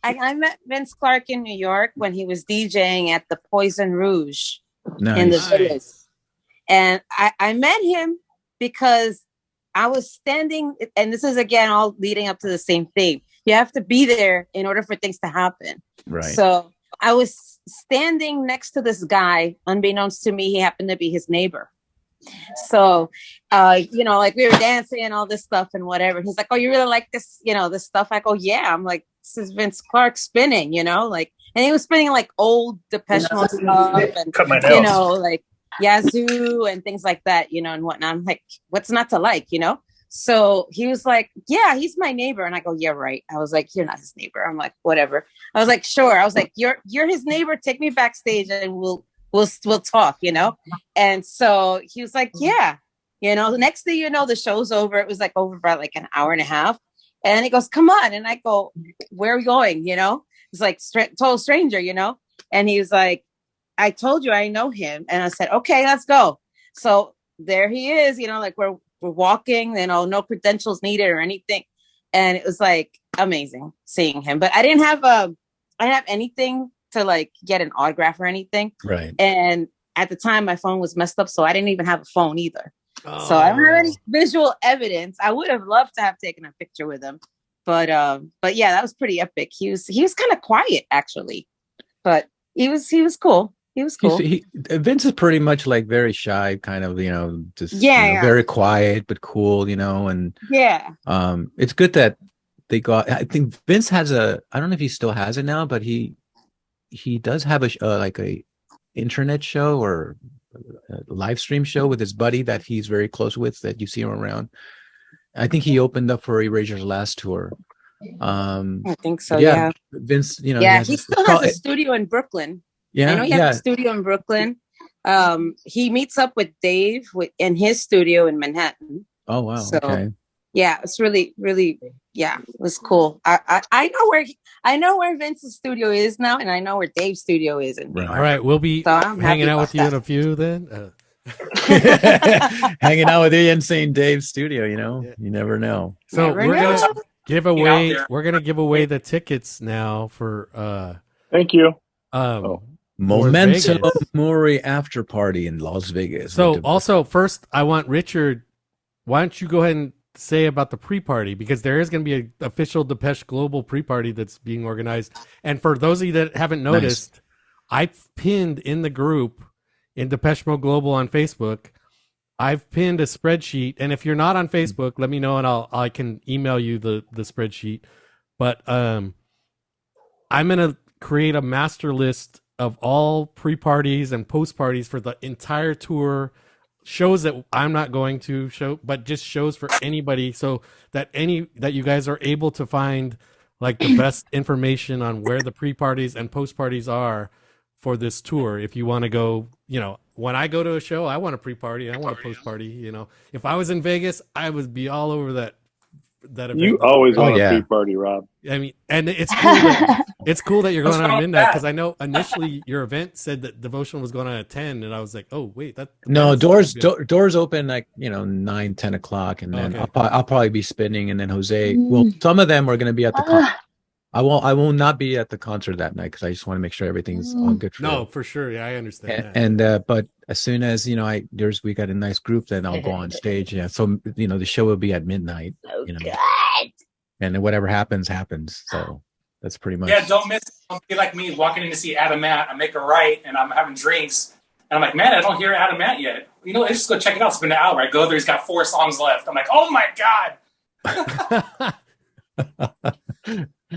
[SPEAKER 16] I met Vince Clarke in New York when he was DJing at the Poison Rouge in the Village, and I met him because I was standing, and this is again all leading up to the same thing. You have to be there in order for things to happen.
[SPEAKER 6] Right.
[SPEAKER 16] So I was standing next to this guy. Unbeknownst to me, he happened to be his neighbor. So, like we were dancing and all this stuff and whatever. He's like, "Oh, you really like this, this stuff?" I go, "Yeah." I'm like, "This is Vince Clarke spinning, and he was spinning like old Depeche Mode stuff and like Yazoo and things like that, and whatnot. I'm like, what's not to like, So he was like, "Yeah, he's my neighbor," and I go, "Yeah, right." I was like, "You're not his neighbor." I'm like, "Whatever." I was like, "Sure." I was like, "You're his neighbor. Take me backstage and we'll talk, And so he was like, "Yeah." The next thing you know, the show's over. It was like over by like an hour and a half. And he goes, "Come on." And I go, "Where are we going?" It's like total stranger, And he was like, "I told you I know him." And I said, "Okay, let's go." So there he is, like we're walking, no credentials needed or anything. And it was like amazing seeing him. But I didn't have anything to like get an autograph or anything.
[SPEAKER 6] Right.
[SPEAKER 16] And at the time my phone was messed up, so I didn't even have a phone either. So I don't have any visual evidence. I would have loved to have taken a picture with him. But yeah, that was pretty epic. He was kind of quiet actually. But he was cool. He was cool.
[SPEAKER 6] Vince is pretty much like very shy, kind of, just very quiet but cool, and it's good that they got. I think Vince has I don't know if he still has it now, but he does have a internet show or a live stream show with his buddy that he's very close with that you see him around. I think he opened up for Erasure's last tour.
[SPEAKER 16] I think so.
[SPEAKER 6] Yeah. Vince, he
[SPEAKER 16] still has a studio in Brooklyn.
[SPEAKER 6] Yeah,
[SPEAKER 16] I know he has a studio in Brooklyn. He meets up with Dave in his studio in Manhattan.
[SPEAKER 6] Oh wow!
[SPEAKER 16] So,
[SPEAKER 6] okay.
[SPEAKER 16] Yeah, it's really, really, it was cool. I know where Vince's studio is now, and I know where Dave's studio is.
[SPEAKER 1] All right, we'll be hanging out with you in a few then.
[SPEAKER 6] Hanging out with you and seeing Dave's studio. You never know.
[SPEAKER 1] So we're gonna give away the tickets now for.
[SPEAKER 8] Thank you.
[SPEAKER 6] Memento Mori after party in Las Vegas.
[SPEAKER 1] So also first, I want Richard. Why don't you go ahead and say about the pre-party, because there is going to be an official Depeche Global pre-party that's being organized. And for those of you that haven't noticed, I've pinned in the group in Depeche Mode Global on Facebook I've pinned a spreadsheet, and if you're not on Facebook, let me know, and I can email you the spreadsheet. But I'm gonna create a master list of all pre-parties and post-parties for the entire tour, shows that I'm not going to show, but just shows for anybody, so that you guys are able to find like the best information on where the pre-parties and post-parties are for this tour. If you want to go, when I go to a show, I want a pre-party, I want a post-party. If I was in Vegas, I would be all over that event.
[SPEAKER 8] You always want a pre-party, Rob.
[SPEAKER 1] I mean, and it's cool. It's cool that you're going on at midnight, because I know initially your event said that Devotional was going on at 10, and I was like, oh wait,
[SPEAKER 6] doors open like 9, 10 o'clock, and then I'll probably be spinning, and then Jose. Well, some of them are going to be at the concert. I will not be at the concert that night because I just want to make sure everything's all good.
[SPEAKER 1] For sure, yeah, I understand
[SPEAKER 6] that. But as soon as we got a nice group, then I'll go on stage. Yeah, so the show will be at midnight. And then whatever happens. So that's pretty much.
[SPEAKER 10] Yeah, don't be like me walking in to see Adam Matt. I make a right, and I'm having drinks, and I'm like, man, I don't hear Adam Matt yet. Let's just go check it out. It's been an hour. I go there, he's got 4 songs left. I'm like, oh my
[SPEAKER 1] god.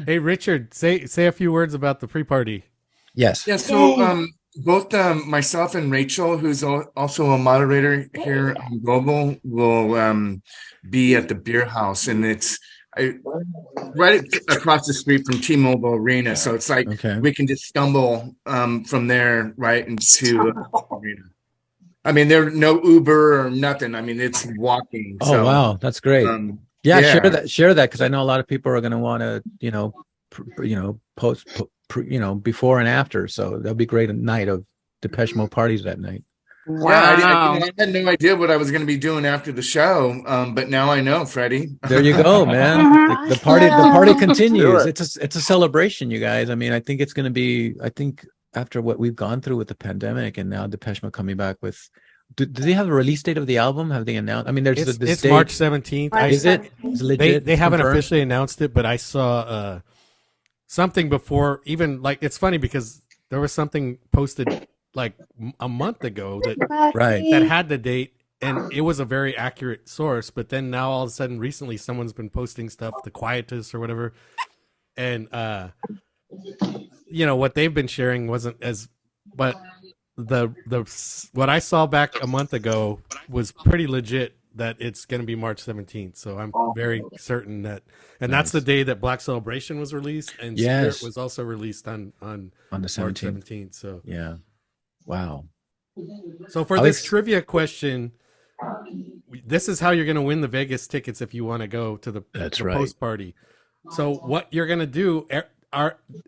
[SPEAKER 1] Hey, Richard, say a few words about the pre-party.
[SPEAKER 6] Yes.
[SPEAKER 20] Yeah. So both myself and Rachel, who's also a moderator here on Global, will be at the Beer House, and it's right across the street from T-Mobile Arena. So it's like we can just stumble from there right into the arena. I mean, there's no Uber or nothing. I mean, it's walking.
[SPEAKER 6] Oh, wow, that's great. Share that because I know a lot of people are going to want to, post, before and after. So that'll be a great night of Depeche Mode parties that night.
[SPEAKER 20] Wow. Yeah, I had no idea what I was going to be doing after the show, but now I know, Freddie.
[SPEAKER 6] There you go, man. The party continues. It's a celebration, you guys. I mean, I think it's going to be. I think after what we've gone through with the pandemic, and now Depeche Mode coming back with. Do they have a release date of the album? Have they announced? I mean, there's
[SPEAKER 1] it's March 17th.
[SPEAKER 6] Is it? It's legit.
[SPEAKER 1] They haven't officially announced it, but I saw something before. Even like it's funny because there was something posted like a month ago that had the date, and it was a very accurate source. But then now all of a sudden, recently, someone's been posting stuff, The Quietus or whatever, and what they've been sharing wasn't as, but. The what I saw back a month ago was pretty legit that it's going to be March 17th. So I'm very certain that, and that's the day that Black Celebration was released, and Spirit was also released on the 17th. March 17th. So
[SPEAKER 6] yeah, wow.
[SPEAKER 1] So for this trivia question, this is how you're going to win the Vegas tickets if you want to go to the post party. So what you're going to do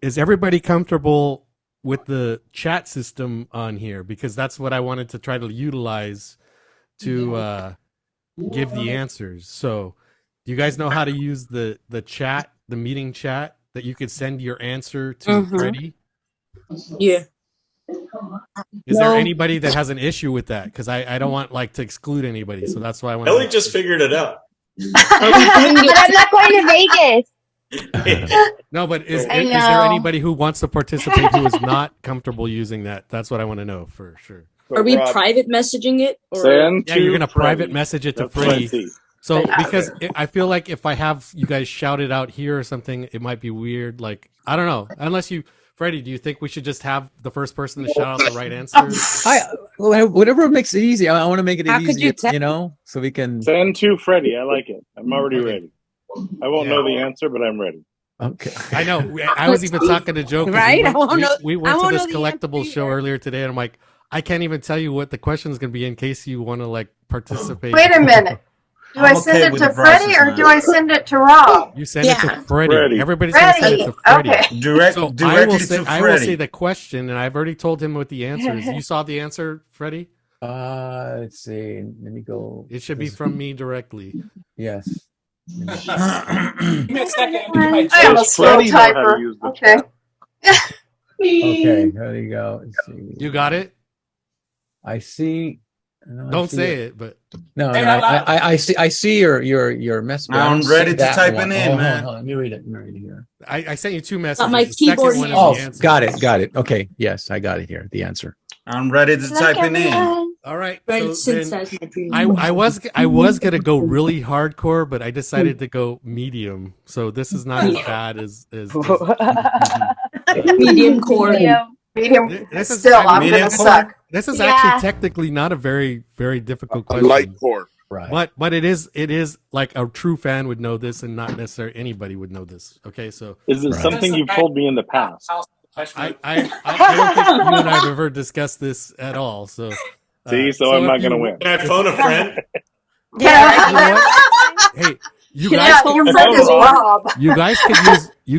[SPEAKER 1] is everybody comfortable with the chat system on here, because that's what I wanted to try to utilize to give the answers. So do you guys know how to use the chat, the meeting chat, that you could send your answer to Freddie?
[SPEAKER 13] Yeah.
[SPEAKER 1] Is there anybody that has an issue with that? Because I don't want to exclude anybody. So that's why I want
[SPEAKER 15] Ellie just figured it out.
[SPEAKER 22] But I'm not going to Vegas.
[SPEAKER 1] No, but is there anybody who wants to participate who is not comfortable using that? That's what I want to know for sure.
[SPEAKER 13] Are we private messaging it? Or?
[SPEAKER 1] Yeah, you're going to private message it to Freddie. So because I feel like if I have you guys shout it out here or something, it might be weird. Like, I don't know. Unless Freddie, do you think we should just have the first person to shout out the right answer?
[SPEAKER 6] Whatever makes it easy. I want to make it easy, so we can
[SPEAKER 8] send to Freddie. I like it. I'm already ready. I won't know the answer, but I'm ready.
[SPEAKER 6] Okay.
[SPEAKER 1] I know. I was even talking to Joe.
[SPEAKER 22] Right?
[SPEAKER 1] We went to this collectible show earlier today, and I'm like, I can't even tell you what the question is going to be in case you want to participate.
[SPEAKER 18] Wait a minute. Do I send it to Freddie or do I send it to Rob?
[SPEAKER 1] You send it to Freddie. Everybody's going to send it to Freddie.
[SPEAKER 18] Okay.
[SPEAKER 4] Directly to Freddie.
[SPEAKER 1] I will say the question, and I've already told him what the answer is. You saw the answer, Freddie?
[SPEAKER 6] Let's see. Let me go.
[SPEAKER 1] It should be from me directly.
[SPEAKER 6] Yes.
[SPEAKER 10] Give me a second.
[SPEAKER 18] I am a slow typer. Okay.
[SPEAKER 6] Okay, there you go. Let's see.
[SPEAKER 1] You got it?
[SPEAKER 6] I see.
[SPEAKER 1] Don't say it, but
[SPEAKER 6] no. I see your message.
[SPEAKER 4] I'm ready to type it in, man.
[SPEAKER 6] Let me read it. Here.
[SPEAKER 1] I sent you 2 messages.
[SPEAKER 13] My keyboard.
[SPEAKER 1] The
[SPEAKER 6] got it. Okay, yes, I got it here. The answer.
[SPEAKER 4] I'm ready to type it in.
[SPEAKER 1] All right.
[SPEAKER 13] Right,
[SPEAKER 1] So
[SPEAKER 13] since
[SPEAKER 1] then
[SPEAKER 13] that's my dream.
[SPEAKER 1] I was gonna go really hardcore, but I decided to go medium. So this is not as bad as
[SPEAKER 13] Medium core.
[SPEAKER 18] Medium.
[SPEAKER 1] this is
[SPEAKER 18] Still,
[SPEAKER 1] I mean,
[SPEAKER 18] I'm gonna suck.
[SPEAKER 1] This is
[SPEAKER 18] Yeah.
[SPEAKER 1] actually technically not a very difficult question.
[SPEAKER 5] Light core.
[SPEAKER 6] Right.
[SPEAKER 1] But it is like a true fan would know this, and not necessarily anybody would know this. Okay, so
[SPEAKER 8] Is it something you've told me in the past?
[SPEAKER 1] I don't think you and I have ever discussed this at all. So
[SPEAKER 8] See, so I'm not going to win.
[SPEAKER 15] Can I phone a friend?
[SPEAKER 18] Yeah.
[SPEAKER 1] You know what? Hey, you guys,
[SPEAKER 18] your friend is Rob.
[SPEAKER 1] you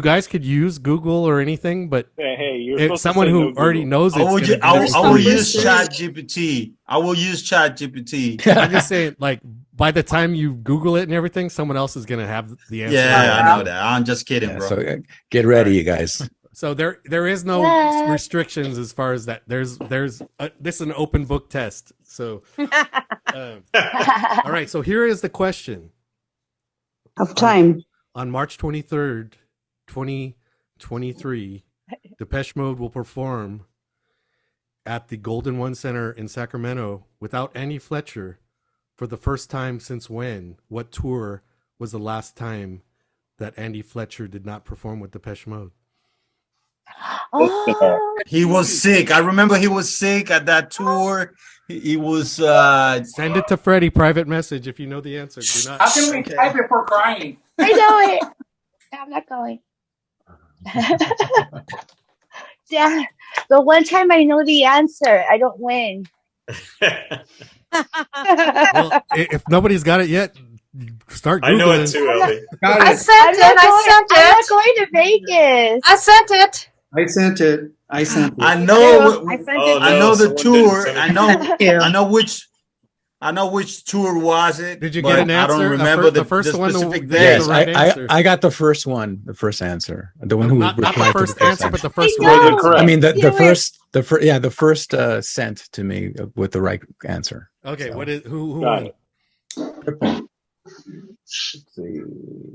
[SPEAKER 1] guys could use Google or anything, but
[SPEAKER 8] Hey, you're
[SPEAKER 1] if
[SPEAKER 8] supposed to
[SPEAKER 1] someone
[SPEAKER 8] say
[SPEAKER 1] who
[SPEAKER 8] no
[SPEAKER 1] already
[SPEAKER 8] Google.
[SPEAKER 1] knows it,
[SPEAKER 4] I will use ChatGPT. I will use ChatGPT.
[SPEAKER 1] I'm just saying, like, by the time you Google it and everything, someone else is gonna have the answer.
[SPEAKER 4] Yeah, I know that. I'm just kidding, bro.
[SPEAKER 6] So get ready, you guys.
[SPEAKER 1] So there is no restrictions as far as that. This is an open book test. So, all right. So here is the question.
[SPEAKER 14] Of time.
[SPEAKER 1] On March 23rd, 2023, Depeche Mode will perform at the Golden One Center in Sacramento without Andy Fletcher for the first time since when? What tour was the last time that Andy Fletcher did not perform with Depeche Mode?
[SPEAKER 4] He was sick. I remember he was sick at that tour. He was.
[SPEAKER 1] Send it to Freddie. Private message if you know the answer. Do not.
[SPEAKER 10] How can we type it for crying?
[SPEAKER 22] I know it. I'm not going. Yeah, the one time I know the answer, I don't win.
[SPEAKER 1] Well, if nobody's got it yet, start Googling.
[SPEAKER 15] I know it too, Ellie.
[SPEAKER 18] I sent it.
[SPEAKER 22] I'm not going to Vegas.
[SPEAKER 18] I sent it.
[SPEAKER 2] I sent it.
[SPEAKER 4] I know.
[SPEAKER 22] I sent
[SPEAKER 15] Oh,
[SPEAKER 22] it.
[SPEAKER 4] I
[SPEAKER 15] no,
[SPEAKER 4] know the
[SPEAKER 15] someone
[SPEAKER 4] tour.
[SPEAKER 15] didn't
[SPEAKER 4] I
[SPEAKER 15] send
[SPEAKER 4] know.
[SPEAKER 15] it.
[SPEAKER 4] I know which tour was it.
[SPEAKER 1] Did you
[SPEAKER 4] but
[SPEAKER 1] get an answer?
[SPEAKER 4] I don't remember
[SPEAKER 1] the first
[SPEAKER 4] the
[SPEAKER 1] one.
[SPEAKER 4] specific day.
[SPEAKER 6] Yes,
[SPEAKER 1] the right answer.
[SPEAKER 6] I got the first one, the first answer, the one who
[SPEAKER 1] not the
[SPEAKER 6] replied
[SPEAKER 1] first
[SPEAKER 6] to the first
[SPEAKER 1] answer, but the
[SPEAKER 6] answer.
[SPEAKER 1] first
[SPEAKER 22] I
[SPEAKER 1] one.
[SPEAKER 6] I mean the first sent to me with the right answer.
[SPEAKER 1] Okay,
[SPEAKER 6] So.
[SPEAKER 1] what is who
[SPEAKER 8] Got
[SPEAKER 1] won?
[SPEAKER 8] it.
[SPEAKER 6] Let's see.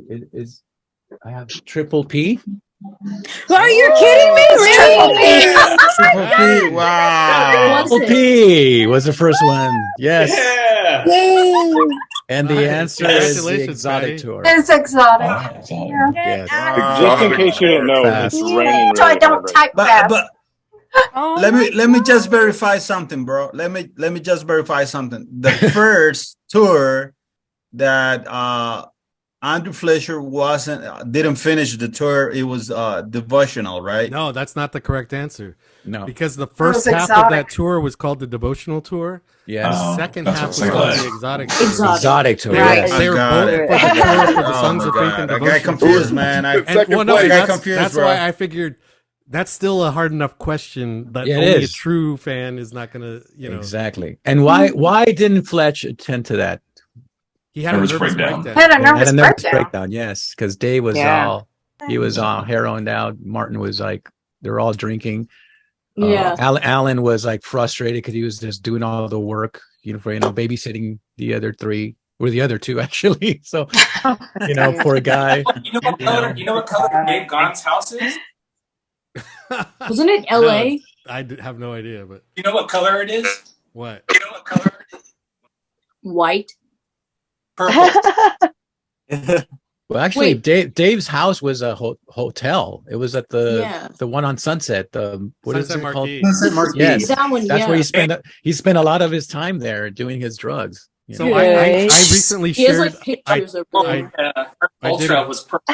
[SPEAKER 6] It is I have Triple P.
[SPEAKER 22] Are you kidding me? Really?
[SPEAKER 4] Triple P. Wow.
[SPEAKER 6] Triple P was the first one. Yes.
[SPEAKER 15] Yeah.
[SPEAKER 22] Yay.
[SPEAKER 6] And the answer is the
[SPEAKER 1] Congratulations,
[SPEAKER 6] exotic
[SPEAKER 1] Freddie.
[SPEAKER 6] tour.
[SPEAKER 18] It's exotic.
[SPEAKER 6] Yes.
[SPEAKER 8] Just in case you didn't know,
[SPEAKER 6] Fast.
[SPEAKER 8] it's raining
[SPEAKER 18] So I
[SPEAKER 8] really
[SPEAKER 18] don't
[SPEAKER 8] hard.
[SPEAKER 18] type fast.
[SPEAKER 4] But let me just verify something, bro. Let me just verify something. The first tour that Andrew Fletcher didn't finish the tour. It was Devotional, right?
[SPEAKER 1] No, that's not the correct answer.
[SPEAKER 6] No.
[SPEAKER 1] Because the first
[SPEAKER 18] was
[SPEAKER 1] half of
[SPEAKER 18] exotic.
[SPEAKER 1] that tour was called the Devotional Tour.
[SPEAKER 6] Yes.
[SPEAKER 1] The second
[SPEAKER 11] that's
[SPEAKER 1] half
[SPEAKER 11] what
[SPEAKER 1] was
[SPEAKER 11] I
[SPEAKER 1] called
[SPEAKER 11] thought.
[SPEAKER 1] the Exotic Tour.
[SPEAKER 6] Exotic tour.
[SPEAKER 18] Right.
[SPEAKER 6] Yes.
[SPEAKER 1] They were
[SPEAKER 4] got
[SPEAKER 1] both
[SPEAKER 4] it.
[SPEAKER 1] for the tour for the
[SPEAKER 4] Oh
[SPEAKER 1] Songs
[SPEAKER 4] my
[SPEAKER 1] of Faith
[SPEAKER 4] God.
[SPEAKER 1] and
[SPEAKER 4] I got
[SPEAKER 1] Devotion.
[SPEAKER 4] confused, man.
[SPEAKER 1] And,
[SPEAKER 5] Second
[SPEAKER 1] well, no,
[SPEAKER 5] place.
[SPEAKER 4] I got
[SPEAKER 1] that's,
[SPEAKER 4] confused,
[SPEAKER 1] that's
[SPEAKER 4] bro.
[SPEAKER 1] why I figured that's still a hard enough question that
[SPEAKER 6] Yeah, it
[SPEAKER 1] only a
[SPEAKER 6] is.
[SPEAKER 1] true fan is not going to,
[SPEAKER 6] Exactly. And why didn't Fletch attend to that?
[SPEAKER 1] He had a
[SPEAKER 11] Nervous
[SPEAKER 1] nervous
[SPEAKER 11] breakdown.
[SPEAKER 1] breakdown.
[SPEAKER 18] Had a
[SPEAKER 6] Had
[SPEAKER 18] nervous
[SPEAKER 6] a nervous
[SPEAKER 18] breakdown.
[SPEAKER 6] breakdown. Yes, because Dave was
[SPEAKER 18] Yeah.
[SPEAKER 6] all heroined out. Martin was like they're all drinking.
[SPEAKER 19] Yeah.
[SPEAKER 6] Alan was like frustrated because he was just doing all the work, babysitting the other three or the other two actually. So poor guy.
[SPEAKER 10] You know what color Dave Gaughan's house is?
[SPEAKER 19] Wasn't it LA?
[SPEAKER 1] I have no idea, but
[SPEAKER 10] You know what color it is?
[SPEAKER 1] what?
[SPEAKER 19] White.
[SPEAKER 10] Purple.
[SPEAKER 6] Well, actually,
[SPEAKER 19] Wait.
[SPEAKER 6] Dave's house was a hotel. It was at
[SPEAKER 19] Yeah.
[SPEAKER 6] the one on Sunset. What is
[SPEAKER 1] Sunset
[SPEAKER 6] it called?
[SPEAKER 1] Marquee.
[SPEAKER 2] Sunset Marquee.
[SPEAKER 6] Yes,
[SPEAKER 19] That one,
[SPEAKER 6] that's where
[SPEAKER 19] yeah.
[SPEAKER 6] he spent a lot of his time there doing his drugs.
[SPEAKER 1] So I recently
[SPEAKER 19] He has
[SPEAKER 1] shared.
[SPEAKER 19] like pictures over there.
[SPEAKER 1] I did
[SPEAKER 10] Ultra
[SPEAKER 1] a-
[SPEAKER 10] was purple.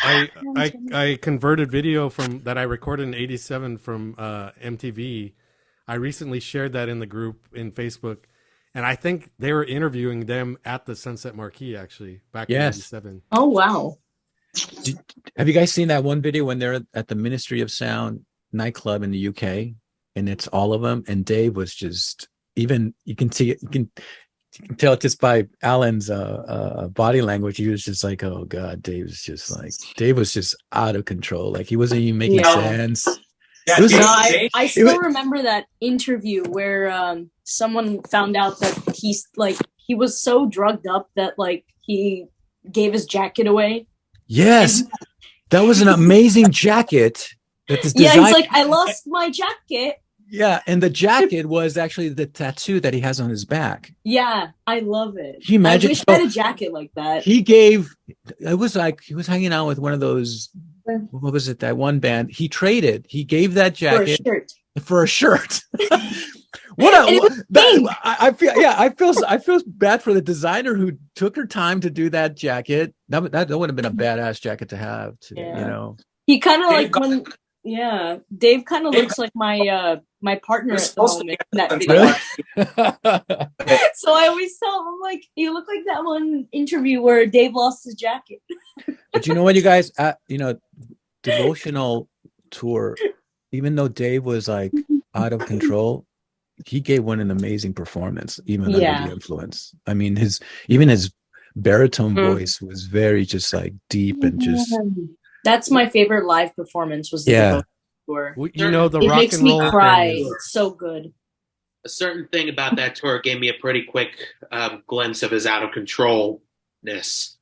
[SPEAKER 1] I converted video that I recorded in '87 from MTV. I recently shared that in the group in Facebook, and I think they were interviewing them at the Sunset Marquee actually back in '87.
[SPEAKER 19] Oh wow.
[SPEAKER 6] Have you guys seen that one video when they're at the Ministry of Sound nightclub in the UK, and it's all of them, and Dave was just you can see it, you can tell just by Alan's body language. He was just like, oh God, Dave was just out of control. Like he wasn't even making sense.
[SPEAKER 10] Yeah,
[SPEAKER 6] It was-
[SPEAKER 19] No, I still remember that interview where someone found out that he was so drugged up that like he gave his jacket away.
[SPEAKER 6] Yes, that was an amazing jacket. That this
[SPEAKER 19] Yeah,
[SPEAKER 6] design-
[SPEAKER 19] he's like, I lost my jacket.
[SPEAKER 6] Yeah, and the jacket was actually the tattoo that he has on his back.
[SPEAKER 13] Yeah, I love it.
[SPEAKER 6] Can you imagine?
[SPEAKER 13] I wish I had a jacket like that.
[SPEAKER 6] It was like he was hanging out with one of those, what was it, that one band. He gave that jacket for a shirt. I feel bad for the designer who took her time to do that jacket. That would have been a badass jacket to have,
[SPEAKER 13] He kind of like when Dave kind of looks like my partner at the moment in that video. So I always tell him, I'm like, you look like that one interview where Dave lost his jacket.
[SPEAKER 6] But you know what, you guys, Devotional tour, even though Dave was like out of control, he gave one an amazing performance, even under the influence. I mean, his baritone voice was very just like deep and just.
[SPEAKER 13] That's my favorite live performance. Was the Devotional tour.
[SPEAKER 1] You know,
[SPEAKER 13] it makes me cry. It's so good.
[SPEAKER 9] A certain thing about that tour gave me a pretty quick glimpse of his out of controlness.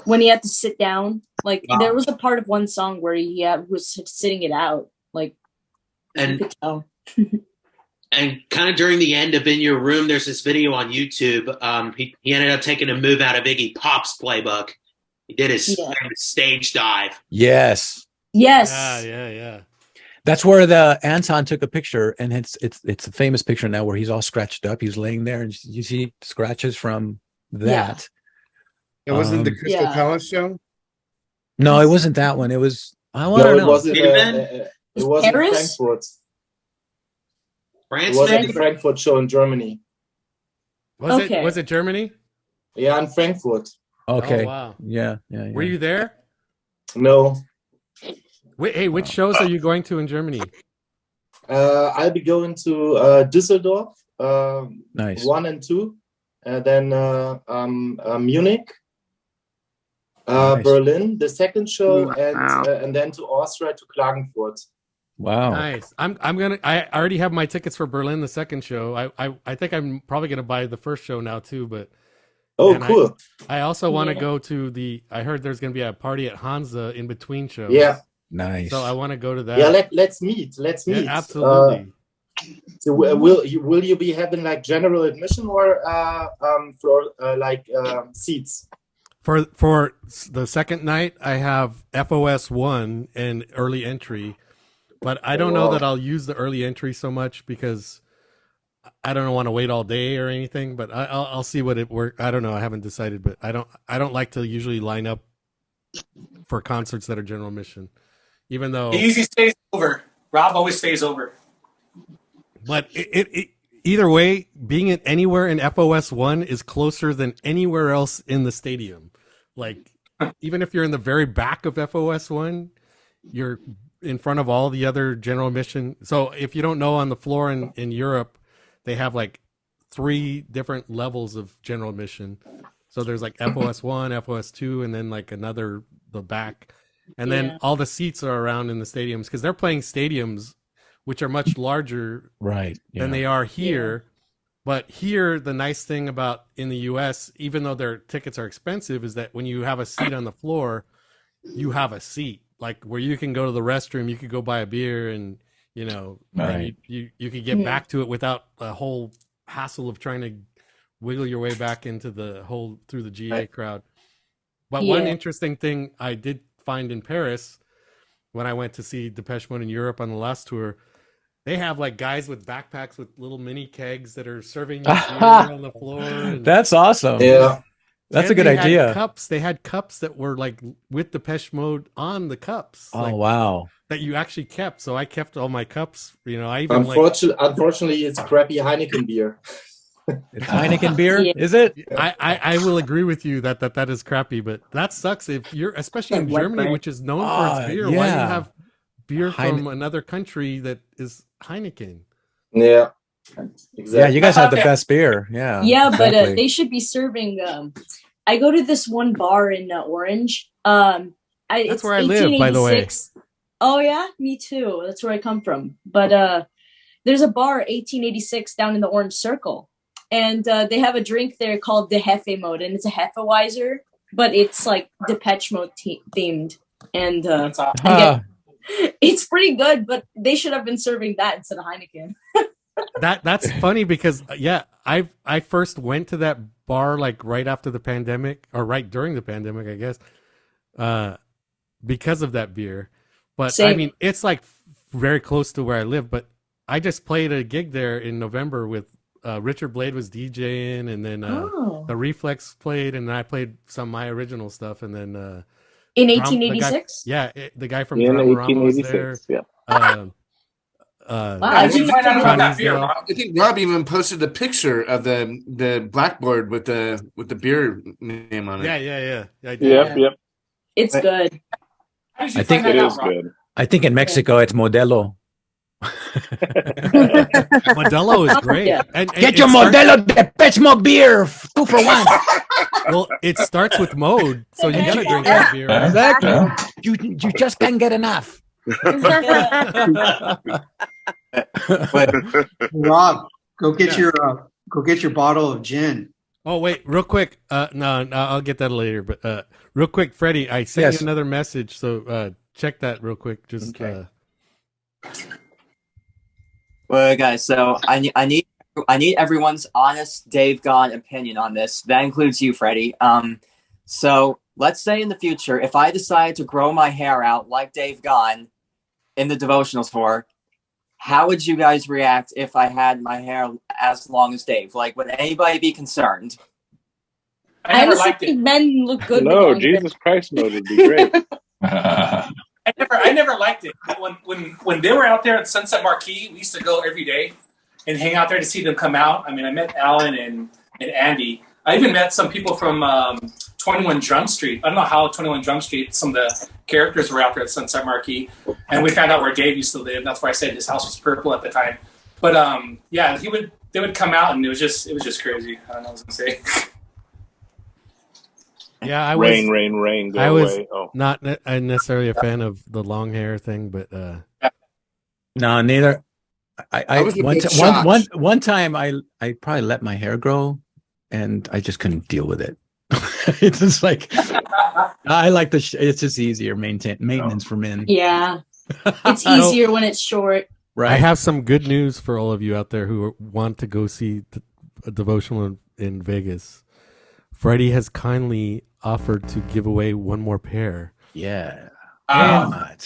[SPEAKER 13] When he had to sit down, like there was a part of one song where he was sitting it out, like,
[SPEAKER 9] and
[SPEAKER 13] you could tell.
[SPEAKER 9] And kind of during the end of In Your Room, there's this video on YouTube. He ended up taking a move out of Iggy Pop's playbook. He did his stage dive.
[SPEAKER 6] Yes.
[SPEAKER 1] Yeah.
[SPEAKER 6] That's where the Anton took a picture, and it's a famous picture now where he's all scratched up. He's laying there, and you see scratches from that.
[SPEAKER 20] It wasn't the Crystal Palace show?
[SPEAKER 6] No, it wasn't that one. It was. I don't know.
[SPEAKER 3] It wasn't. It was in Frankfurt.
[SPEAKER 9] France?
[SPEAKER 3] It was at the Frankfurt show in Germany.
[SPEAKER 1] Was it Germany?
[SPEAKER 3] Yeah, in Frankfurt.
[SPEAKER 6] Okay.
[SPEAKER 1] Oh, wow.
[SPEAKER 6] Yeah.
[SPEAKER 1] Were you there?
[SPEAKER 3] No.
[SPEAKER 1] Wait, hey, which shows are you going to in Germany?
[SPEAKER 3] I'll be going to Düsseldorf,
[SPEAKER 6] nice
[SPEAKER 3] 1 and 2, and then Munich,
[SPEAKER 6] nice.
[SPEAKER 3] Berlin, the second show, and then to Austria, to Klagenfurt.
[SPEAKER 6] Wow,
[SPEAKER 1] nice. I already have my tickets for Berlin, the second show. I think I'm probably gonna buy the first show now too, but.
[SPEAKER 3] Cool.
[SPEAKER 1] I also want to go to I heard there's going to be a party at Hansa in between shows.
[SPEAKER 3] Yeah.
[SPEAKER 6] Nice.
[SPEAKER 1] So I want to go to that.
[SPEAKER 3] Yeah, let's meet.
[SPEAKER 1] Yeah, absolutely.
[SPEAKER 3] So will you be having like general admission or seats?
[SPEAKER 1] For the second night, I have FOS 1 and early entry, but I don't know that I'll use the early entry so much because I don't want to wait all day or anything, but I'll see what it works. I don't know. I haven't decided, but I don't like to usually line up for concerts that are general admission, even though
[SPEAKER 10] he usually stays over. Rob always stays over.
[SPEAKER 1] But it either way, being anywhere in FOS 1 is closer than anywhere else in the stadium. Like even if you're in the very back of FOS 1, you're in front of all the other general admission. So if you don't know, on the floor in Europe, they have like 3 different levels of general admission. So there's like FOS 1, FOS 2, and then like the back. And then all the seats are around in the stadiums because they're playing stadiums which are much larger than they are here. Yeah. But here, the nice thing about in the US, even though their tickets are expensive, is that when you have a seat on the floor, you have a seat. Like where you can go to the restroom, you could go buy a beer and and you could get back to it without a whole hassle of trying to wiggle your way back into through the GA crowd. But one interesting thing I did find in Paris when I went to see Depeche Mode in Europe on the last tour, they have like guys with backpacks with little mini kegs that are serving you beer on the floor.
[SPEAKER 6] That's awesome.
[SPEAKER 3] Yeah.
[SPEAKER 6] That's a good idea.
[SPEAKER 1] They had cups that were like with Depeche Mode on the cups.
[SPEAKER 6] Oh, wow.
[SPEAKER 1] That you actually kept. So I kept all my cups. I even
[SPEAKER 3] unfortunately, it's crappy Heineken beer.
[SPEAKER 6] It's Heineken beer, is it?
[SPEAKER 1] I will agree with you that is crappy, but that sucks if you're, especially in Germany, which is known for its beer. Why do you have beer from another country that is Heineken?
[SPEAKER 3] Yeah, exactly.
[SPEAKER 6] Yeah, you guys have the best beer. Yeah.
[SPEAKER 13] Yeah, exactly. But they should be serving. I go to this one bar in Orange.
[SPEAKER 1] That's where I live, by the way.
[SPEAKER 13] Oh yeah, me too. That's where I come from. But there's a bar, 1886, down in the Orange Circle. And they have a drink there called the Hefe Mode, and it's a Hefeweiser, but it's like Depeche Mode themed. And It's pretty good, but they should have been serving that instead of Heineken.
[SPEAKER 1] That's funny because I first went to that bar like right after the pandemic or right during the pandemic, I guess, because of that beer. But
[SPEAKER 13] Same.
[SPEAKER 1] I mean, it's like very close to where I live. But I just played a gig there in November with Richard Blade was DJing, and then the Reflex played, and then I played some of my original stuff, and then
[SPEAKER 13] in 1886.
[SPEAKER 1] The guy from Dramarama was there.
[SPEAKER 8] Yeah.
[SPEAKER 2] Wow, I think Rob even posted a picture of the blackboard with the beer name on it.
[SPEAKER 1] Yeah. I did.
[SPEAKER 8] Yep.
[SPEAKER 13] It's good.
[SPEAKER 19] How did
[SPEAKER 6] I think
[SPEAKER 8] it is good.
[SPEAKER 6] I think in Mexico it's Modelo.
[SPEAKER 1] Modelo is great.
[SPEAKER 13] Yeah.
[SPEAKER 1] And
[SPEAKER 6] Get your Modelo Depeche Mode beer, 2 for 1.
[SPEAKER 1] Well, it starts with mode, so you gotta drink that beer. Right?
[SPEAKER 6] Exactly. You just can't get enough.
[SPEAKER 2] Rob, go get your bottle of gin.
[SPEAKER 1] Oh wait, real quick. No, I'll get that later. But real quick, Freddie, I sent you another message, so check that real quick. Just
[SPEAKER 21] Well, guys, so I need everyone's honest Dave Gahn opinion on this. That includes you, Freddie. So let's say in the future, if I decide to grow my hair out like Dave Gahn in the Devotional tour, how would you guys react if I had my hair as long as Dave? Like, would anybody be concerned?
[SPEAKER 13] I honestly think men look good.
[SPEAKER 8] No, Jesus Christ mode would be great.
[SPEAKER 10] I never liked it. When they were out there at Sunset Marquee, we used to go every day and hang out there to see them come out. I mean, I met Alan and Andy. I even met some people from 21 Drum Street. I don't know how 21 Drum Street, some of the characters were out there at Sunset Marquee. And we found out where Dave used to live. That's why I said his house was purple at the time. But yeah, they would come out and it was just crazy. I don't know what I was going to say.
[SPEAKER 1] Yeah, I was
[SPEAKER 8] rain, go
[SPEAKER 1] I was
[SPEAKER 8] away. Oh.
[SPEAKER 1] not necessarily a fan of the long hair thing, but
[SPEAKER 6] No, neither. I
[SPEAKER 2] was a big shock.
[SPEAKER 6] one time I probably let my hair grow, and I just couldn't deal with it. It's just like I like it's just easier maintenance for men.
[SPEAKER 13] Yeah, it's easier when it's short.
[SPEAKER 6] Right.
[SPEAKER 1] I have some good news for all of you out there who want to go see a Devotional in Vegas. Freddie has kindly offered to give away one more pair.
[SPEAKER 6] Yeah.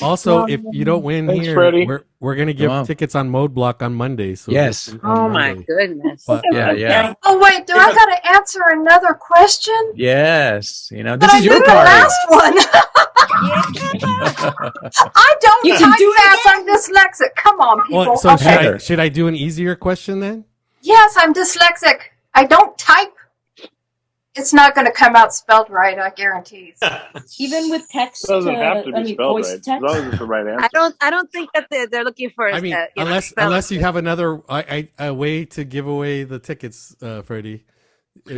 [SPEAKER 1] Also, if you don't win
[SPEAKER 8] Thanks,
[SPEAKER 1] here,
[SPEAKER 8] Freddie.
[SPEAKER 1] we're gonna give tickets on Mode Block on Monday. So
[SPEAKER 6] Yes.
[SPEAKER 16] Oh my goodness.
[SPEAKER 1] But,
[SPEAKER 6] Yeah.
[SPEAKER 18] Oh wait, do I gotta answer another question?
[SPEAKER 6] Yes. You know,
[SPEAKER 18] But
[SPEAKER 6] this
[SPEAKER 18] I
[SPEAKER 6] is
[SPEAKER 18] knew
[SPEAKER 6] your
[SPEAKER 18] the
[SPEAKER 6] party.
[SPEAKER 18] last one. I don't
[SPEAKER 13] You can
[SPEAKER 18] type
[SPEAKER 13] do it
[SPEAKER 18] fast. I'm dyslexic. Come on, people.
[SPEAKER 1] well, so
[SPEAKER 18] Okay.
[SPEAKER 1] should I do an easier question then?
[SPEAKER 18] Yes, I'm dyslexic. I don't type. It's not going to come out spelled right. I guarantee.
[SPEAKER 13] Even with text,
[SPEAKER 8] It doesn't have to be spelled
[SPEAKER 13] voice
[SPEAKER 8] right, as
[SPEAKER 13] text.
[SPEAKER 8] long as it's the right answer.
[SPEAKER 16] I don't think that they're looking for.
[SPEAKER 1] I mean, unless you have another a way to give away the tickets, Freddie.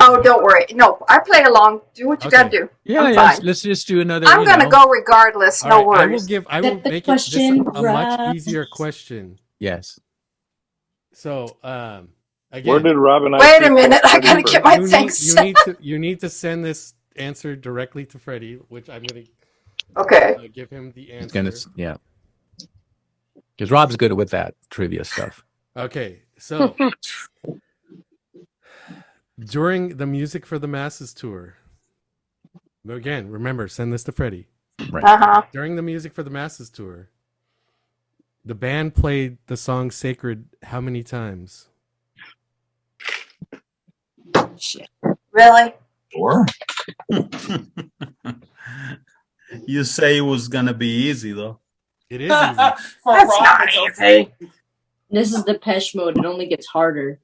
[SPEAKER 18] Oh, don't worry. No, I play along. Do what you got to do.
[SPEAKER 6] Yeah,
[SPEAKER 18] I'm
[SPEAKER 6] yes.
[SPEAKER 18] fine.
[SPEAKER 6] Let's just do another.
[SPEAKER 18] I'm going to go regardless.
[SPEAKER 1] All
[SPEAKER 18] No
[SPEAKER 1] right,
[SPEAKER 18] worries.
[SPEAKER 1] I will
[SPEAKER 13] the
[SPEAKER 1] make it this
[SPEAKER 13] question,
[SPEAKER 1] a much easier question.
[SPEAKER 6] Yes.
[SPEAKER 1] So, again,
[SPEAKER 8] Where did Rob and I
[SPEAKER 18] Wait
[SPEAKER 8] see
[SPEAKER 18] a minute. I got to
[SPEAKER 8] first?
[SPEAKER 18] get my things.
[SPEAKER 1] you need to send this answer directly to Freddie, which I'm going to
[SPEAKER 18] Okay.
[SPEAKER 1] give him the
[SPEAKER 6] It's
[SPEAKER 1] answer.
[SPEAKER 6] gonna, yeah. Because Rob's good with that trivia stuff.
[SPEAKER 1] Okay, so during the Music for the Masses tour, again, remember, send this to Freddie.
[SPEAKER 6] Right.
[SPEAKER 18] Uh-huh.
[SPEAKER 1] During the Music for the Masses tour, the band played the song Sacred how many times?
[SPEAKER 18] Shit. Really?
[SPEAKER 4] Sure. You say it was gonna be easy though.
[SPEAKER 1] It is easy.
[SPEAKER 18] That's not easy.
[SPEAKER 13] This is Depeche Mode. It only gets harder.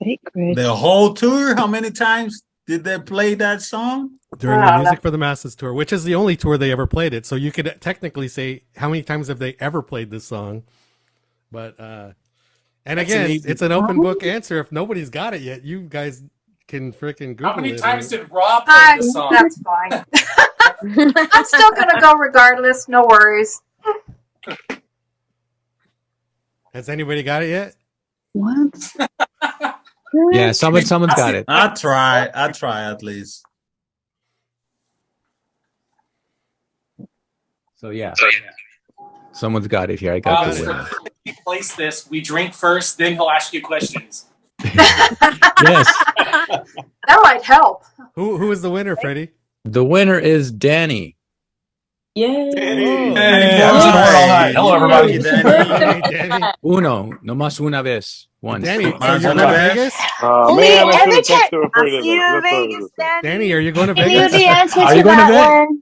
[SPEAKER 4] The whole tour, how many times did they play that song?
[SPEAKER 1] During the Music for the Masses tour, which is the only tour they ever played it. So you could technically say, how many times have they ever played this song? But, and again, it's an open book answer. If nobody's got it yet, you guys can freaking Google it.
[SPEAKER 10] How many times did Rob play the song?
[SPEAKER 18] That's fine. I'm still going to go regardless. No worries.
[SPEAKER 1] Has anybody got it yet?
[SPEAKER 22] What?
[SPEAKER 6] Yeah, someone's got it.
[SPEAKER 4] I'll try at least.
[SPEAKER 6] So yeah. Someone's got it here. I got the winner.
[SPEAKER 10] We place this. We drink first, then he'll ask you questions.
[SPEAKER 6] Yes.
[SPEAKER 18] That might help.
[SPEAKER 1] Who is the winner, Freddie?
[SPEAKER 6] The winner is Danny.
[SPEAKER 13] Yay!
[SPEAKER 7] Hey, I was in all night. Hello, everybody.
[SPEAKER 1] Danny.
[SPEAKER 6] Uno, nomás una vez. Once.
[SPEAKER 1] Danny, so you're going to Vegas?
[SPEAKER 8] Man, I should have texted her
[SPEAKER 22] I'll
[SPEAKER 8] Freddie.
[SPEAKER 22] see you in Vegas, Danny.
[SPEAKER 1] Danny, are you going to
[SPEAKER 22] Give you
[SPEAKER 1] Vegas?
[SPEAKER 22] the answer
[SPEAKER 6] Are
[SPEAKER 22] to
[SPEAKER 6] you going to
[SPEAKER 22] that
[SPEAKER 6] Vegas?
[SPEAKER 22] one.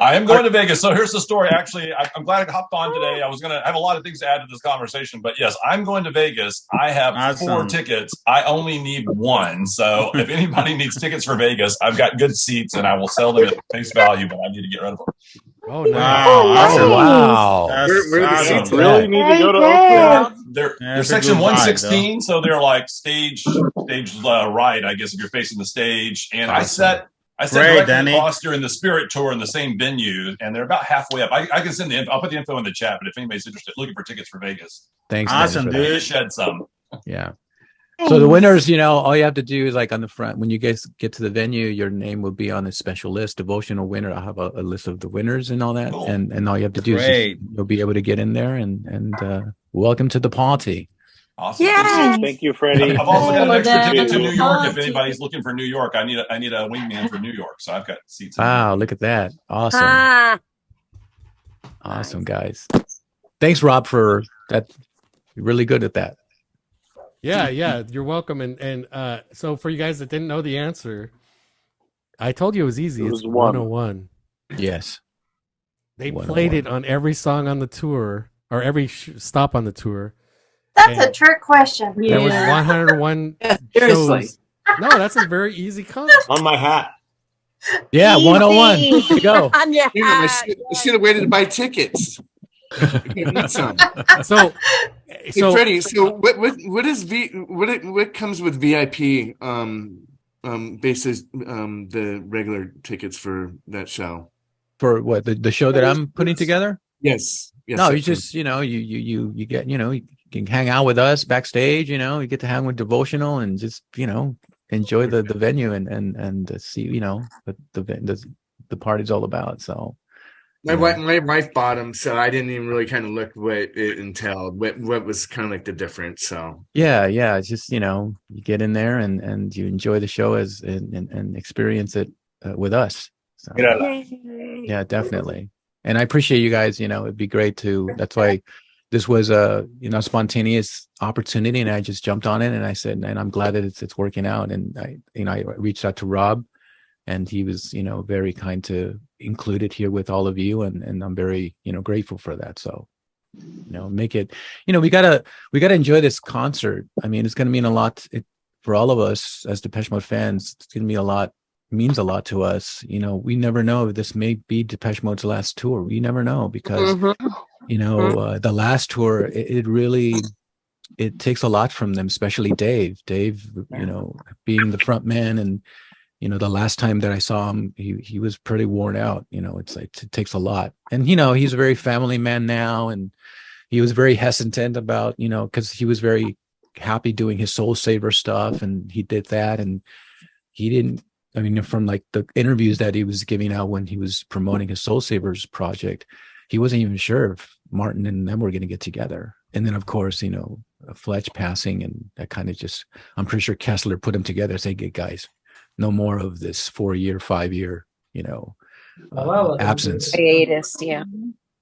[SPEAKER 7] I am going to Vegas. So here's the story. Actually, I'm glad I hopped on today. I was going to have a lot of things to add to this conversation, but yes, I'm going to Vegas. I have 4 tickets. I only need 1. So if anybody needs tickets for Vegas, I've got good seats and I will sell them at face value, but I need to get rid of them.
[SPEAKER 1] Oh, nice.
[SPEAKER 6] Wow.
[SPEAKER 8] Where the seats
[SPEAKER 7] really
[SPEAKER 8] need to go to
[SPEAKER 7] Oakland? They're section 116, so they're like stage right, I guess, if you're facing the stage. And I sat directly across during the Spirit Tour in the same venue, and they're about halfway up. I can send the info. I'll put the info in the chat, but if anybody's interested, looking for tickets for Vegas.
[SPEAKER 6] Thanks.
[SPEAKER 4] Awesome,
[SPEAKER 6] Danny,
[SPEAKER 4] dude.
[SPEAKER 7] Shed some.
[SPEAKER 6] Yeah. So the winners, all you have to do is like on the front, when you guys get to the venue, your name will be on a special list, devotional winner. I'll have a list of the winners and all that. Cool. And all you have to do is you'll be able to get in there and welcome to the party.
[SPEAKER 7] Awesome.
[SPEAKER 22] Yeah.
[SPEAKER 8] Thank you, Freddie.
[SPEAKER 7] I've also got an extra ticket to New York. If anybody's looking for New York, I need a wingman for New York. So I've got seats.
[SPEAKER 6] Wow, look at that. Awesome. Awesome, guys. Thanks, Rob, for that. You're really good at that.
[SPEAKER 1] Yeah, you're welcome. And so for you guys that didn't know the answer, I told you it was easy. It's 101.
[SPEAKER 6] Yes.
[SPEAKER 1] They played it on every song on the tour, or every stop on the tour.
[SPEAKER 18] That's a trick question.
[SPEAKER 1] There was 101
[SPEAKER 21] seriously.
[SPEAKER 1] shows. No, that's a very easy count.
[SPEAKER 11] On my hat.
[SPEAKER 6] Yeah, 101. There you go.
[SPEAKER 20] I should have waited to buy tickets.
[SPEAKER 1] So,
[SPEAKER 20] hey, Freddie, so what is what comes with VIP basis the regular tickets for that show?
[SPEAKER 6] For what, the show that I'm putting together?
[SPEAKER 20] Yes.
[SPEAKER 6] No, you just you get you can hang out with us backstage. You get to hang with Devotional and just enjoy the venue and see what the party's all about. So
[SPEAKER 20] my wife bought them, so I didn't even really kind of look what it entailed. What was kind of like the difference. So
[SPEAKER 6] yeah, it's just you get in there and you enjoy the show and experience it with us. So, yeah, definitely. And I appreciate you guys. It'd be great to. That's why this was a spontaneous opportunity, and I just jumped on it. And I said, and I'm glad that it's working out. And I reached out to Rob, and he was very kind to include it here with all of you, and I'm very grateful for that. So make it. We gotta enjoy this concert. I mean, it's gonna mean a lot for all of us as Depeche Mode fans. It's gonna mean a lot. Means a lot to us. We never know. This may be Depeche Mode's last tour. We never know because the last tour it really takes a lot from them, especially Dave. Dave, being the front man, and the last time that I saw him, he was pretty worn out. It's like it takes a lot, and he's a very family man now, and he was very hesitant about because he was very happy doing his Soul Saver stuff, and he did that, and he didn't. I mean, from like the interviews that he was giving out when he was promoting his Soul Savers project, he wasn't even sure if Martin and them were going to get together. And then, of course, Fletch passing, and that kind of just, I'm pretty sure Kessler put them together, saying, "Hey, guys, no more of this 4-year, 5-year, absence.
[SPEAKER 16] Hiatus, yeah.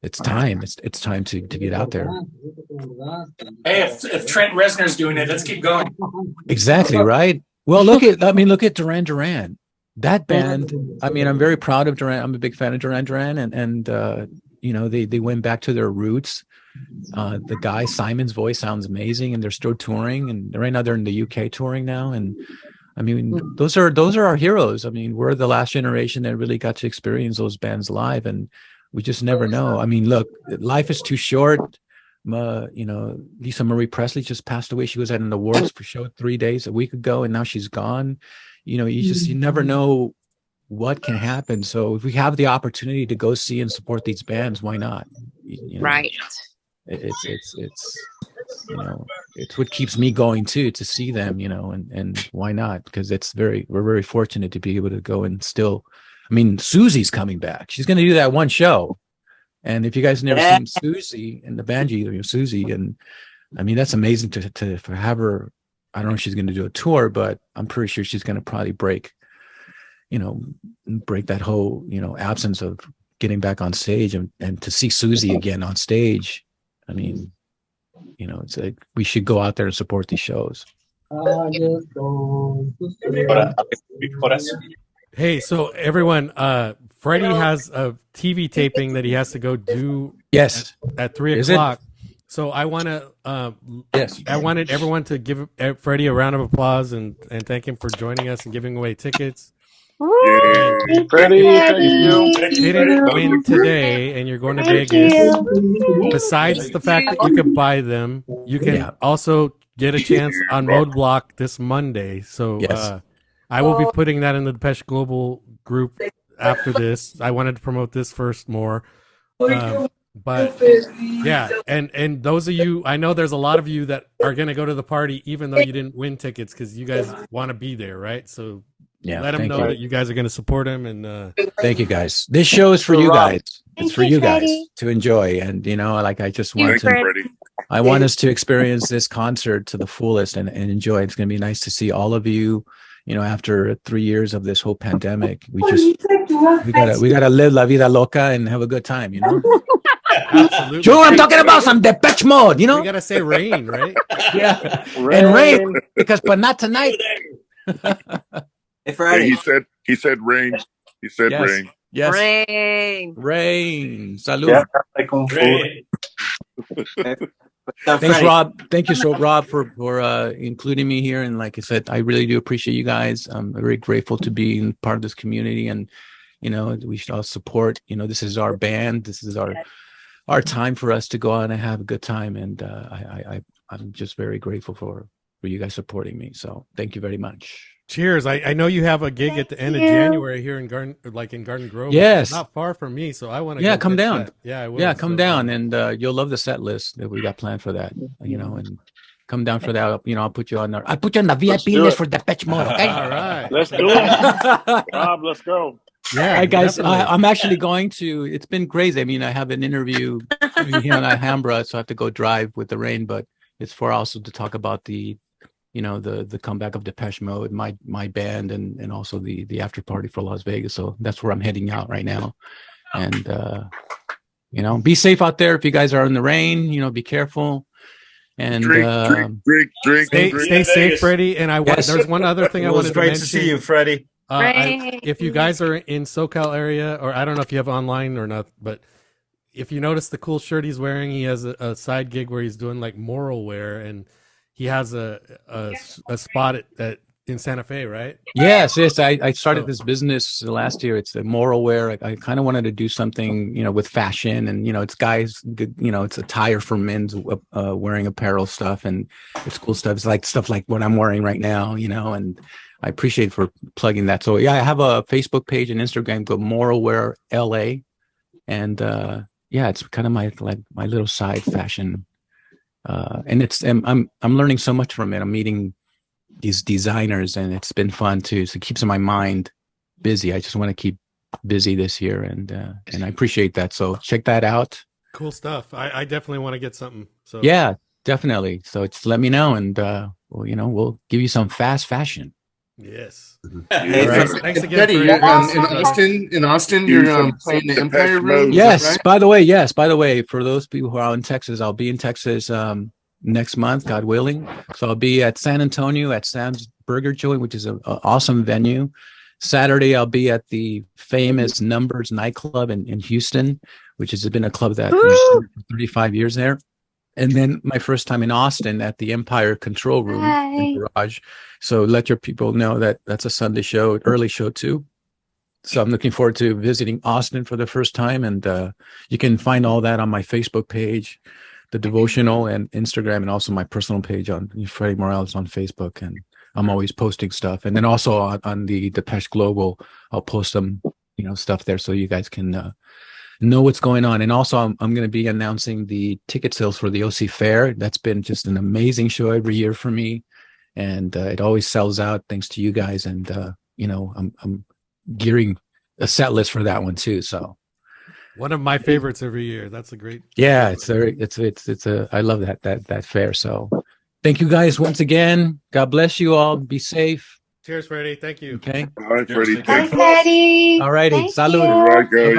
[SPEAKER 6] It's time. It's time to get out there."
[SPEAKER 10] Hey, if Trent Reznor's doing it, let's keep going.
[SPEAKER 6] Exactly, right? Well, look at Duran Duran. That band, I'm very proud of Duran. I'm a big fan of Duran Duran, and they went back to their roots. The guy Simon's voice sounds amazing, and they're still touring. And right now they're in the UK touring now. And those are our heroes. We're the last generation that really got to experience those bands live, and we just never know. Look, life is too short. Lisa Marie Presley just passed away. She was at an awards for show a week ago, and now she's gone. You never know what can happen. So if we have the opportunity to go see and support these bands, why not?
[SPEAKER 16] Right.
[SPEAKER 6] It's what keeps me going too, to see them, and why not? Because we're very fortunate to be able to go and still. Susie's coming back. She's going to do that one show. And if you guys never seen Susie in the Banji, Susie, and I mean that's amazing to have her. I don't know if she's going to do a tour, but I'm pretty sure she's going to probably break that whole absence of getting back on stage and to see Susie again on stage. I mean, it's like we should go out there and support these shows.
[SPEAKER 1] Hey, so everyone, Freddie has a TV taping that he has to go do.
[SPEAKER 6] Yes,
[SPEAKER 1] at 3:00. So I want to. I wanted everyone to give Freddie a round of applause and thank him for joining us and giving away tickets.
[SPEAKER 8] Freddie, thank you.
[SPEAKER 1] Didn't win today, and you're going to Vegas. Besides the fact that you can buy them, you can also get a chance on Roadblock this Monday. So I will be putting that in the Depeche Global group after this. I wanted to promote this first more. But yeah, and those of you, I know there's a lot of you that are going to go to the party even though you didn't win tickets because you guys want to be there, right? So let them know that you guys are going to support him. And
[SPEAKER 6] thank you guys. This show is for you guys. It's for you guys to enjoy. And I just want I want us to experience this concert to the fullest and enjoy. It's going to be nice to see all of you. After 3 years of this whole pandemic, we gotta live la vida loca and have a good time.
[SPEAKER 1] Absolutely.
[SPEAKER 6] Joe, I'm talking about some Depeche Mode.
[SPEAKER 1] We gotta say rain, right?
[SPEAKER 6] Yeah, and rain but not tonight.
[SPEAKER 5] He said rain. He said rain.
[SPEAKER 6] Yes. Rain. Salud. Thanks, Rob. Thank you, Rob, for including me here. And like I said, I really do appreciate you guys. I'm very grateful to be part of this community, and we should all support. This is our band. This is our time for us to go out and have a good time. And I'm just very grateful for you guys supporting me. So thank you very much.
[SPEAKER 1] Cheers. I know you have a gig at the end of January here in Garden Grove.
[SPEAKER 6] Yes.
[SPEAKER 1] It's not far from me, so I want to
[SPEAKER 6] come down.
[SPEAKER 1] That. Yeah, I will.
[SPEAKER 6] Yeah, come down, and you'll love the set list that we got planned for that. And come down for that. I'll put you on there. I'll put you on the VIP list for Depeche Mode. Okay?
[SPEAKER 1] All right.
[SPEAKER 8] Let's do it. Rob, let's go.
[SPEAKER 1] Yeah,
[SPEAKER 6] right, guys. I'm actually going to. It's been crazy. I mean, I have an interview here in Alhambra, so I have to go drive with the rain. But it's for also to talk about the comeback of Depeche Mode, my band, and also the after party for Las Vegas. So that's where I'm heading out right now. And be safe out there if you guys are in the rain. Be careful. And
[SPEAKER 5] drink.
[SPEAKER 1] Stay safe, Freddie. And there's one other thing I wanted to mention.
[SPEAKER 4] Great to see you, Freddie.
[SPEAKER 1] If you guys are in SoCal area, or I don't know if you have online or not, but if you notice the cool shirt he's wearing, he has a side gig where he's doing like moral wear, and he has a spot in Santa Fe, right?
[SPEAKER 6] Yes. I started this business last year. It's the moral wear. I kind of wanted to do something, with fashion, and it's guys, it's attire for men's wearing apparel stuff, and it's cool stuff. It's like stuff like what I'm wearing right now, and I appreciate for plugging that. So yeah, I have a Facebook page and Instagram called Moral Wear LA, and it's kind of my little side fashion. And I'm learning so much from it. I'm meeting these designers, and it's been fun too. So it keeps my mind busy. I just want to keep busy this year, and I appreciate that. So check that out.
[SPEAKER 1] Cool stuff. I definitely want to get something. So
[SPEAKER 6] yeah, definitely. So just let me know, and we'll give you some fast fashion.
[SPEAKER 1] Yes.
[SPEAKER 6] All right.
[SPEAKER 1] Thanks again.
[SPEAKER 20] Freddie, you're in Austin. You're playing the Empire Room.
[SPEAKER 6] Yes.
[SPEAKER 20] Right?
[SPEAKER 6] By the way, for those people who are in Texas, I'll be in Texas next month, God willing. So I'll be at San Antonio at Sam's Burger Joint, which is an awesome venue. Saturday, I'll be at the famous Numbers nightclub in Houston, which has been a club that for 35 years there. And then my first time in Austin at the Empire Control Room in Garage. So let your people know that that's a Sunday show, early show too. So I'm looking forward to visiting Austin for the first time. And you can find all that on my Facebook page, the Devotional, and Instagram, and also my personal page on Freddie Morales on Facebook. And I'm always posting stuff. And then also on the Depeche Global, I'll post some, stuff there so you guys can know what's going on. And also I'm going to be announcing the ticket sales for the OC Fair. That's been just an amazing show every year for me, and it always sells out thanks to you guys. And I'm gearing a set list for that one too. So
[SPEAKER 1] One of my favorites every year. That's a great.
[SPEAKER 6] Yeah, it's a. I love that fair. So, thank you guys once again. God bless you all. Be safe.
[SPEAKER 1] Cheers, Freddie. Thank you.
[SPEAKER 6] Okay.
[SPEAKER 5] All right, Freddie.
[SPEAKER 22] Hi, Freddie.
[SPEAKER 6] All righty.
[SPEAKER 22] Thank
[SPEAKER 6] Salud.
[SPEAKER 22] you.
[SPEAKER 5] All right, guys.